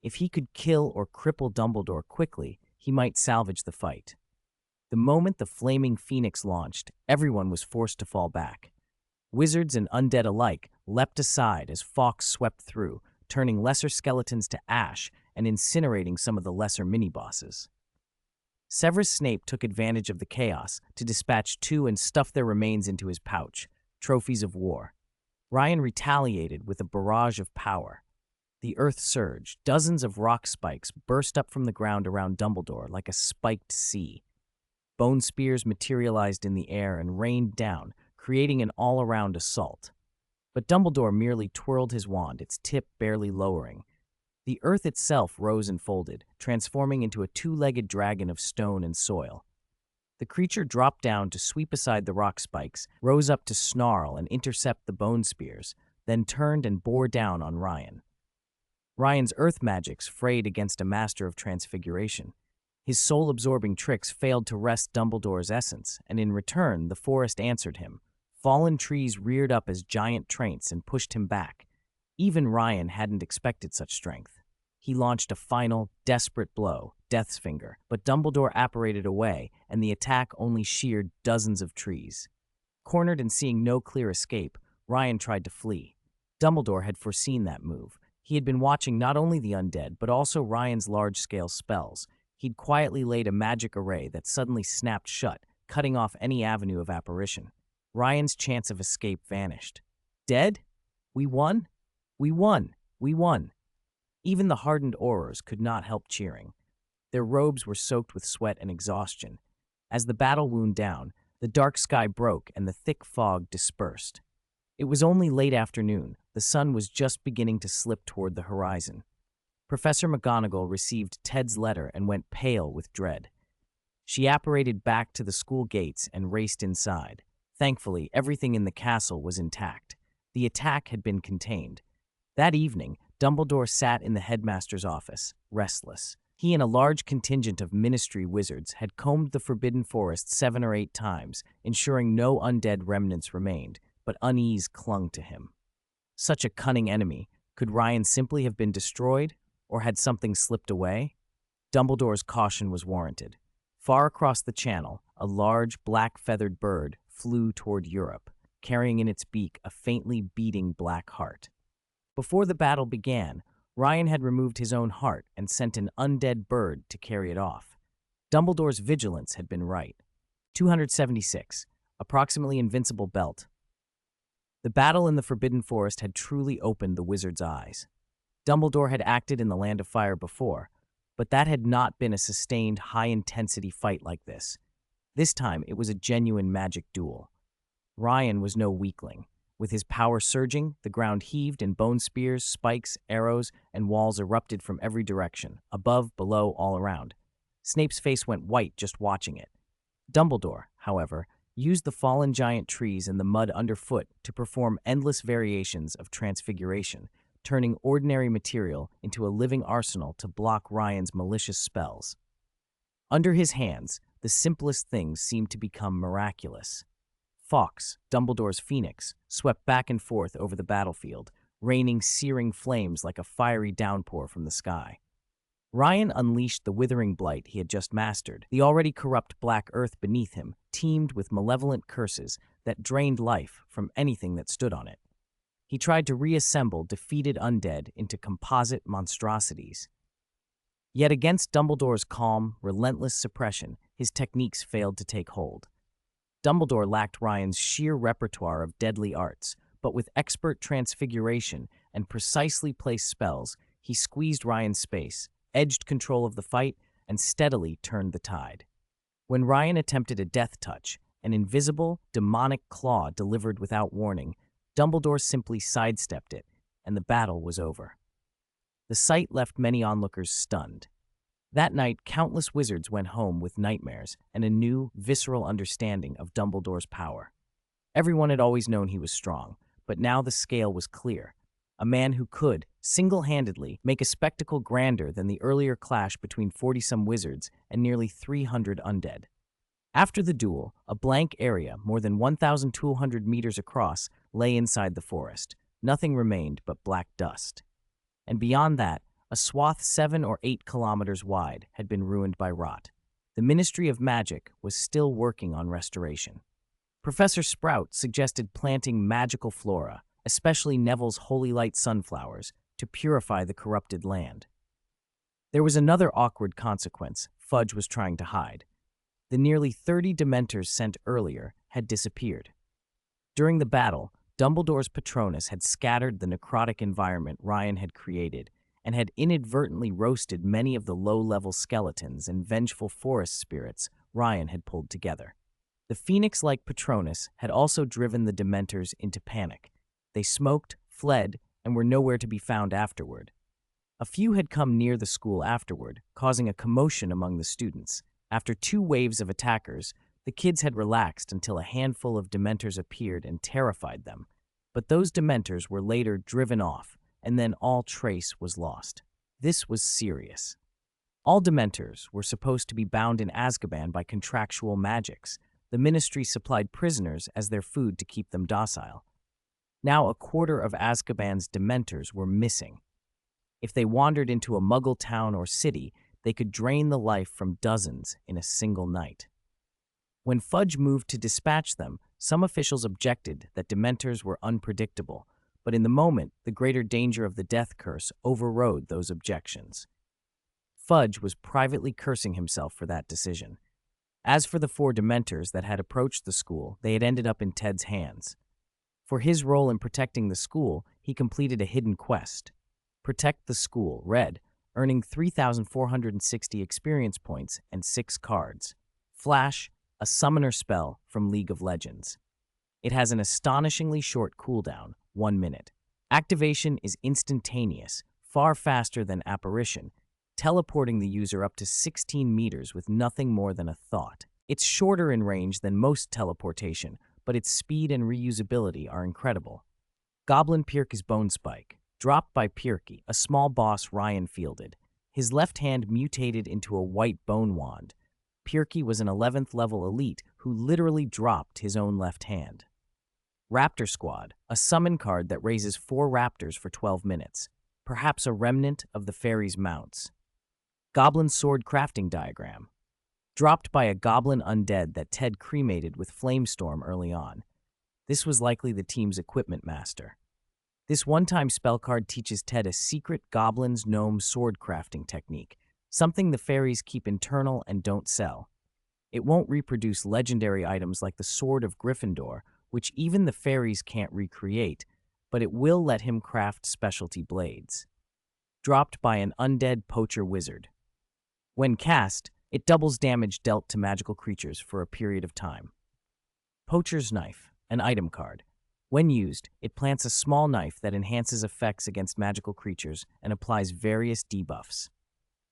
If he could kill or cripple Dumbledore quickly, he might salvage the fight. The moment the flaming phoenix launched, everyone was forced to fall back. Wizards and undead alike leapt aside as Fox swept through, turning lesser skeletons to ash and incinerating some of the lesser mini-bosses. Severus Snape took advantage of the chaos to dispatch 2 and stuff their remains into his pouch, trophies of war. Ryan retaliated with a barrage of power. The earth surged. Dozens of rock spikes burst up from the ground around Dumbledore like a spiked sea. Bone spears materialized in the air and rained down, creating an all-around assault. But Dumbledore merely twirled his wand, its tip barely lowering. The earth itself rose and folded, transforming into a two-legged dragon of stone and soil. The creature dropped down to sweep aside the rock spikes, rose up to snarl and intercept the bone spears, then turned and bore down on Ryan. Ryan's earth magics frayed against a master of transfiguration. His soul-absorbing tricks failed to wrest Dumbledore's essence, and in return, the forest answered him. Fallen trees reared up as giant traints and pushed him back. Even Ryan hadn't expected such strength. He launched a final, desperate blow, Death's Finger, but Dumbledore apparated away, and the attack only sheared dozens of trees. Cornered and seeing no clear escape, Ryan tried to flee. Dumbledore had foreseen that move. He had been watching not only the undead, but also Ryan's large-scale spells. He'd quietly laid a magic array that suddenly snapped shut, cutting off any avenue of apparition. Ryan's chance of escape vanished. Dead? We won? We won! We won! Even the hardened Aurors could not help cheering. Their robes were soaked with sweat and exhaustion. As the battle wound down, the dark sky broke and the thick fog dispersed. It was only late afternoon. The sun was just beginning to slip toward the horizon. Professor McGonagall received Ted's letter and went pale with dread. She apparated back to the school gates and raced inside. Thankfully, everything in the castle was intact. The attack had been contained. That evening, Dumbledore sat in the headmaster's office, restless. He and a large contingent of ministry wizards had combed the Forbidden Forest 7 or 8 times, ensuring no undead remnants remained, but unease clung to him. Such a cunning enemy, could Ryan simply have been destroyed, or had something slipped away? Dumbledore's caution was warranted. Far across the channel, a large, black-feathered bird flew toward Europe, carrying in its beak a faintly beating black heart. Before the battle began, Ryan had removed his own heart and sent an undead bird to carry it off. Dumbledore's vigilance had been right. 276, approximately invincible belt. The battle in the Forbidden Forest had truly opened the wizard's eyes. Dumbledore had acted in the Land of Fire before, but that had not been a sustained, high-intensity fight like this. This time, it was a genuine magic duel. Ryan was no weakling. With his power surging, the ground heaved and bone spears, spikes, arrows, and walls erupted from every direction, above, below, all around. Snape's face went white just watching it. Dumbledore, however, used the fallen giant trees and the mud underfoot to perform endless variations of transfiguration, turning ordinary material into a living arsenal to block Ryan's malicious spells. Under his hands, the simplest things seemed to become miraculous. Fawkes, Dumbledore's phoenix, swept back and forth over the battlefield, raining searing flames like a fiery downpour from the sky. Ryan unleashed the withering blight he had just mastered. The already corrupt black earth beneath him teemed with malevolent curses that drained life from anything that stood on it. He tried to reassemble defeated undead into composite monstrosities. Yet against Dumbledore's calm, relentless suppression, his techniques failed to take hold. Dumbledore lacked Ryan's sheer repertoire of deadly arts, but with expert transfiguration and precisely placed spells, he squeezed Ryan's space, edged control of the fight, and steadily turned the tide. When Ryan attempted a death touch, an invisible, demonic claw delivered without warning, Dumbledore simply sidestepped it, and the battle was over. The sight left many onlookers stunned. That night, countless wizards went home with nightmares and a new, visceral understanding of Dumbledore's power. Everyone had always known he was strong, but now the scale was clear. A man who could, single-handedly, make a spectacle grander than the earlier clash between 40-some wizards and nearly 300 undead. After the duel, a blank area, more than 1,200 meters across, lay inside the forest. Nothing remained but black dust. And beyond that, a swath 7 or 8 kilometers wide had been ruined by rot. The Ministry of Magic was still working on restoration. Professor Sprout suggested planting magical flora, especially Neville's holy light sunflowers, to purify the corrupted land. There was another awkward consequence Fudge was trying to hide. The nearly 30 Dementors sent earlier had disappeared. During the battle, Dumbledore's Patronus had scattered the necrotic environment Ryan had created and had inadvertently roasted many of the low-level skeletons and vengeful forest spirits Ryan had pulled together. The phoenix-like Patronus had also driven the Dementors into panic. They smoked, fled, and were nowhere to be found afterward. A few had come near the school afterward, causing a commotion among the students. After 2 waves of attackers, the kids had relaxed until a handful of Dementors appeared and terrified them. But those Dementors were later driven off, and then all trace was lost. This was serious. All Dementors were supposed to be bound in Azkaban by contractual magics. The Ministry supplied prisoners as their food to keep them docile. Now a quarter of Azkaban's Dementors were missing. If they wandered into a Muggle town or city, they could drain the life from dozens in a single night. When Fudge moved to dispatch them, some officials objected that Dementors were unpredictable, but in the moment, the greater danger of the death curse overrode those objections. Fudge was privately cursing himself for that decision. As for the 4 Dementors that had approached the school, they had ended up in Ted's hands. For his role in protecting the school, he completed a hidden quest. Protect the school, Red, earning 3,460 experience points and 6 cards. Flash, a summoner spell from League of Legends. It has an astonishingly short cooldown, 1 minute. Activation is instantaneous, far faster than apparition, teleporting the user up to 16 meters with nothing more than a thought. It's shorter in range than most teleportation, but its speed and reusability are incredible. Goblin Pirke's Bone Spike. Dropped by Pirke, a small boss Ryan fielded. His left hand mutated into a white bone wand. Pirke was an 11th level elite who literally dropped his own left hand. Raptor Squad, a summon card that raises 4 raptors for 12 minutes, perhaps a remnant of the fairy's mounts. Goblin Sword Crafting Diagram. Dropped by a goblin undead that Ted cremated with Flamestorm early on. This was likely the team's equipment master. This one-time spell card teaches Ted a secret goblin's gnome sword crafting technique, something the fairies keep internal and don't sell. It won't reproduce legendary items like the Sword of Gryffindor, which even the fairies can't recreate, but it will let him craft specialty blades. Dropped by an undead poacher wizard. When cast, it doubles damage dealt to magical creatures for a period of time. Poacher's Knife, an item card. When used, it plants a small knife that enhances effects against magical creatures and applies various debuffs.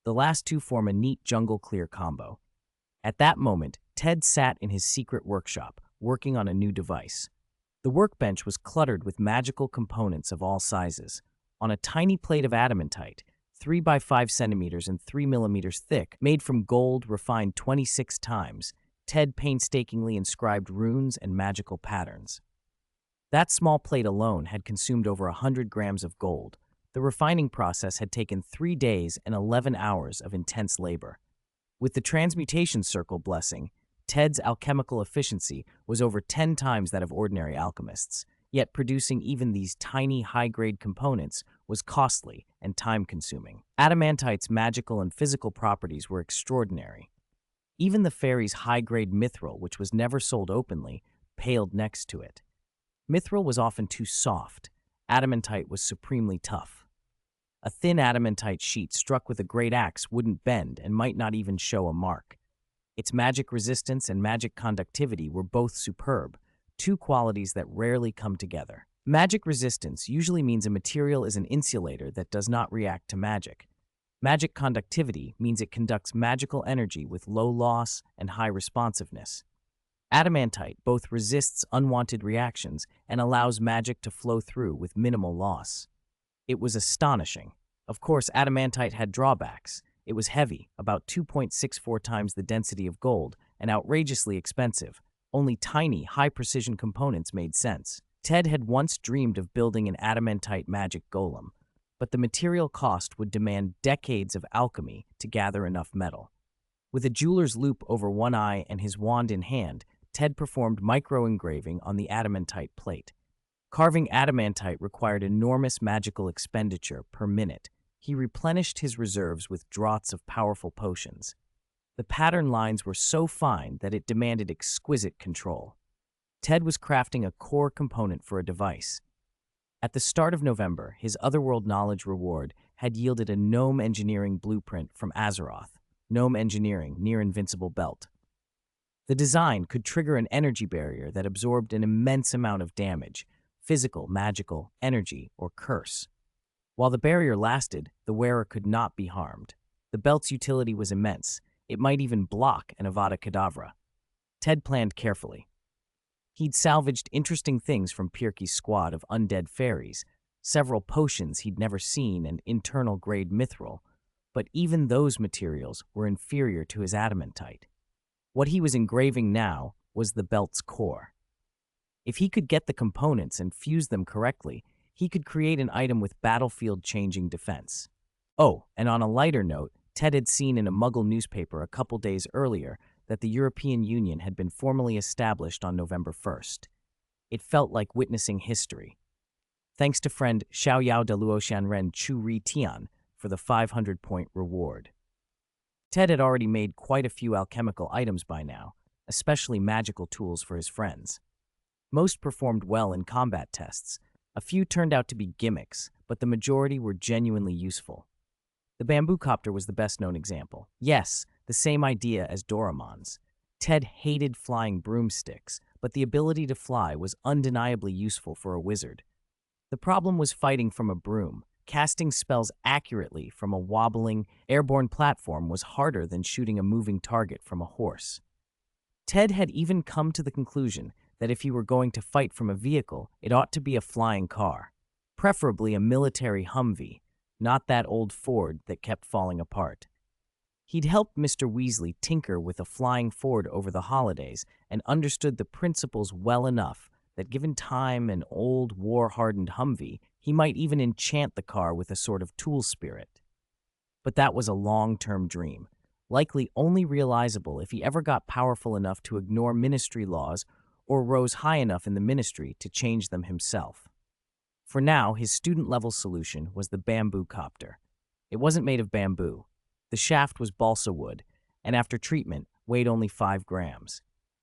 The last 2 form a neat jungle clear combo. At that moment, Ted sat in his secret workshop, working on a new device. The workbench was cluttered with magical components of all sizes. On a tiny plate of adamantite, 3 by 5 centimeters and 3 millimeters thick, made from gold refined 26 times, Ted painstakingly inscribed runes and magical patterns. That small plate alone had consumed over 100 grams of gold. The refining process had taken 3 days and 11 hours of intense labor. With the transmutation circle blessing, Ted's alchemical efficiency was over 10 times that of ordinary alchemists, yet producing even these tiny high-grade components was costly and time-consuming. Adamantite's magical and physical properties were extraordinary. Even the fairy's high-grade mithril, which was never sold openly, paled next to it. Mithril was often too soft. Adamantite was supremely tough. A thin adamantite sheet struck with a great axe wouldn't bend and might not even show a mark. Its magic resistance and magic conductivity were both superb, 2 qualities that rarely come together. Magic resistance usually means a material is an insulator that does not react to magic. Magic conductivity means it conducts magical energy with low loss and high responsiveness. Adamantite both resists unwanted reactions and allows magic to flow through with minimal loss. It was astonishing. Of course, adamantite had drawbacks. It was heavy, about 2.64 times the density of gold, and outrageously expensive. Only tiny, high-precision components made sense. Ted had once dreamed of building an adamantite magic golem, but the material cost would demand decades of alchemy to gather enough metal. With a jeweler's loupe over one eye and his wand in hand, Ted performed micro-engraving on the adamantite plate. Carving adamantite required enormous magical expenditure per minute. He replenished his reserves with draughts of powerful potions. The pattern lines were so fine that it demanded exquisite control. Ted was crafting a core component for a device. At the start of November, his Otherworld Knowledge reward had yielded a gnome engineering blueprint from Azeroth, gnome engineering near invincible belt. The design could trigger an energy barrier that absorbed an immense amount of damage, physical, magical, energy, or curse. While the barrier lasted, the wearer could not be harmed. The belt's utility was immense. It might even block an Avada Kedavra. Ted planned carefully. He'd salvaged interesting things from Pirke's squad of undead fairies, several potions he'd never seen and internal-grade mithril, but even those materials were inferior to his adamantite. What he was engraving now was the belt's core. If he could get the components and fuse them correctly, he could create an item with battlefield-changing defense. Oh, and on a lighter note, Ted had seen in a Muggle newspaper a couple days earlier that the European Union had been formally established on November 1st. It felt like witnessing history. Thanks to friend Xiaoyao de Luoshanren Chu Ri Tian for the 500-point reward. Ted had already made quite a few alchemical items by now, especially magical tools for his friends. Most performed well in combat tests. A few turned out to be gimmicks, but the majority were genuinely useful. The bamboo copter was the best-known example. Yes, the same idea as Doraemon's. Ted hated flying broomsticks, but the ability to fly was undeniably useful for a wizard. The problem was fighting from a broom. Casting spells accurately from a wobbling, airborne platform was harder than shooting a moving target from a horse. Ted had even come to the conclusion that if he were going to fight from a vehicle, it ought to be a flying car, preferably a military Humvee, not that old Ford that kept falling apart. He'd helped Mr. Weasley tinker with a flying Ford over the holidays and understood the principles well enough that given time and old war-hardened Humvee, he might even enchant the car with a sort of tool spirit. But that was a long-term dream, likely only realizable if he ever got powerful enough to ignore ministry laws or rose high enough in the ministry to change them himself. For now, his student-level solution was the bamboo copter. It wasn't made of bamboo. The shaft was balsa wood, and after treatment, weighed only 5 grams.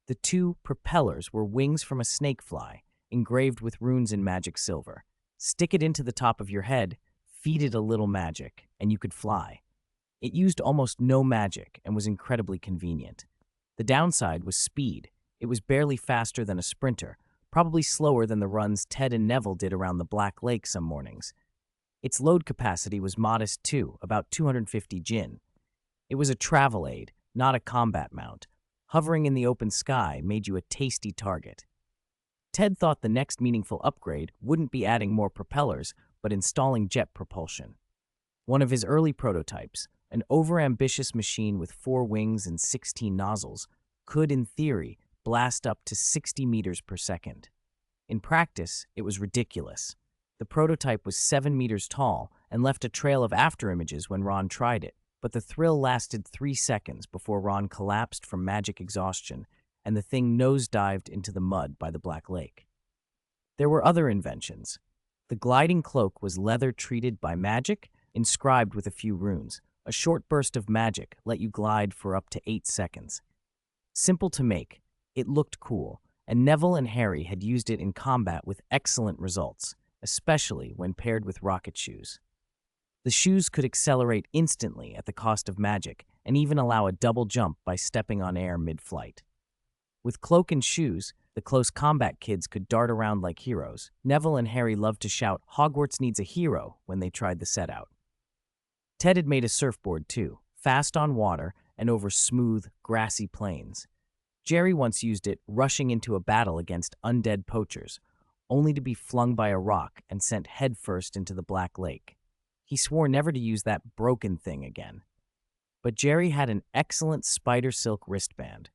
The 2 propellers were wings from a snakefly, engraved with runes in magic silver. Stick it into the top of your head, feed it a little magic, and you could fly. It used almost no magic and was incredibly convenient. The downside was speed. It was barely faster than a sprinter, probably slower than the runs Ted and Neville did around the Black Lake some mornings. Its load capacity was modest too, about 250 Jinn. It was a travel aid, not a combat mount. Hovering in the open sky made you a tasty target. Ted thought the next meaningful upgrade wouldn't be adding more propellers, but installing jet propulsion. One of his early prototypes, an overambitious machine with 4 wings and 16 nozzles, could, in theory, blast up to 60 meters per second. In practice, it was ridiculous. The prototype was 7 meters tall and left a trail of afterimages when Ron tried it, but the thrill lasted 3 seconds before Ron collapsed from magic exhaustion and the thing nosedived into the mud by the Black Lake. There were other inventions. The gliding cloak was leather treated by magic, inscribed with a few runes. A short burst of magic let you glide for up to 8 seconds. Simple to make, it looked cool, and Neville and Harry had used it in combat with excellent results, especially when paired with rocket shoes. The shoes could accelerate instantly at the cost of magic and even allow a double jump by stepping on air mid-flight. With cloak and shoes, the close combat kids could dart around like heroes. Neville and Harry loved to shout, "Hogwarts needs a hero," when they tried the set out. Ted had made a surfboard too, fast on water and over smooth, grassy plains. Jerry once used it rushing into a battle against undead poachers, only to be flung by a rock and sent headfirst into the Black Lake. He swore never to use that broken thing again. But Jerry had an excellent spider silk wristband,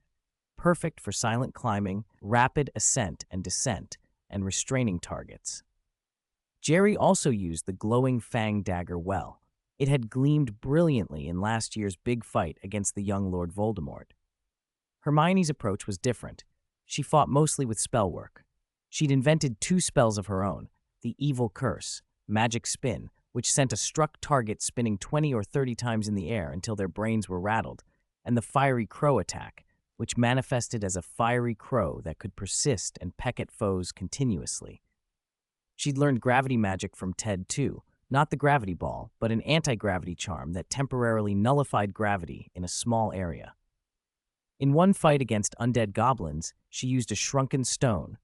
perfect for silent climbing, rapid ascent and descent, and restraining targets. Jerry also used the glowing fang dagger well. It had gleamed brilliantly in last year's big fight against the young Lord Voldemort. Hermione's approach was different. She fought mostly with spell work. She'd invented 2 spells of her own, the Evil Curse, Magic Spin, which sent a struck target spinning 20 or 30 times in the air until their brains were rattled, and the Fiery Crow attack, which manifested as a fiery crow that could persist and peck at foes continuously. She'd learned gravity magic from Ted, too, not the gravity ball, but an anti-gravity charm that temporarily nullified gravity in a small area. In one fight against undead goblins, she used a shrunken stone,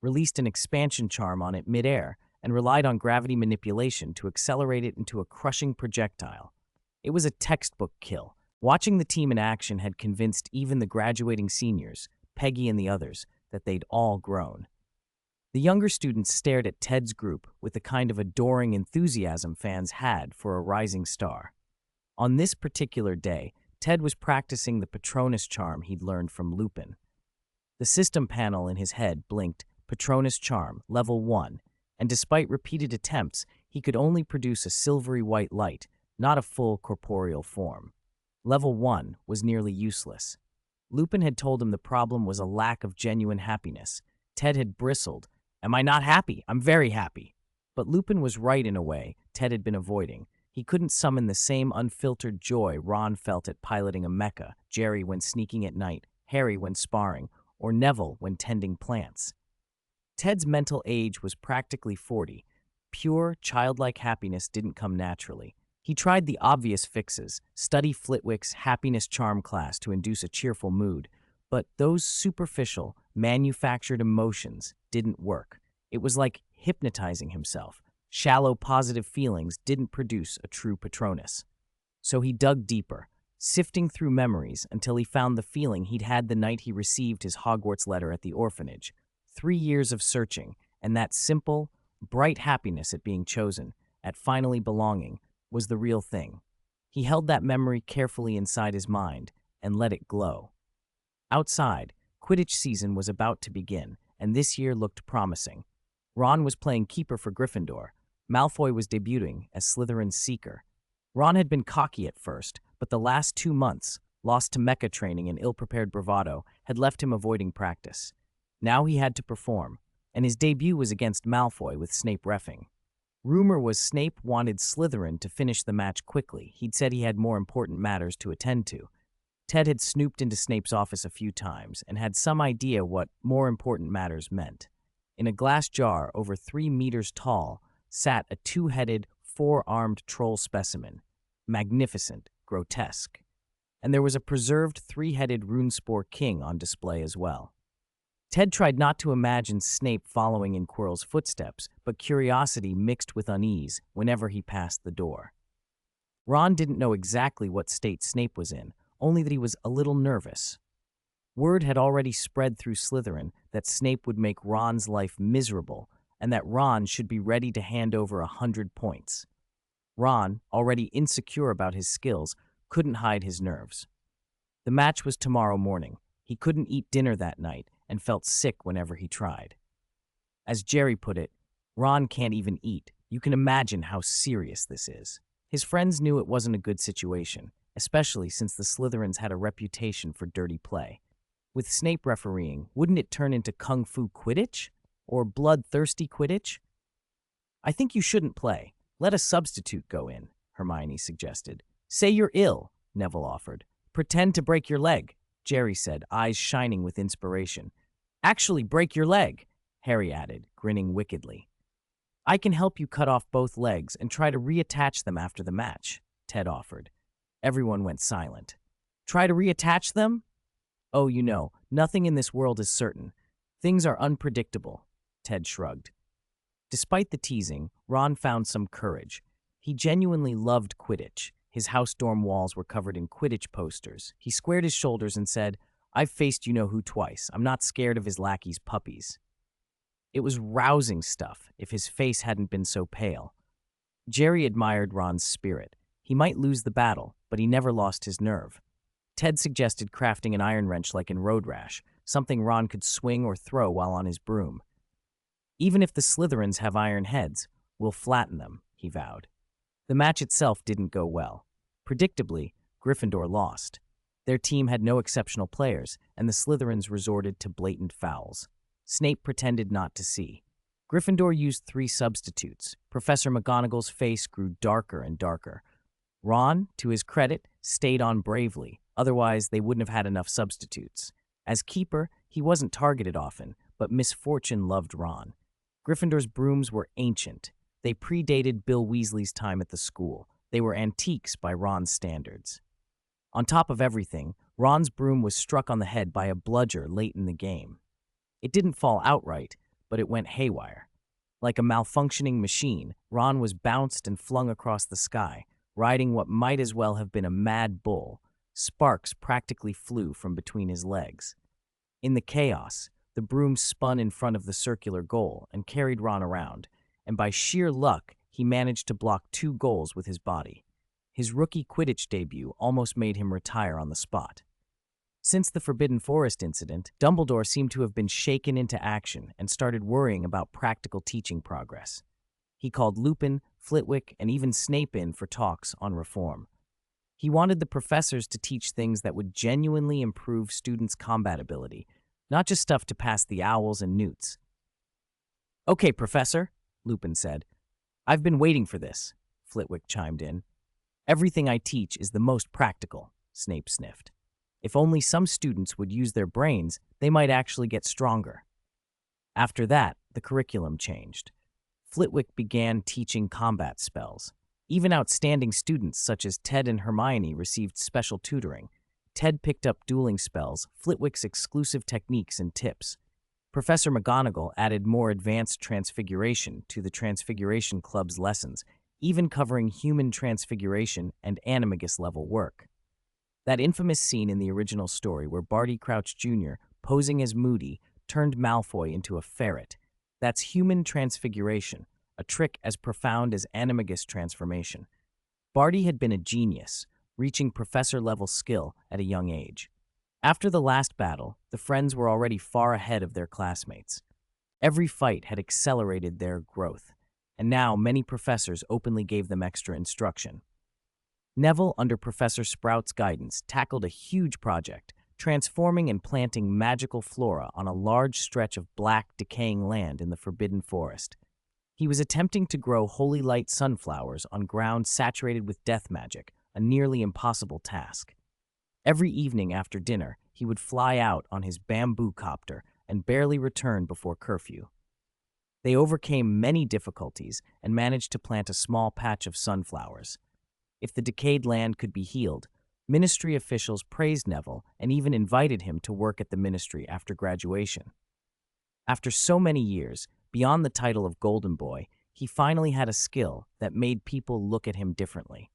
released an expansion charm on it midair, and relied on gravity manipulation to accelerate it into a crushing projectile. It was a textbook kill. Watching the team in action had convinced even the graduating seniors, Peggy and the others, that they'd all grown. The younger students stared at Ted's group with the kind of adoring enthusiasm fans had for a rising star. On this particular day, Ted was practicing the Patronus charm he'd learned from Lupin. The system panel in his head blinked, Patronus charm, level 1, and despite repeated attempts, he could only produce a silvery white light, not a full corporeal form. Level 1 was nearly useless. Lupin had told him the problem was a lack of genuine happiness. Ted had bristled. "Am I not happy? I'm very happy." But Lupin was right in a way Ted had been avoiding. He couldn't summon the same unfiltered joy Ron felt at piloting a mecha, Jerry when sneaking at night, Harry when sparring, or Neville when tending plants. Ted's mental age was practically 40. Pure, childlike happiness didn't come naturally. He tried the obvious fixes, study Flitwick's happiness charm class to induce a cheerful mood, but those superficial, manufactured emotions didn't work. It was like hypnotizing himself. Shallow, positive feelings didn't produce a true Patronus. So he dug deeper, sifting through memories until he found the feeling he'd had the night he received his Hogwarts letter at the orphanage. 3 years of searching, and that simple, bright happiness at being chosen, at finally belonging, was the real thing. He held that memory carefully inside his mind and let it glow. Outside, Quidditch season was about to begin, and this year looked promising. Ron was playing keeper for Gryffindor. Malfoy was debuting as Slytherin's seeker. Ron had been cocky at first, but the last 2 months, lost to mecha training and ill-prepared bravado, had left him avoiding practice. Now he had to perform, and his debut was against Malfoy with Snape reffing. Rumor was Snape wanted Slytherin to finish the match quickly. He'd said he had more important matters to attend to. Ted had snooped into Snape's office a few times and had some idea what more important matters meant. In a glass jar over 3 meters tall sat a 2-headed, 4-armed troll specimen. Magnificent, grotesque. And there was a preserved 3-headed runespore king on display as well. Ted tried not to imagine Snape following in Quirrell's footsteps, but curiosity mixed with unease whenever he passed the door. Ron didn't know exactly what state Snape was in, only that he was a little nervous. Word had already spread through Slytherin that Snape would make Ron's life miserable and that Ron should be ready to hand over 100 points. Ron, already insecure about his skills, couldn't hide his nerves. The match was tomorrow morning. He couldn't eat dinner that night and felt sick whenever he tried. As Jerry put it, Ron can't even eat. You can imagine how serious this is. His friends knew it wasn't a good situation, especially since the Slytherins had a reputation for dirty play. With Snape refereeing, wouldn't it turn into Kung Fu Quidditch? Or bloodthirsty Quidditch? "I think you shouldn't play. Let a substitute go in," Hermione suggested. "Say you're ill," Neville offered. "Pretend to break your leg," Jerry said, eyes shining with inspiration. "Actually break your leg," Harry added, grinning wickedly. "I can help you cut off both legs and try to reattach them after the match," Ted offered. Everyone went silent. "Try to reattach them?" "Oh, you know, nothing in this world is certain. Things are unpredictable," Ted shrugged. Despite the teasing, Ron found some courage. He genuinely loved Quidditch. His house dorm walls were covered in Quidditch posters. He squared his shoulders and said, "I've faced you-know-who twice. I'm not scared of his lackey's puppies." It was rousing stuff if his face hadn't been so pale. Jerry admired Ron's spirit. He might lose the battle, but he never lost his nerve. Ted suggested crafting an iron wrench like in Road Rash, something Ron could swing or throw while on his broom. "Even if the Slytherins have iron heads, we'll flatten them," he vowed. The match itself didn't go well. Predictably, Gryffindor lost. Their team had no exceptional players, and the Slytherins resorted to blatant fouls. Snape pretended not to see. Gryffindor used 3 substitutes. Professor McGonagall's face grew darker and darker. Ron, to his credit, stayed on bravely. Otherwise, they wouldn't have had enough substitutes. As keeper, he wasn't targeted often, but misfortune loved Ron. Gryffindor's brooms were ancient. They predated Bill Weasley's time at the school. They were antiques by Ron's standards. On top of everything, Ron's broom was struck on the head by a bludger late in the game. It didn't fall outright, but it went haywire. Like a malfunctioning machine, Ron was bounced and flung across the sky, riding what might as well have been a mad bull. Sparks practically flew from between his legs. In the chaos, the broom spun in front of the circular goal and carried Ron around, and by sheer luck, he managed to block 2 goals with his body. His rookie Quidditch debut almost made him retire on the spot. Since the Forbidden Forest incident, Dumbledore seemed to have been shaken into action and started worrying about practical teaching progress. He called Lupin, Flitwick, and even Snape in for talks on reform. He wanted the professors to teach things that would genuinely improve students' combat ability, not just stuff to pass the owls and newts. "Okay, Professor," Lupin said. "I've been waiting for this," Flitwick chimed in. "Everything I teach is the most practical," Snape sniffed. "If only some students would use their brains, they might actually get stronger." After that, the curriculum changed. Flitwick began teaching combat spells. Even outstanding students such as Ted and Hermione received special tutoring. Ted picked up dueling spells, Flitwick's exclusive techniques and tips. Professor McGonagall added more advanced transfiguration to the Transfiguration Club's lessons, even covering human transfiguration and animagus-level work. That infamous scene in the original story where Barty Crouch Jr., posing as Moody, turned Malfoy into a ferret. That's human transfiguration, a trick as profound as animagus transformation. Barty had been a genius, reaching professor-level skill at a young age. After the last battle, the friends were already far ahead of their classmates. Every fight had accelerated their growth, and now many professors openly gave them extra instruction. Neville, under Professor Sprout's guidance, tackled a huge project, transforming and planting magical flora on a large stretch of black, decaying land in the Forbidden Forest. He was attempting to grow holy light sunflowers on ground saturated with death magic, a nearly impossible task. Every evening after dinner, he would fly out on his bamboo copter and barely return before curfew. They overcame many difficulties and managed to plant a small patch of sunflowers. If the decayed land could be healed, ministry officials praised Neville and even invited him to work at the ministry after graduation. After so many years, beyond the title of Golden Boy, he finally had a skill that made people look at him differently.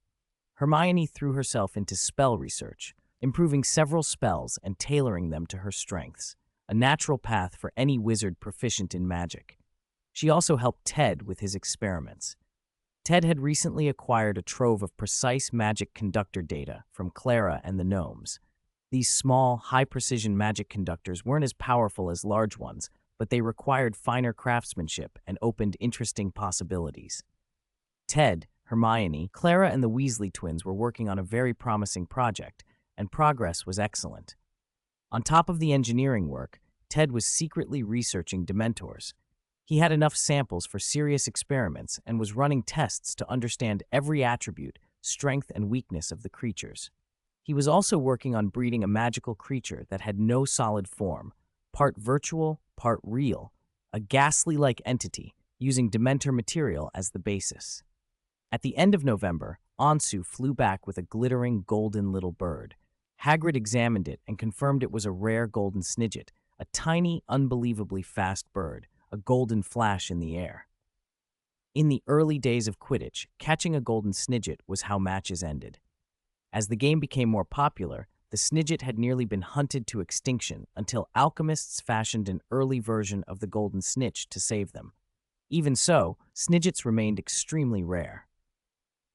Hermione threw herself into spell research, improving several spells and tailoring them to her strengths, a natural path for any wizard proficient in magic. She also helped Ted with his experiments. Ted had recently acquired a trove of precise magic conductor data from Clara and the gnomes. These small, high-precision magic conductors weren't as powerful as large ones, but they required finer craftsmanship and opened interesting possibilities. Ted, Hermione, Clara, and the Weasley twins were working on a very promising project, and progress was excellent. On top of the engineering work, Ted was secretly researching Dementors. He had enough samples for serious experiments and was running tests to understand every attribute, strength, and weakness of the creatures. He was also working on breeding a magical creature that had no solid form, part virtual, part real, a ghastly-like entity, using Dementor material as the basis. At the end of November, Ansu flew back with a glittering golden little bird. Hagrid examined it and confirmed it was a rare golden snidget, a tiny, unbelievably fast bird, a golden flash in the air. In the early days of Quidditch, catching a golden snidget was how matches ended. As the game became more popular, the snidget had nearly been hunted to extinction until alchemists fashioned an early version of the golden snitch to save them. Even so, snidgets remained extremely rare.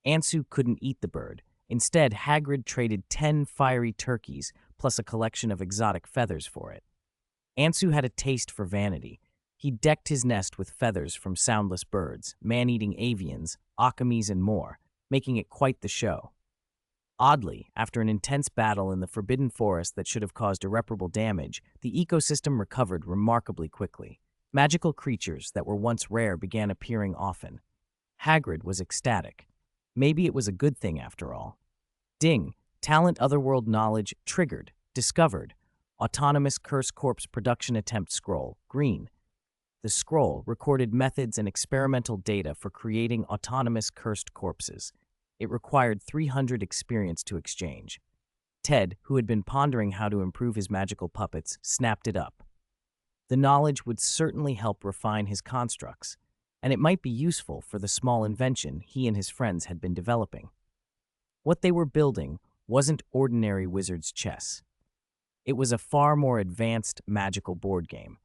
Ansu couldn't eat the bird. Instead, Hagrid traded 10 fiery turkeys plus a collection of exotic feathers for it. Ansu had a taste for vanity. He decked his nest with feathers from soundless birds, man-eating avians, akamis, and more, making it quite the show. Oddly, after an intense battle in the Forbidden Forest that should have caused irreparable damage, the ecosystem recovered remarkably quickly. Magical creatures that were once rare began appearing often. Hagrid was ecstatic. Maybe it was a good thing after all. Ding! Talent Otherworld knowledge triggered, discovered. Autonomous Curse Corpse Production Attempt Scroll, green. The scroll recorded methods and experimental data for creating autonomous cursed corpses. It required 300 experience to exchange. Ted, who had been pondering how to improve his magical puppets, snapped it up. The knowledge would certainly help refine his constructs, and it might be useful for the small invention he and his friends had been developing. What they were building wasn't ordinary wizard's chess. It was a far more advanced magical board game.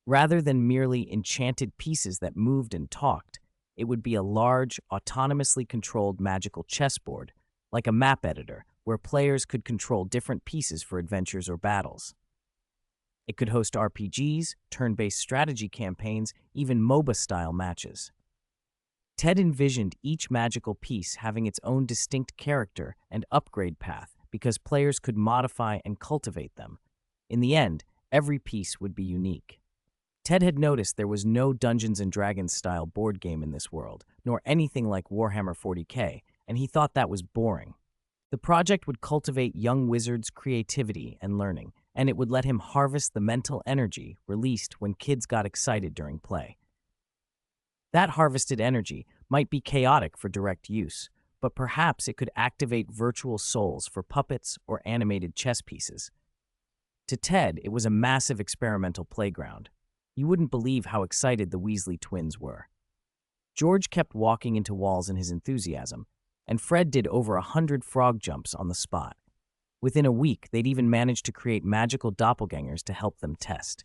Rather than merely enchanted pieces that moved and talked, it would be a large, autonomously controlled magical chessboard, like a map editor, where players could control different pieces for adventures or battles. It could host RPGs, turn-based strategy campaigns, even MOBA-style matches. Ted envisioned each magical piece having its own distinct character and upgrade path because players could modify and cultivate them. In the end, every piece would be unique. Ted had noticed there was no Dungeons & Dragons-style board game in this world, nor anything like Warhammer 40K, and he thought that was boring. The project would cultivate young wizards' creativity and learning, and it would let him harvest the mental energy released when kids got excited during play. That harvested energy might be chaotic for direct use, but perhaps it could activate virtual souls for puppets or animated chess pieces. To Ted, it was a massive experimental playground. You wouldn't believe how excited the Weasley twins were. George kept walking into walls in his enthusiasm, and Fred did over 100 frog jumps on the spot. Within a week, they'd even managed to create magical doppelgangers to help them test.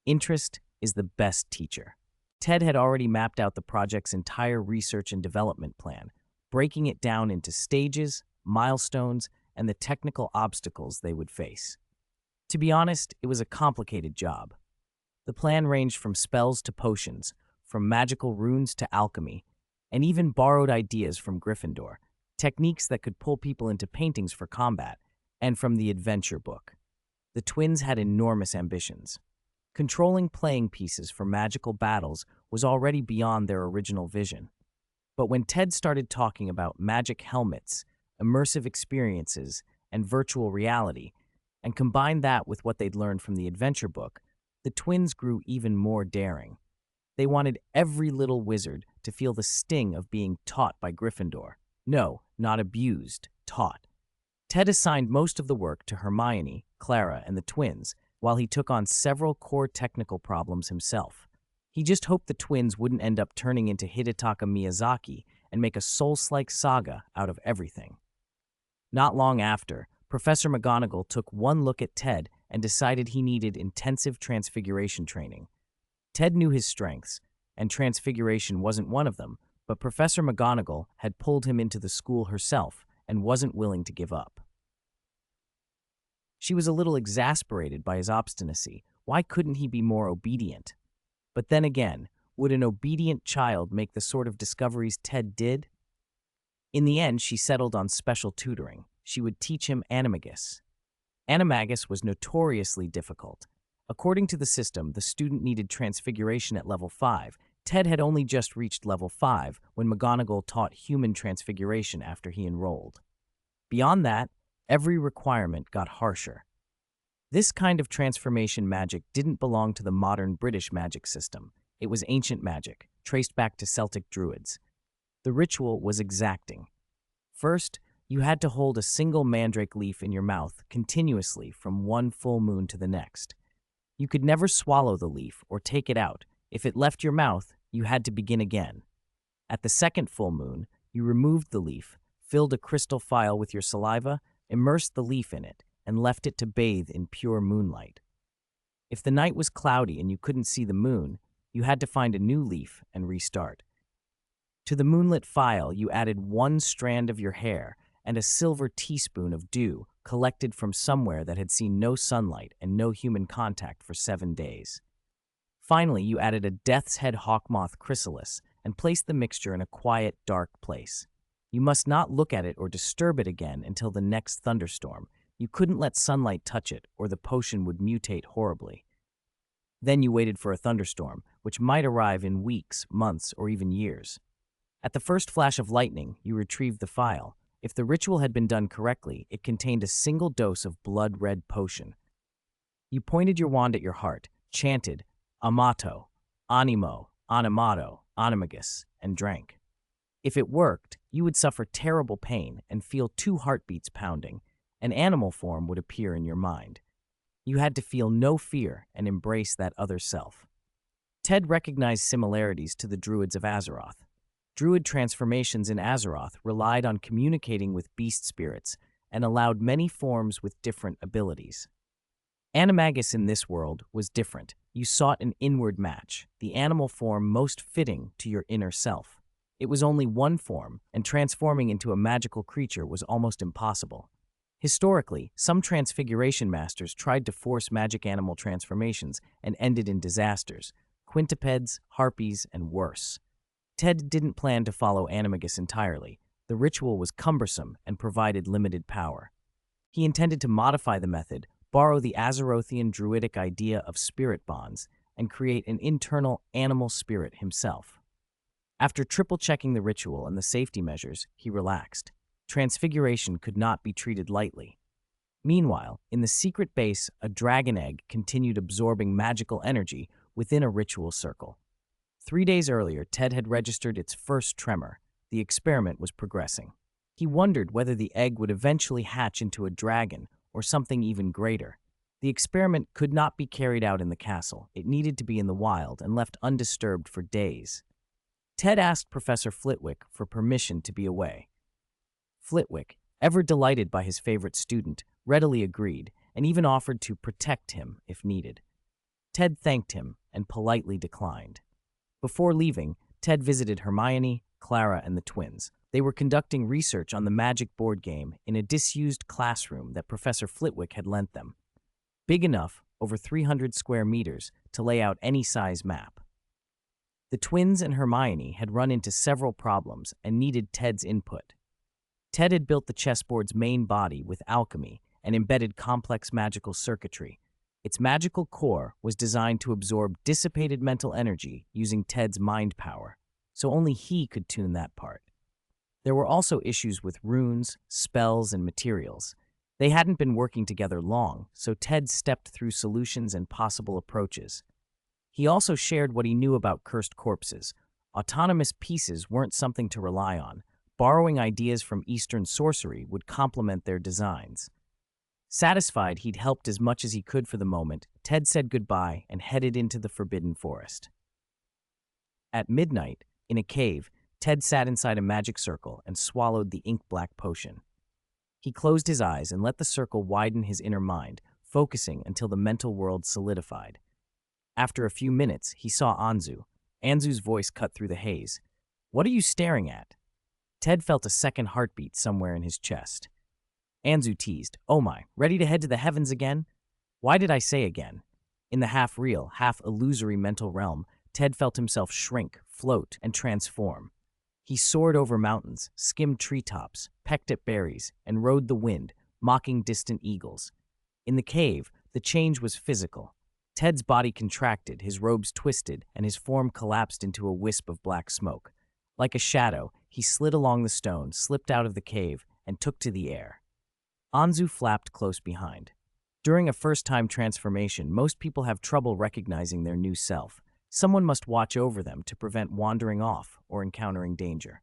Interest is the best teacher. Ted had already mapped out the project's entire research and development plan, breaking it down into stages, milestones, and the technical obstacles they would face. To be honest, it was a complicated job. The plan ranged from spells to potions, from magical runes to alchemy, and even borrowed ideas from Gryffindor, techniques that could pull people into paintings for combat, and from the adventure book. The twins had enormous ambitions. Controlling playing pieces for magical battles was already beyond their original vision. But when Ted started talking about magic helmets, immersive experiences, and virtual reality, and combined that with what they'd learned from the adventure book, the twins grew even more daring. They wanted every little wizard to feel the sting of being taught by Gryffindor. No, not abused, taught. Ted assigned most of the work to Hermione, Clara, and the twins, while he took on several core technical problems himself. He just hoped the twins wouldn't end up turning into Hidetaka Miyazaki and make a Souls-like saga out of everything. Not long after, Professor McGonagall took one look at Ted and decided he needed intensive transfiguration training. Ted knew his strengths, and transfiguration wasn't one of them, but Professor McGonagall had pulled him into the school herself and wasn't willing to give up. She was a little exasperated by his obstinacy. Why couldn't he be more obedient? But then again, would an obedient child make the sort of discoveries Ted did? In the end, she settled on special tutoring. She would teach him animagus. Animagus was notoriously difficult. According to the system, the student needed transfiguration at level 5. Ted had only just reached level 5 when McGonagall taught human transfiguration after he enrolled. Beyond that, every requirement got harsher. This kind of transformation magic didn't belong to the modern British magic system. It was ancient magic, traced back to Celtic druids. The ritual was exacting. First, you had to hold a single mandrake leaf in your mouth continuously from one full moon to the next. You could never swallow the leaf or take it out. If it left your mouth, you had to begin again. At the second full moon, you removed the leaf, filled a crystal phial with your saliva, immersed the leaf in it, and left it to bathe in pure moonlight. If the night was cloudy and you couldn't see the moon, you had to find a new leaf and restart. To the moonlit phial, you added one strand of your hair and a silver teaspoon of dew collected from somewhere that had seen no sunlight and no human contact for 7 days. Finally, you added a death's head hawkmoth chrysalis and placed the mixture in a quiet, dark place. You must not look at it or disturb it again until the next thunderstorm. You couldn't let sunlight touch it, or the potion would mutate horribly. Then you waited for a thunderstorm, which might arrive in weeks, months, or even years. At the first flash of lightning, you retrieved the phial. If the ritual had been done correctly, it contained a single dose of blood-red potion. You pointed your wand at your heart, chanted, Amato, Animo, Animato, Animagus, and drank. If it worked, you would suffer terrible pain and feel 2 heartbeats pounding. An animal form would appear in your mind. You had to feel no fear and embrace that other self. Ted recognized similarities to the Druids of Azeroth. Druid transformations in Azeroth relied on communicating with beast spirits and allowed many forms with different abilities. Animagus in this world was different. You sought an inward match, the animal form most fitting to your inner self. It was only one form, and transforming into a magical creature was almost impossible. Historically, some transfiguration masters tried to force magic animal transformations and ended in disasters, quintupeds, harpies, and worse. Ted didn't plan to follow Animagus entirely. The ritual was cumbersome and provided limited power. He intended to modify the method, borrow the Azerothian druidic idea of spirit bonds, and create an internal animal spirit himself. After triple-checking the ritual and the safety measures, he relaxed. Transfiguration could not be treated lightly. Meanwhile, in the secret base, a dragon egg continued absorbing magical energy within a ritual circle. 3 days earlier, Ted had registered its first tremor. The experiment was progressing. He wondered whether the egg would eventually hatch into a dragon or something even greater. The experiment could not be carried out in the castle. It needed to be in the wild and left undisturbed for days. Ted asked Professor Flitwick for permission to be away. Flitwick, ever delighted by his favorite student, readily agreed and even offered to protect him if needed. Ted thanked him and politely declined. Before leaving, Ted visited Hermione, Clara, and the twins. They were conducting research on the Magic board game in a disused classroom that Professor Flitwick had lent them. Big enough, over 300 square meters, to lay out any size map. The twins and Hermione had run into several problems and needed Ted's input. Ted had built the chessboard's main body with alchemy and embedded complex magical circuitry. Its magical core was designed to absorb dissipated mental energy using Ted's mind power, so only he could tune that part. There were also issues with runes, spells, and materials. They hadn't been working together long, so Ted stepped through solutions and possible approaches. He also shared what he knew about cursed corpses. Autonomous pieces weren't something to rely on. Borrowing ideas from Eastern sorcery would complement their designs. Satisfied he'd helped as much as he could for the moment, Ted said goodbye and headed into the Forbidden Forest. At midnight, in a cave, Ted sat inside a magic circle and swallowed the ink-black potion. He closed his eyes and let the circle widen his inner mind, focusing until the mental world solidified. After a few minutes, he saw Anzu. Anzu's voice cut through the haze. "What are you staring at?" Ted felt a second heartbeat somewhere in his chest. Anzu teased, "Oh my, ready to head to the heavens again?" Why did I say again? In the half-real, half-illusory mental realm, Ted felt himself shrink, float, and transform. He soared over mountains, skimmed treetops, pecked at berries, and rode the wind, mocking distant eagles. In the cave, the change was physical. Ted's body contracted, his robes twisted, and his form collapsed into a wisp of black smoke. Like a shadow, he slid along the stone, slipped out of the cave, and took to the air. Anzu flapped close behind. During a first-time transformation, most people have trouble recognizing their new self. Someone must watch over them to prevent wandering off or encountering danger.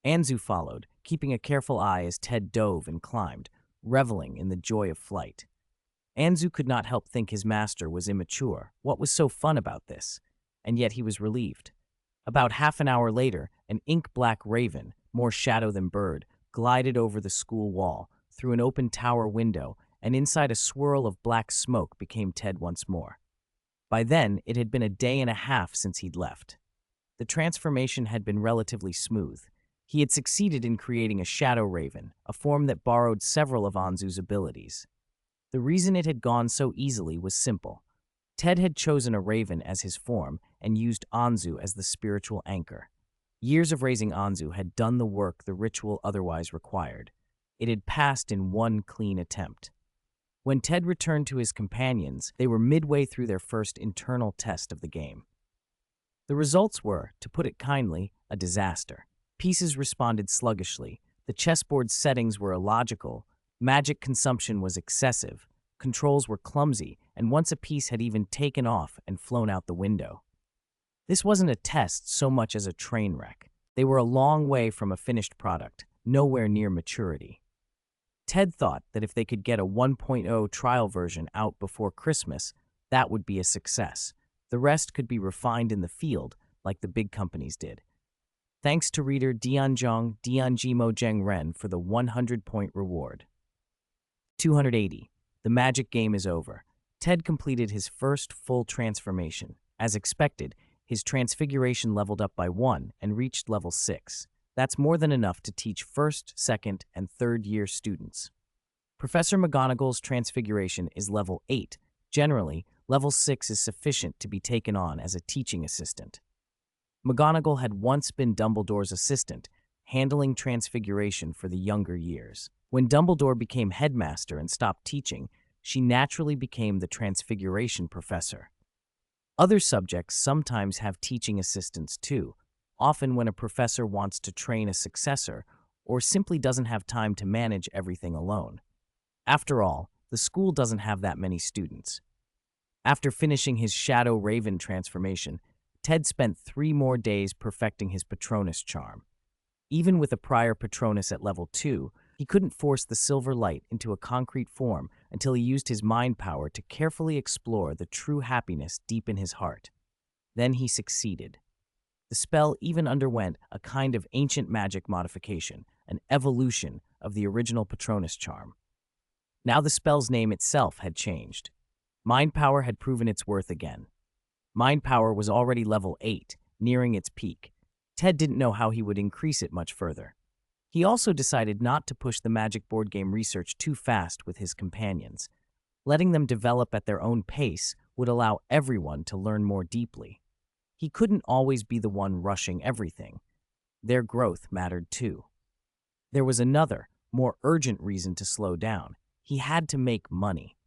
Anzu followed, keeping a careful eye as Ted dove and climbed, reveling in the joy of flight. Anzu could not help think his master was immature. What was so fun about this? And yet he was relieved. About half an hour later, an ink-black raven, more shadow than bird, glided over the school wall, through an open tower window, and inside a swirl of black smoke became Ted once more. By then, it had been a day and a half since he'd left. The transformation had been relatively smooth. He had succeeded in creating a shadow raven, a form that borrowed several of Anzu's abilities. The reason it had gone so easily was simple. Ted had chosen a raven as his form and used Anzu as the spiritual anchor. Years of raising Anzu had done the work the ritual otherwise required. It had passed in one clean attempt. When Ted returned to his companions, they were midway through their first internal test of the game. The results were, to put it kindly, a disaster. Pieces responded sluggishly, the chessboard's settings were illogical, magic consumption was excessive, Controls were clumsy, and once a piece had even taken off and flown out the window. This wasn't a test so much as a train wreck. They were a long way from a finished product, nowhere near maturity. Ted thought that if they could get a 1.0 trial version out before Christmas, that would be a success. The rest could be refined in the field, like the big companies did. Thanks to reader Dianzhong Dianjimo Zheng Ren for the 100-point reward. 280. The magic game is over. Ted completed his first full transformation. As expected, his transfiguration leveled up by 1 and reached level 6. That's more than enough to teach first, second, and third-year students. Professor McGonagall's transfiguration is level 8. Generally, level 6 is sufficient to be taken on as a teaching assistant. McGonagall had once been Dumbledore's assistant, handling transfiguration for the younger years. When Dumbledore became headmaster and stopped teaching, she naturally became the transfiguration professor. Other subjects sometimes have teaching assistants too, often when a professor wants to train a successor or simply doesn't have time to manage everything alone. After all, the school doesn't have that many students. After finishing his Shadow Raven transformation, Ted spent 3 more days perfecting his Patronus charm. Even with a prior Patronus at level 2, he couldn't force the silver light into a concrete form until he used his mind power to carefully explore the true happiness deep in his heart. Then he succeeded. The spell even underwent a kind of ancient magic modification, an evolution of the original Patronus charm. Now the spell's name itself had changed. Mind power had proven its worth again. Mind power was already level 8, nearing its peak. Ted didn't know how he would increase it much further. He also decided not to push the Magic board game research too fast with his companions. Letting them develop at their own pace would allow everyone to learn more deeply. He couldn't always be the one rushing everything. Their growth mattered too. There was another, more urgent reason to slow down. He had to make money.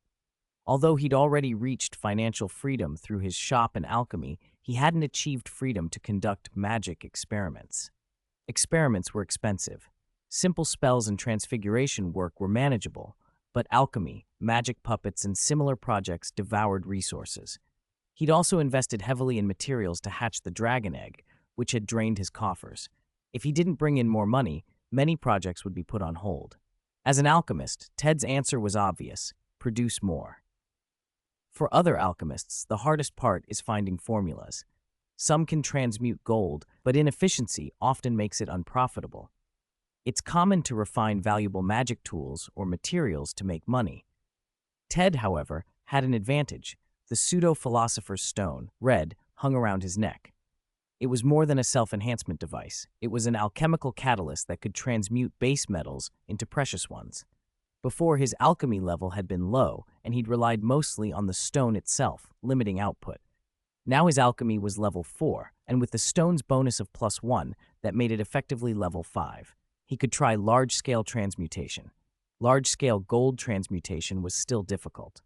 Although he'd already reached financial freedom through his shop and alchemy, he hadn't achieved freedom to conduct magic experiments. Experiments were expensive. Simple spells and transfiguration work were manageable, but alchemy, magic puppets, and similar projects devoured resources. He'd also invested heavily in materials to hatch the dragon egg, which had drained his coffers. If he didn't bring in more money, many projects would be put on hold. As an alchemist, Ted's answer was obvious: produce more. For other alchemists, the hardest part is finding formulas. Some can transmute gold, but inefficiency often makes it unprofitable. It's common to refine valuable magic tools or materials to make money. Ted, however, had an advantage. The pseudo-philosopher's stone, red, hung around his neck. It was more than a self-enhancement device. It was an alchemical catalyst that could transmute base metals into precious ones. Before, his alchemy level had been low, and he'd relied mostly on the stone itself, limiting output. Now his alchemy was level 4, and with the stone's bonus of +1, that made it effectively level 5. He could try large-scale transmutation. Large-scale gold transmutation was still difficult.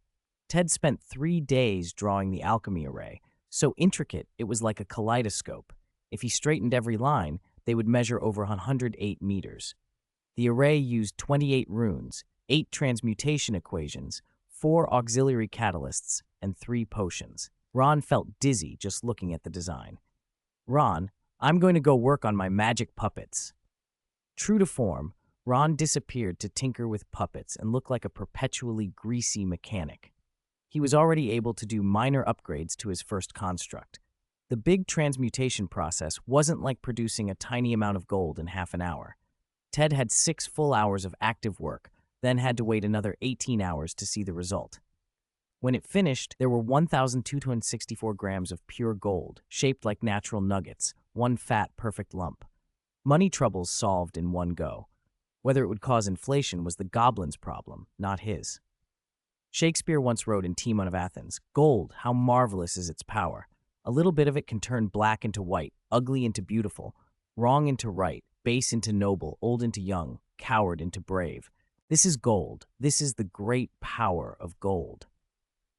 Ted spent 3 days drawing the alchemy array, so intricate it was like a kaleidoscope. If he straightened every line, they would measure over 108 meters. The array used 28 runes, 8 transmutation equations, 4 auxiliary catalysts, and 3 potions. Ron felt dizzy just looking at the design. "Ron, I'm going to go work on my magic puppets." True to form, Ron disappeared to tinker with puppets and look like a perpetually greasy mechanic. He was already able to do minor upgrades to his first construct. The big transmutation process wasn't like producing a tiny amount of gold in half an hour. Ted had 6 full hours of active work, then had to wait another 18 hours to see the result. When it finished, there were 1,264 grams of pure gold, shaped like natural nuggets, one fat, perfect lump. Money troubles solved in one go. Whether it would cause inflation was the goblin's problem, not his. Shakespeare once wrote in Timon of Athens, "Gold, how marvelous is its power. A little bit of it can turn black into white, ugly into beautiful, wrong into right, base into noble, old into young, coward into brave. This is gold. This is the great power of gold."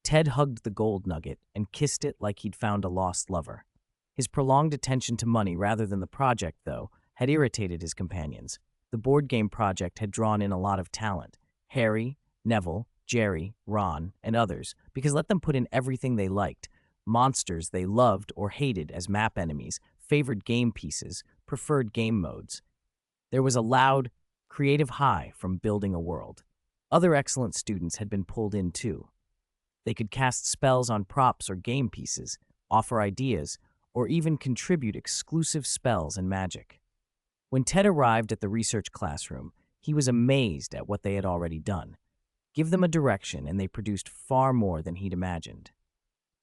Ted hugged the gold nugget and kissed it like he'd found a lost lover. His prolonged attention to money rather than the project, though, had irritated his companions. The board game project had drawn in a lot of talent: Harry, Neville, Jerry, Ron, and others, because let them put in everything they liked, monsters they loved or hated as map enemies, favored game pieces, preferred game modes. There was a loud, creative high from building a world. Other excellent students had been pulled in too. They could cast spells on props or game pieces, offer ideas, or even contribute exclusive spells and magic. When Ted arrived at the research classroom, he was amazed at what they had already done. Give them a direction, and they produced far more than he'd imagined.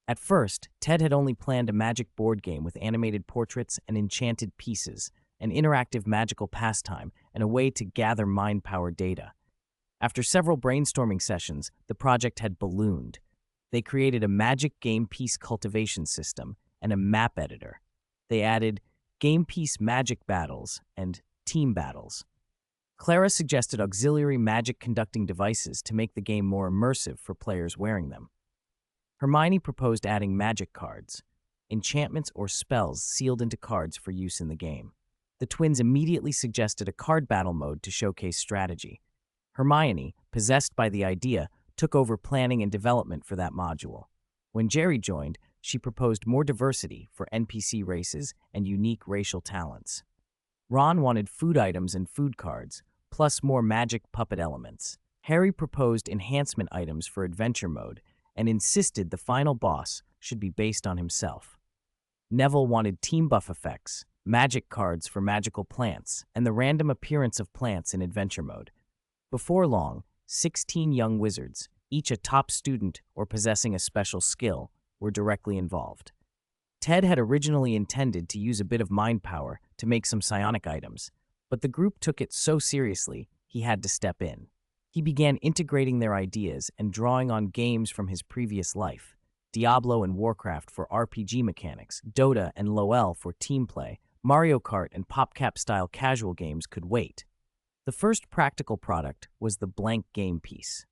At first, Ted had only planned a magic board game with animated portraits and enchanted pieces, an interactive magical pastime, and a way to gather mind power data. After several brainstorming sessions, the project had ballooned. They created a magic game piece cultivation system and a map editor. They added game piece magic battles and team battles. Clara suggested auxiliary magic conducting devices to make the game more immersive for players wearing them. Hermione proposed adding magic cards, enchantments or spells sealed into cards for use in the game. The twins immediately suggested a card battle mode to showcase strategy. Hermione, possessed by the idea, took over planning and development for that module. When Jerry joined, she proposed more diversity for NPC races and unique racial talents. Ron wanted food items and food cards, plus more magic puppet elements. Harry proposed enhancement items for adventure mode and insisted the final boss should be based on himself. Neville wanted team buff effects, magic cards for magical plants, and the random appearance of plants in adventure mode. Before long, 16 young wizards, each a top student or possessing a special skill, were directly involved. Ted had originally intended to use a bit of mind power to make some psionic items, but the group took it so seriously he had to step in. He began integrating their ideas and drawing on games from his previous life. Diablo and Warcraft for RPG mechanics, Dota and LoL for team play, Mario Kart and PopCap-style casual games could wait. The first practical product was the blank game piece.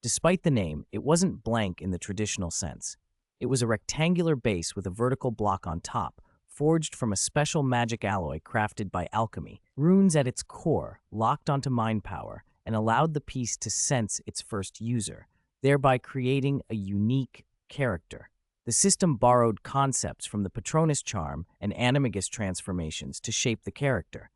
Despite the name, it wasn't blank in the traditional sense. It was a rectangular base with a vertical block on top, forged from a special magic alloy crafted by alchemy. Runes at its core locked onto mind power and allowed the piece to sense its first user, thereby creating a unique character. The system borrowed concepts from the Patronus charm and animagus transformations to shape the character.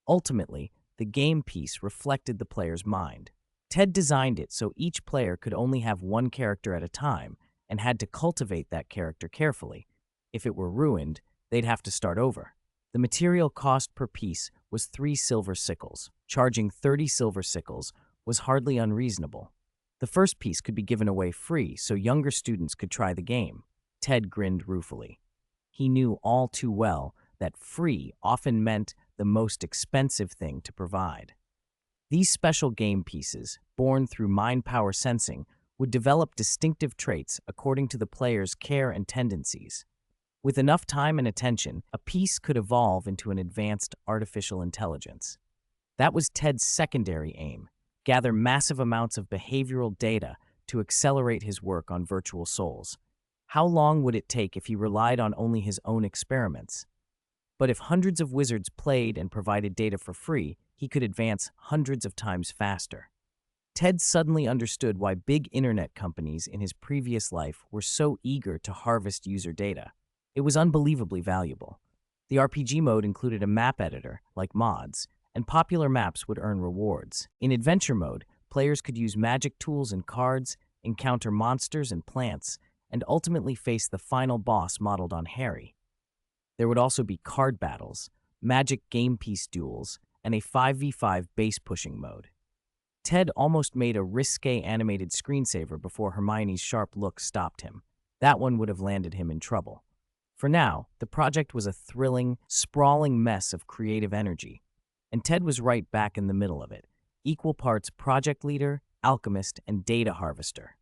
Ultimately, the game piece reflected the player's mind. Ted designed it so each player could only have one character at a time and had to cultivate that character carefully. If it were ruined, they'd have to start over. The material cost per piece was 3 silver sickles. Charging 30 silver sickles was hardly unreasonable. The first piece could be given away free so younger students could try the game. Ted grinned ruefully. He knew all too well that free often meant the most expensive thing to provide. These special game pieces, born through mind power sensing, would develop distinctive traits according to the player's care and tendencies. With enough time and attention, a piece could evolve into an advanced artificial intelligence. That was Ted's secondary aim: gather massive amounts of behavioral data to accelerate his work on virtual souls. How long would it take if he relied on only his own experiments? But if hundreds of wizards played and provided data for free, he could advance hundreds of times faster. Ted suddenly understood why big internet companies in his previous life were so eager to harvest user data. It was unbelievably valuable. The RPG mode included a map editor, like mods, and popular maps would earn rewards. In adventure mode, players could use magic tools and cards, encounter monsters and plants, and ultimately face the final boss modeled on Harry. There would also be card battles, magic game piece duels, and a 5v5 base pushing mode. Ted almost made a risque animated screensaver before Hermione's sharp look stopped him. That one would have landed him in trouble. For now, the project was a thrilling, sprawling mess of creative energy, and Ted was right back in the middle of it, equal parts project leader, alchemist, and data harvester.